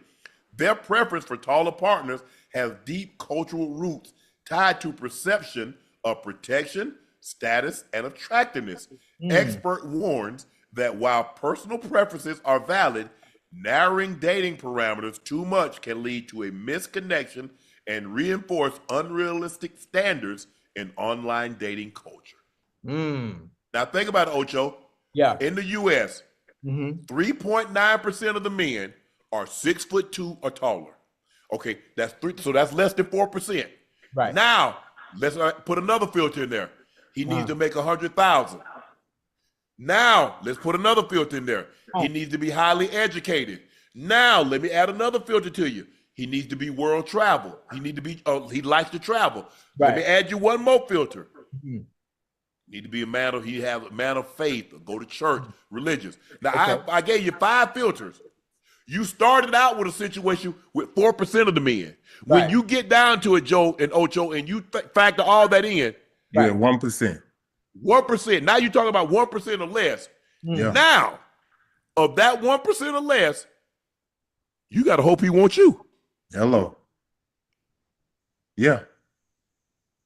A: Their preference for taller partners has deep cultural roots tied to perception of protection, status, and attractiveness. Expert warns that while personal preferences are valid, narrowing dating parameters too much can lead to a misconnection and reinforce unrealistic standards in online dating culture. Now think about it, Ocho.
C: Yeah.
A: In the U.S., 3.9% of the men are 6'2" or taller. Okay, that's so that's less than 4%.
C: Right.
A: Now let's put another filter in there. He needs to make 100,000. Now let's put another filter in there. He needs to be highly educated. Now let me add another filter to you. He needs to be world travel. He likes to travel. Let me add you one more filter. Need to be a man of faith, or go to church, religious. Now I gave you 5 filters. You started out with a situation with 4% of the men. When you get down to it, Joe and Ocho, and you factor all that in,
B: you're at 1%.
A: 1%. Now you're talking about 1% or less.
B: Yeah.
A: Now, of that 1% or less, you got to hope he wants you.
B: Hello. Yeah.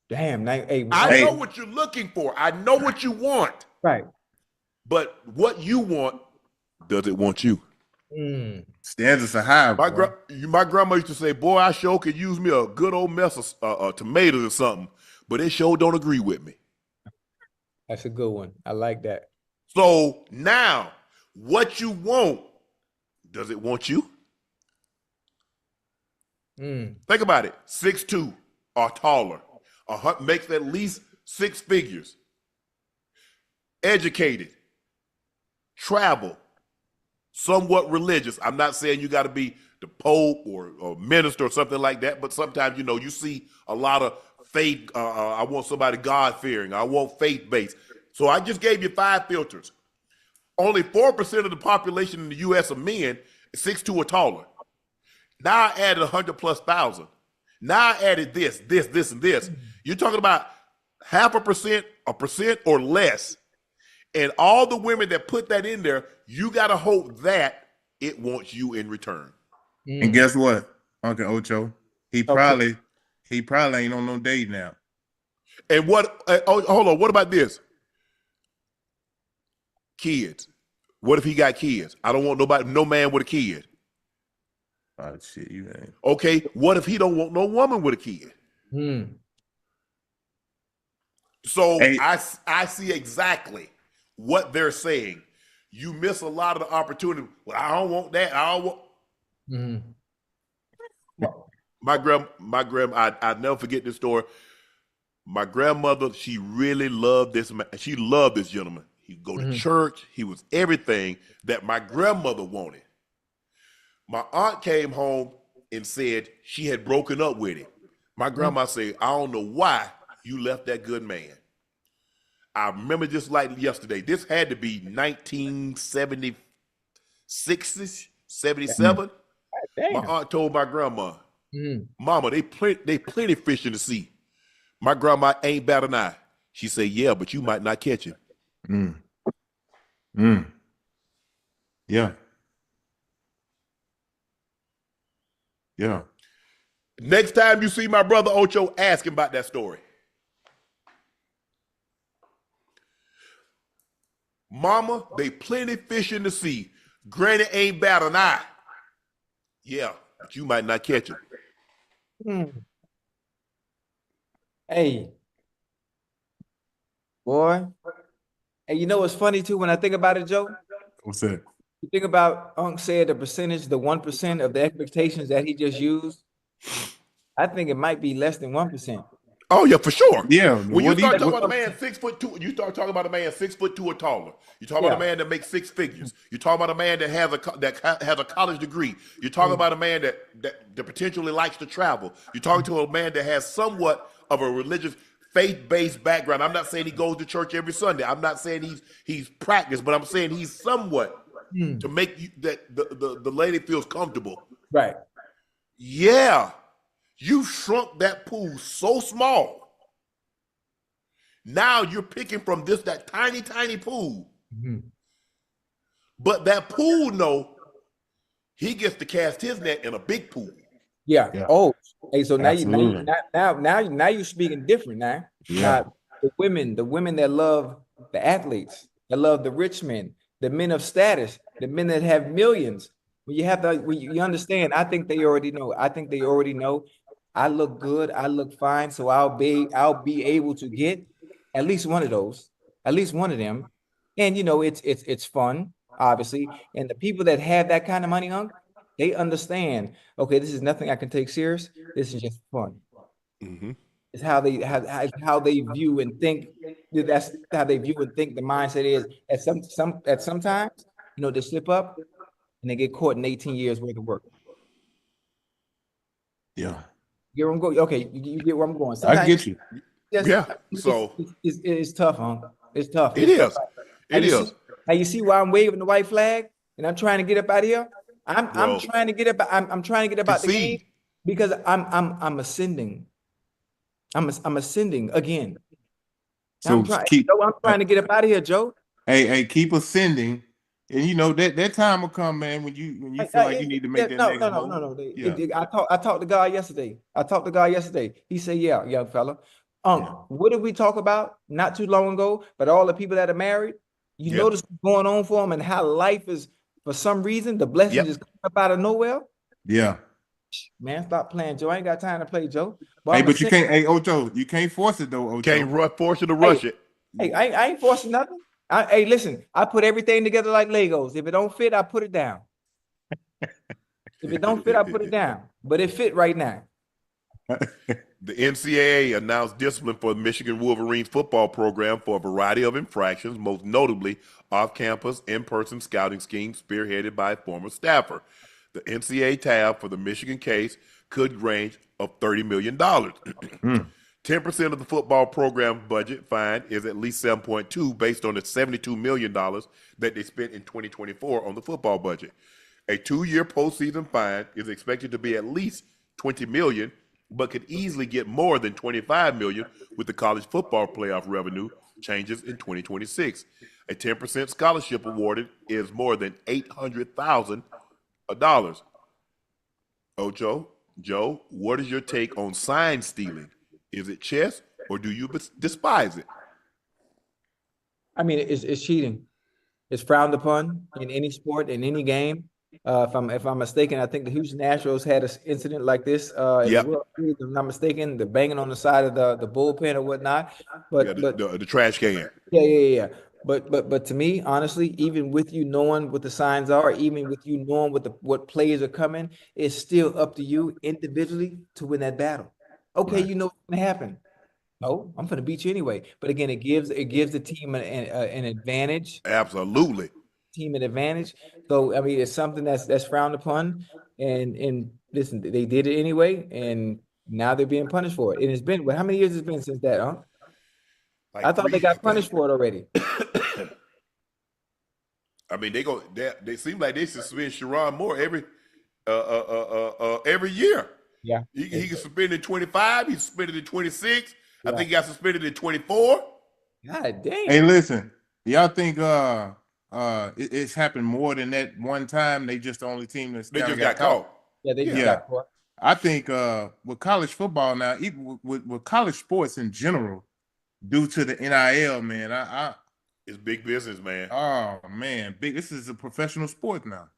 C: Damn.
A: I know what you're looking for. I know what you want.
C: Right.
A: But what you want, does it want you?
B: Standards are high.
A: My grandma used to say, boy, I sure could use me a good old mess of tomatoes or something, but it sure don't agree with me.
C: That's a good one. I like that.
A: So now, what you want, does it want you? Think about it. 6'2" or taller. Makes at least 6 figures. Educated. Travel. Somewhat religious. I'm not saying you got to be the Pope or minister or something like that, but sometimes, you see a lot of faith. I want somebody God-fearing. I want faith-based. So I just gave you 5 filters. Only 4% of the population in the U.S. of men is 6'2" or taller. Now I added 100,000+. Now I added this, and this. You're talking about 0.5%, 1% or less. And all the women that put that in there, you got to hope that it wants you in return.
B: And guess what, Uncle Ocho? He probably ain't on no date now.
A: And hold on, what about this? Kids. What if he got kids? I don't want no man with a kid.
B: Oh shit, you ain't.
A: Okay, what if he don't want no woman with a kid? So
B: Hey.
A: I see exactly what they're saying. You miss a lot of the opportunity. Well, I don't want that. I don't want. My grandma. I never forget this story. My grandmother, she really loved this man. She loved this gentleman. He'd go to church. He was everything that my grandmother wanted. My aunt came home and said she had broken up with him. My grandma said, I don't know why you left that good man. I remember just like yesterday. This had to be 1976-ish, 77. My aunt told my grandma, Mama, they plenty fish in the sea. My grandma ain't bat an eye. She said, yeah, but you might not catch him.
B: Yeah. Yeah.
A: Next time you see my brother Ocho, ask him about that story. Mama, they plenty fish in the sea. Granny ain't bat an eye. Yeah, but you might not catch him.
C: Hey, boy. And you know what's funny too when I think about it, Joe?
B: What's that?
C: You think about Unc said the percentage, the 1% of the expectations that he just used. I think it might be less than 1%.
A: Oh yeah, for sure.
B: Yeah.
A: When you start talking about a man 6'2", you start talking about a man 6'2" or taller. You talk about a man that makes six figures. You talk about a man that has a college degree. You're talking about a man that potentially likes to travel. You're talking to a man that has somewhat of a religious, faith-based background. I'm not saying he goes to church every Sunday. I'm not saying he's practiced, but I'm saying he's somewhat to make you that the lady feels comfortable.
C: Right.
A: Yeah. You shrunk that pool so small. Now you're picking from that tiny, tiny pool. But that pool, he gets to cast his net in a big pool.
C: Yeah. Oh, hey, so now you're speaking different now.
B: Yeah.
C: Now, the women that love the athletes, that love the rich men, the men of status, the men that have millions. When you understand, I think they already know. I look good, I look fine, so I'll be able to get at least one of those, at least one of them. And it's fun, obviously. And the people that have that kind of money, Unc, they understand, okay, this is nothing I can take serious. This is just fun. It's how they view and think. That's how they view and think the mindset is. Sometimes, they slip up and they get caught in 18 years worth of work.
B: Yeah.
C: You get where I'm going? Okay, you get where I'm going.
B: I get you.
A: So
C: it's tough, huh? It's tough.
A: It is. It is.
C: Now you see why I'm waving the white flag and I'm trying to get up out of here. I'm trying to get up. I'm trying to get up out the game because I'm ascending. I'm ascending again.
B: So
C: I'm trying to get up out of here, Joe.
B: Hey, keep ascending. And that time will come, man, when you feel like you need to make that next move.
C: No. I talked to God yesterday. He said, yeah, young fella. What did we talk about not too long ago? But all the people that are married, notice what's going on for them and how life is, for some reason, the blessing just coming up out of nowhere.
B: Yeah.
C: Man, stop playing, Joe. I ain't got time to play, Joe.
B: But you can't, Ocho, you can't force it though, Ocho.
A: Can't force you to rush it.
C: Hey, I ain't forcing nothing. Hey, listen, I put everything together like Legos. If it don't fit, I put it down. If it don't fit, I put it down. But it fit right now.
A: The NCAA announced discipline for the Michigan Wolverines football program for a variety of infractions, most notably off-campus, in-person scouting schemes spearheaded by a former staffer. The NCAA tab for the Michigan case could range of $30 million. 10% of the football program budget fine is at least 7.2 based on the $72 million that they spent in 2024 on the football budget. A 2-year postseason fine is expected to be at least $20 million, but could easily get more than $25 million with the college football playoff revenue changes in 2026. A 10% scholarship awarded is more than $800,000. Ocho, Joe, what is your take on sign stealing? Is it chess or do you despise it?
C: I mean, it's cheating. It's frowned upon in any sport, in any game. If I'm mistaken, I think the Houston Astros had an incident like this in the
A: Yep.
C: World Series. If I'm not mistaken, the banging on the side of the bullpen or whatnot.
A: Yeah,
C: But
A: the trash can.
C: yeah. But to me, honestly, even with you knowing what the signs are, even with you knowing what plays are coming, it's still up to you individually to win that battle. Okay,
B: Right.
C: you know what's gonna happen. No, I'm gonna beat you anyway. But again, it gives the team an advantage.
A: Absolutely.
C: Team an advantage. So I mean, it's something that's frowned upon. And listen, they did it anyway, and now they're being punished for it. And it's been how many years it's been since that, huh? I
A: Like
C: thought they
A: three, I
C: got
A: think.
C: punished for it already.
A: I mean, they seem like they suspend Sharon Moore every year.
C: Yeah.
A: He gets suspended in 25. He's suspended in 26. I
C: Yeah.
A: think he got suspended in 24.
C: God damn.
B: Hey, listen, y'all think it's happened more than that one time? They just the only team that's
A: They
B: kinda
A: just got caught.
C: Yeah, they just
B: Yeah.
C: got caught.
B: I think with college football now, even with college sports in general, due to the NIL, man,
A: It's big business, man.
B: oh man, big. This is a professional sport now.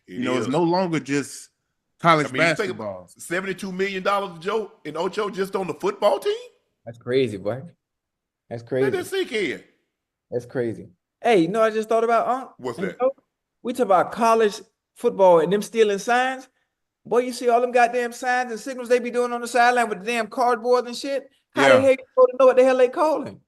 A: It
B: It's
A: is.
B: no longer just college
A: I mean, you think
B: basketball.
A: about $72 million, Joe, in Ocho just on the football team?
C: That's crazy, boy. That's
A: Let
C: crazy.
A: that sink in.
C: That's crazy. Hey, you know what I just thought about,
A: What's
C: And
A: that?
C: Joe? We talk about college football and them stealing signs. Boy, you see all them goddamn signs and signals they be doing on the sideline with the damn cardboard and shit. How the
B: Yeah.
C: hell you supposed to know what the hell they calling?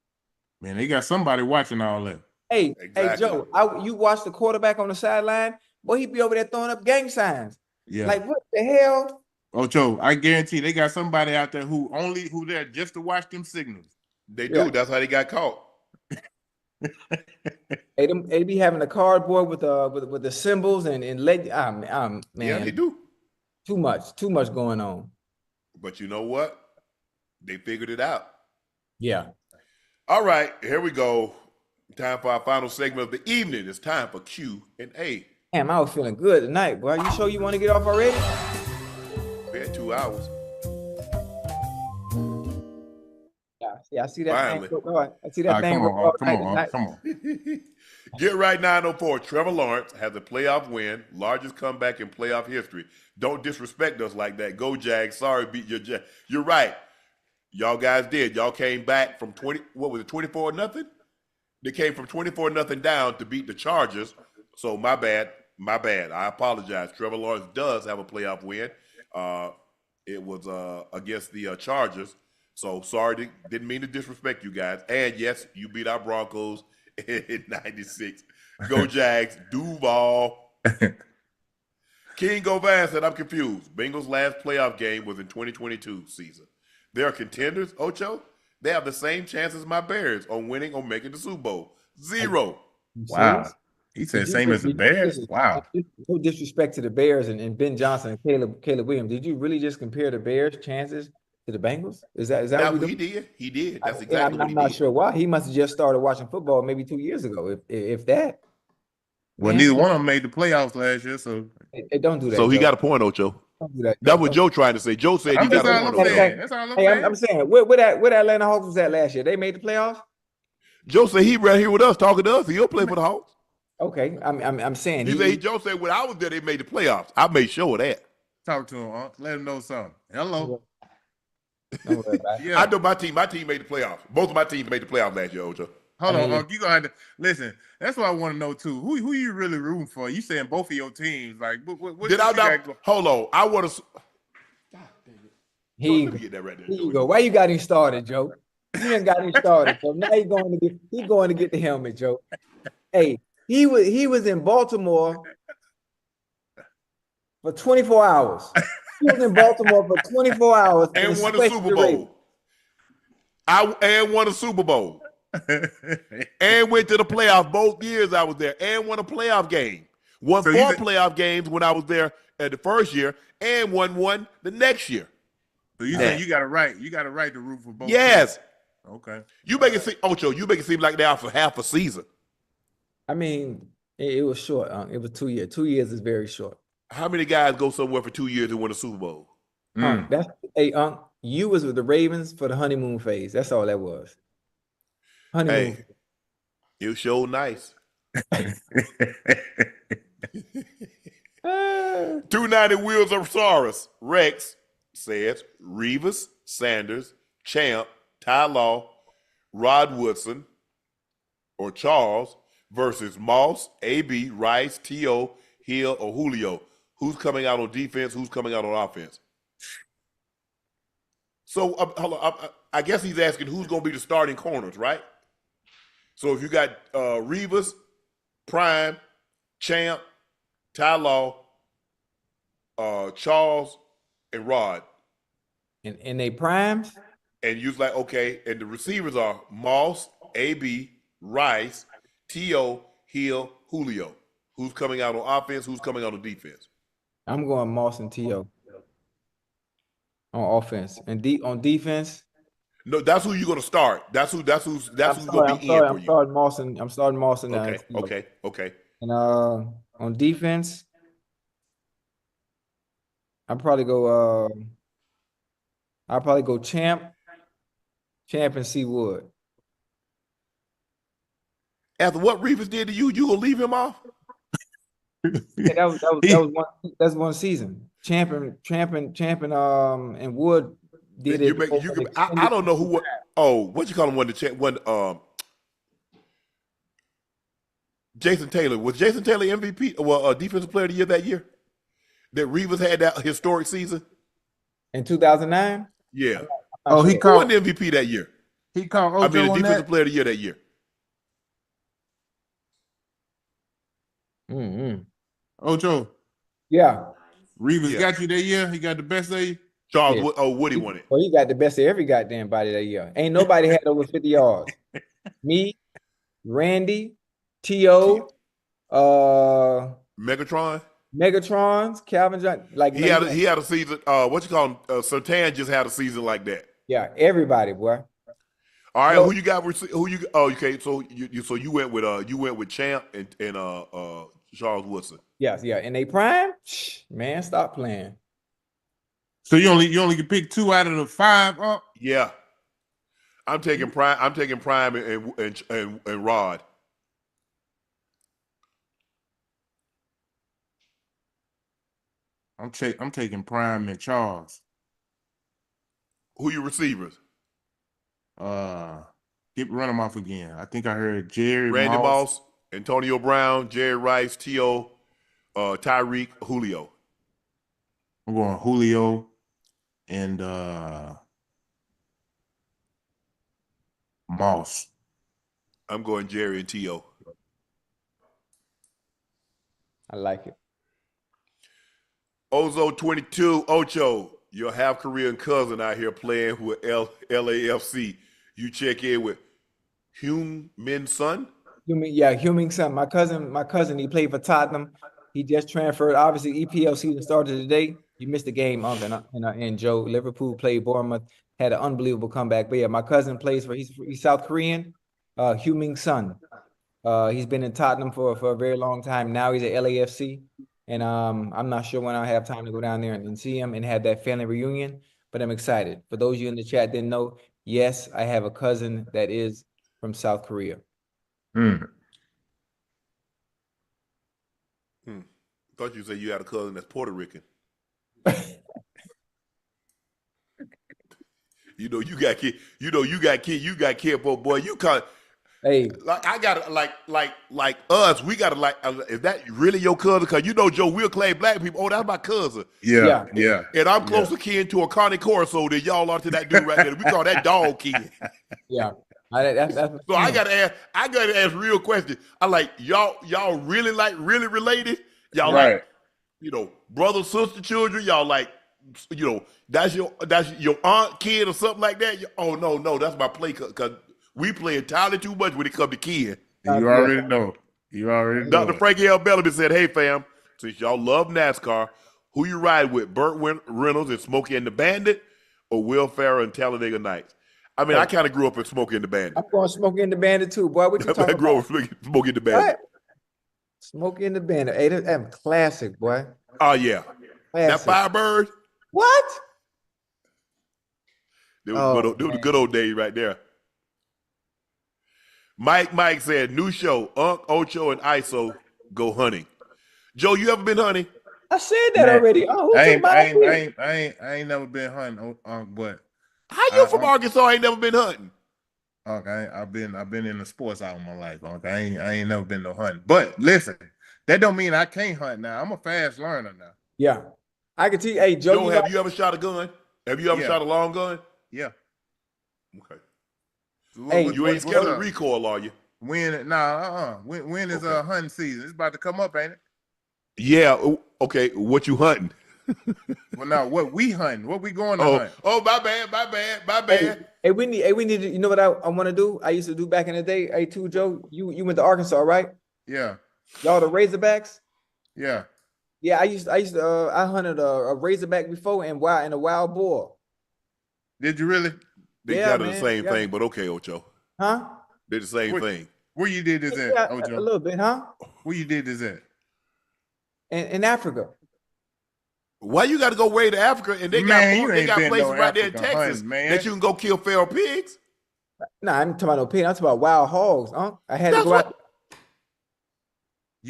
B: Man, they got somebody watching all that.
C: Hey,
A: Exactly.
C: Joe, you watch the quarterback on the sideline, boy, he be over there throwing up gang signs.
B: Yeah.
C: Like, what the hell?
B: Ocho, I guarantee they got somebody out there who there just to watch them signals.
A: They
C: Yeah.
A: do. That's how they got caught.
C: They be having a cardboard with the symbols and man,
A: Yeah, they do.
C: too much going on.
A: But you know what? They figured it out.
C: Yeah.
A: All right, here we go. Time for our final segment of the evening. It's time for Q&A.
C: Damn, I was feeling good tonight, boy. You sure you want to get off already?
A: We had 2 hours.
C: Yeah, I see that
A: Finally.
C: thing. I see that thing.
B: Come
C: all
B: on,
C: night tonight.
B: come on.
A: Get right 904. Trevor Lawrence has a playoff win, largest comeback in playoff history. Don't disrespect us like that. Go Jags. Sorry, beat your Jags. You're right. Y'all guys did. Y'all came back from 24-0? They came from 24-0 down to beat the Chargers. So my bad. I apologize. Trevor Lawrence does have a playoff win. It was against the Chargers. So sorry, didn't mean to disrespect you guys. And yes, you beat our Broncos in 96. Go Jags. Duval. King Govan said, I'm confused. Bengals' last playoff game was in 2022 season. They're contenders, Ocho? They have the same chance as my Bears on winning or making the Super Bowl. 0.
B: Wow. He said same as the Bears? Wow.
C: No disrespect to the Bears and Ben Johnson and Caleb Williams. Did you really just compare the Bears' chances to the Bengals? Is that what
A: He did. He did. That's exactly what he
C: I'm not
A: did.
C: sure why. He must have just started watching football maybe 2 years ago, if that.
B: Well,
C: Man,
B: neither one of them made the playoffs last year, so
C: don't do that.
A: So he
C: Joe.
A: got a point, Ocho.
C: Don't do that.
A: That's what Joe trying to say. Joe said he got a point, Ocho.
B: That's all I'm
C: Hey,
B: saying.
C: I'm saying where that Atlanta Hawks was at last year. They made the playoffs.
A: Joe said he right here with us talking to us. He'll play for the Hawks.
C: Okay, I'm saying
A: Joe said when I was there, they made the playoffs. I made sure of that.
B: Talk to him, let him know something. Hello.
C: Don't worry about it.
B: Yeah.
A: I know my team made the playoffs. Both of my teams made the playoffs last year, Ocho.
B: Hold on, you gonna have to listen. That's what I want to know too. Who you really rooting for? You saying both of your teams? Like, what
A: Did I not? Hold on. I want to. God damn it.
C: Here
A: Let me get that right there.
C: you go. Why you got him started, Joe? You ain't got him started. So now he's going to get the helmet, Joe. Hey, he was in Baltimore for 24 hours. He was in Baltimore for 24 hours
A: and won a Super Bowl. And won a Super Bowl. And went to the playoffs both years I was there. And won a playoff game. Won 4 playoff games when I was there at the first year. And won one the next year.
B: So you say you got a right to root for both.
A: Yes.
B: Teams. Okay.
A: You make it seem, Ocho, like they are for half a season.
C: I mean, it was short. It was 2 years. 2 years is very short.
A: How many guys go somewhere for 2 years and win a Super Bowl?
C: You was with the Ravens for the honeymoon phase. That's all that was. Honeymoon.
A: Hey, it was so nice. 290 Wheels of Saurus. Rex says Revis, Sanders, Champ, Ty Law, Rod Woodson, or Charles versus Moss, AB, Rice, T.O., Hill, or Julio. Who's coming out on defense? Who's coming out on offense? So hold on, I guess he's asking who's going to be the starting corners, right? So if you got Revis, Prime, Champ, Ty Law, Charles, and Rod.
C: And they primes?
A: And you was like, okay, and the receivers are Moss, AB, Rice, T.O., Hill, Julio. Who's coming out on offense? Who's coming out on defense?
C: I'm going Moss and T.O. on offense. And on defense?
A: No, that's who you're gonna start. That's who's gonna be in for
C: I'm
A: you.
C: starting Moss and
A: Okay.
C: And on defense, I'll probably go Champ and C Wood.
A: After what Revis did to you, you gonna leave him off?
C: Yeah, that's one season. Champ and Wood did it.
A: I don't know who. What you call him? Jason Taylor. Was Jason Taylor MVP? Well, defensive player of the year that year? That Revis had that historic season
C: in 2009.
A: Yeah.
B: He
A: who won the MVP that year?
B: He called Ocho
A: the
B: on
A: defensive
B: that?
A: player of the year that year.
C: Mm-hmm.
B: Ocho.
C: Yeah.
B: Revis got you that year. He got the best of you.
A: Charles Woody won it.
C: Well, he got the best of every goddamn body that year. Ain't nobody had over 50 yards. Me, Randy, T.O., Megatrons, Calvin Johnson. Like
A: he had a season. What you call him? Sertan just had a season like that.
C: Yeah, everybody, boy.
A: All right, who you got? Okay, so you went with Champ and Charles Woodson.
C: Yes, yeah, and they prime. Man, stop playing.
B: So you only can pick 2 out of the 5.
A: Yeah, I'm taking Prime. I'm taking Prime and Rod.
B: I'm taking Prime and Charles.
A: Who your receivers?
B: Run them off again. I think I heard
A: Randy Moss, Antonio Brown, Jerry Rice, T.O., Tyreek, Julio.
B: I'm going Julio and Moss.
A: I'm going Jerry and T.O.
C: I like it.
A: Ozo 22, Ocho, your half Korean cousin out here playing with LAFC. You check in with Heung-min Son?
C: Heung-min Son. My cousin, he played for Tottenham. He just transferred. Obviously, EPL season started today. You missed the game, and Joe. Liverpool played Bournemouth, had an unbelievable comeback. But yeah, my cousin plays he's South Korean, Heung-min Son. He's been in Tottenham for a very long time. Now he's at LAFC. And I'm not sure when I'll have time to go down there and see him and have that family reunion, but I'm excited. For those of you in the chat didn't know, yes, I have a cousin that is from South Korea.
A: Thought you said you had a cousin that's Puerto Rican. You got kid, boy. You can't.
C: Hey,
A: like I gotta like us. We gotta is that really your cousin? Because Joe, we'll claim black people. Oh, that's my cousin.
B: Yeah.
A: And I'm closer kin to a Connie Corso than y'all are to that dude right there. We call that dog kin.
C: Yeah.
A: So I gotta ask real questions. I like y'all really related. Y'all
B: right.
A: Brother, sister, children. Y'all like that's your aunt kid or something like that. Oh no, that's my play because we play entirely too much when it comes to kid.
B: You already know.
A: Dr. Frankie L. Bellamy said, hey, fam, since y'all love NASCAR, who you ride with, Burt Reynolds and Smokey and the Bandit or Will Ferrell and Talladega Nights? I mean, I kind of grew up in Smokey and the Bandit.
C: I'm going Smokey and the Bandit too, boy. What you talking about?
A: I grew up with Smokey and the Bandit.
C: What? Smokey and the Bandit. Hey, that's classic, boy.
A: Oh, yeah.
C: Classic.
A: That Firebird.
C: What?
A: It was the good old days right there. Mike said, new show, Unc, Ocho, and ISO go hunting. Joe, you ever been hunting?
C: I said that
B: Man,
C: already. Oh, who
B: I
C: took
B: ain't,
C: my
B: I ain't, I
C: idea?
B: ain't, I ain't, I ain't never been hunting, but
A: How you from Arkansas ain't never been hunting?
B: I've been in the sports all my life. I ain't never been no hunting. But listen, that don't mean I can't hunt now. I'm a fast learner now.
C: Yeah. I can tell you, hey, Joe,
A: Joe, have you ever shot a gun? Have you ever shot a long gun?
B: Yeah.
A: Okay.
C: Hey,
A: You ain't scared of the recoil, are you?
B: When is hunting season? It's about to come up, ain't it?
A: Yeah. Okay. What you hunting?
B: Well, now what we hunting? What we going to hunt?
A: Oh, my bad.
C: Hey, we need to, you know what I want to do? I used to do back in the day. Hey, too, Joe, you went to Arkansas, right?
B: Yeah.
C: Y'all the Razorbacks?
B: Yeah.
C: Yeah, I hunted a Razorback before and a wild boar.
B: Did you really?
A: They kind of the same thing, but okay, Ocho.
C: Huh?
A: They're the same thing.
B: Where you did this at,
C: Yeah,
B: Ocho?
C: a little bit, huh?
B: Where you did this at?
C: In Africa.
A: Why you got to go way to Africa and they got places right there in Texas that you can go kill feral pigs?
C: Nah, I'm talking about no pig. I'm talking about wild hogs, huh? I had to go out.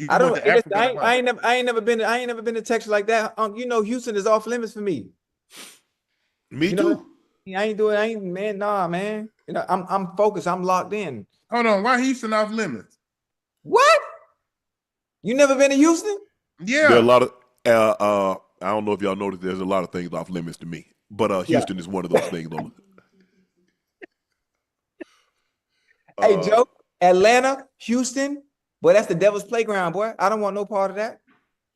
C: I don't. Listen, I ain't never been to Texas like that. You know, Houston is off limits for me.
A: Me too.
C: Man. Nah, man. You know, I'm focused. I'm locked in.
B: Hold on, why Houston off limits?
C: What? You never been to Houston?
B: Yeah.
A: There are a lot of I don't know if y'all noticed. There's a lot of things off limits to me, but Houston is one of those things.
C: Hey, Joe, Atlanta, Houston, boy, that's the devil's playground, boy. I don't want no part of that.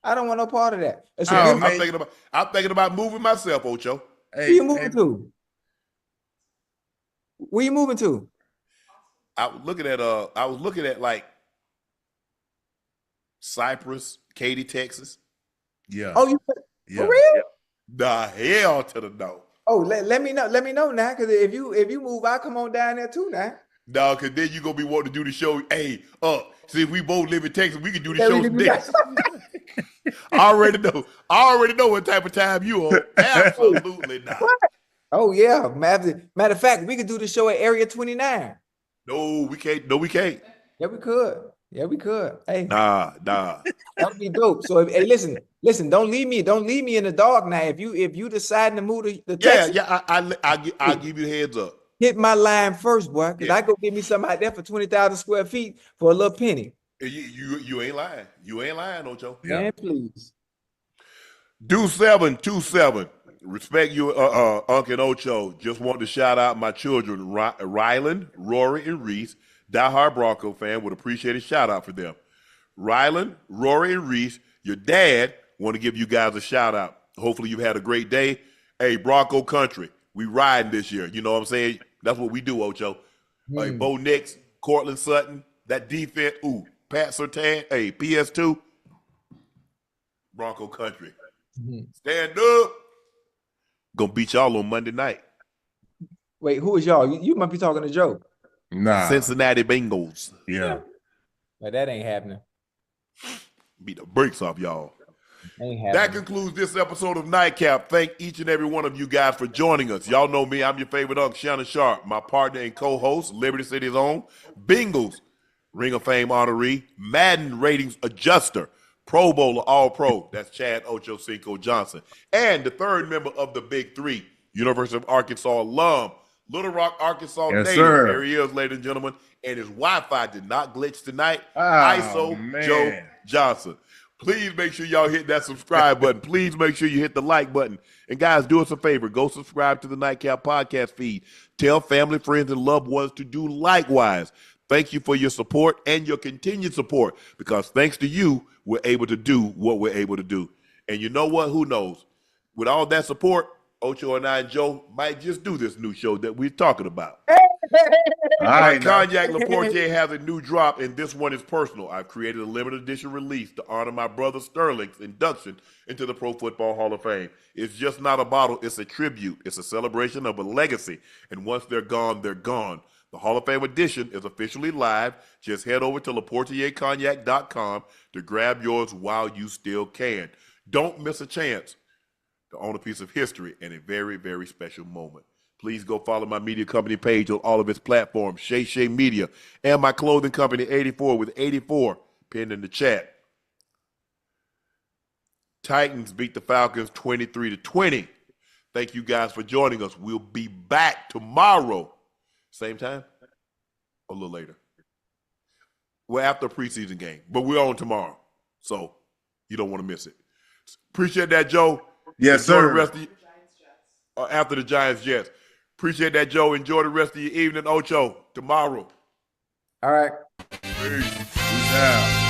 C: It's
A: I'm thinking about moving myself, Ocho.
C: Where you moving to? Where you moving to?
A: I was looking at like Cypress, Katy, Texas.
B: Yeah.
C: Oh, for real?
A: The hell to the no.
C: Oh, let me know now, because if you move, I'll come on down there too now.
A: No, because then you gonna be wanting to do the show. Hey, see if we both live in Texas, we can do the show some days. I already know what type of time you on. Absolutely not.
C: Oh yeah. Matter of fact, we could do the show at Area 29.
A: No, we can't.
C: Yeah, we could. Hey,
A: nah.
C: That'd be dope. So, hey, listen. Don't leave me in the dark now. If you decide to move to Texas,
A: I'll give you the heads up.
C: Hit my line first, boy, because I go get me something out there for 20,000 square feet for a little penny.
A: You ain't lying. You ain't lying, Ocho.
C: Man, please.
A: Do 727. Respect you, Unc and Ocho. Just want to shout out my children, Rylan, Rory, and Reese. Diehard Bronco fan, would appreciate a shout out for them. Rylan, Rory, and Reese, your dad want to give you guys a shout out. Hopefully you've had a great day. Hey, Bronco Country, we riding this year. You know what I'm saying? That's what we do, Ocho. Hey, Bo Nix, Cortland Sutton, that defense. Ooh, Pat Surtain. Hey, PS2. Bronco Country. Stand up. Gonna beat y'all on Monday night.
C: Wait, who is y'all? You might be talking to Joe.
B: Nah.
A: Cincinnati Bengals.
B: Yeah.
C: But that ain't happening.
A: Beat the brakes off y'all. That concludes this episode of Nightcap. Thank each and every one of you guys for joining us. Y'all know me. I'm your favorite Unc, Shannon Sharpe, my partner and co-host, Liberty City's own, Bengals, Ring of Fame honoree, Madden ratings adjuster, Pro Bowler, All-Pro. That's Chad Ochocinco Johnson. And the third member of the Big Three, University of Arkansas alum, Little Rock, Arkansas native.
B: Sir.
A: There he is, ladies and gentlemen. And his Wi-Fi did not glitch tonight. ISO Joe Johnson. Please make sure y'all hit that subscribe button. Please make sure you hit the like button. And guys, do us a favor. Go subscribe to the Nightcap podcast feed. Tell family, friends, and loved ones to do likewise. Thank you for your support and your continued support, because thanks to you, we're able to do what we're able to do. And you know what? Who knows? With all that support, Ocho and I and Joe might just do this new show that we're talking about. Cognac Laportier has a new drop, and this one is personal. I've created a limited edition release to honor my brother Sterling's induction into the Pro Football Hall of Fame. It's just not a bottle. It's a tribute. It's a celebration of a legacy. And once they're gone, they're gone. The Hall of Fame edition is officially live. Just head over to LaportierCognac.com to grab yours while you still can. Don't miss a chance to own a piece of history and a very, very special moment. Please go follow my media company page on all of its platforms, Shay Shay Media, and my clothing company, 84 with 84 pinned in the chat. Titans beat the Falcons 23-20. Thank you guys for joining us. We'll be back tomorrow. Same time? A little later. We're after a preseason game, but we're on tomorrow. So you don't want to miss it. Appreciate that, Joe.
B: Yes,
A: Enjoy
B: sir.
A: The rest of after the Giants-Jets. Appreciate that, Joe. Enjoy the rest of your evening, Ocho. Tomorrow.
C: All right.
A: Peace.
B: Peace out.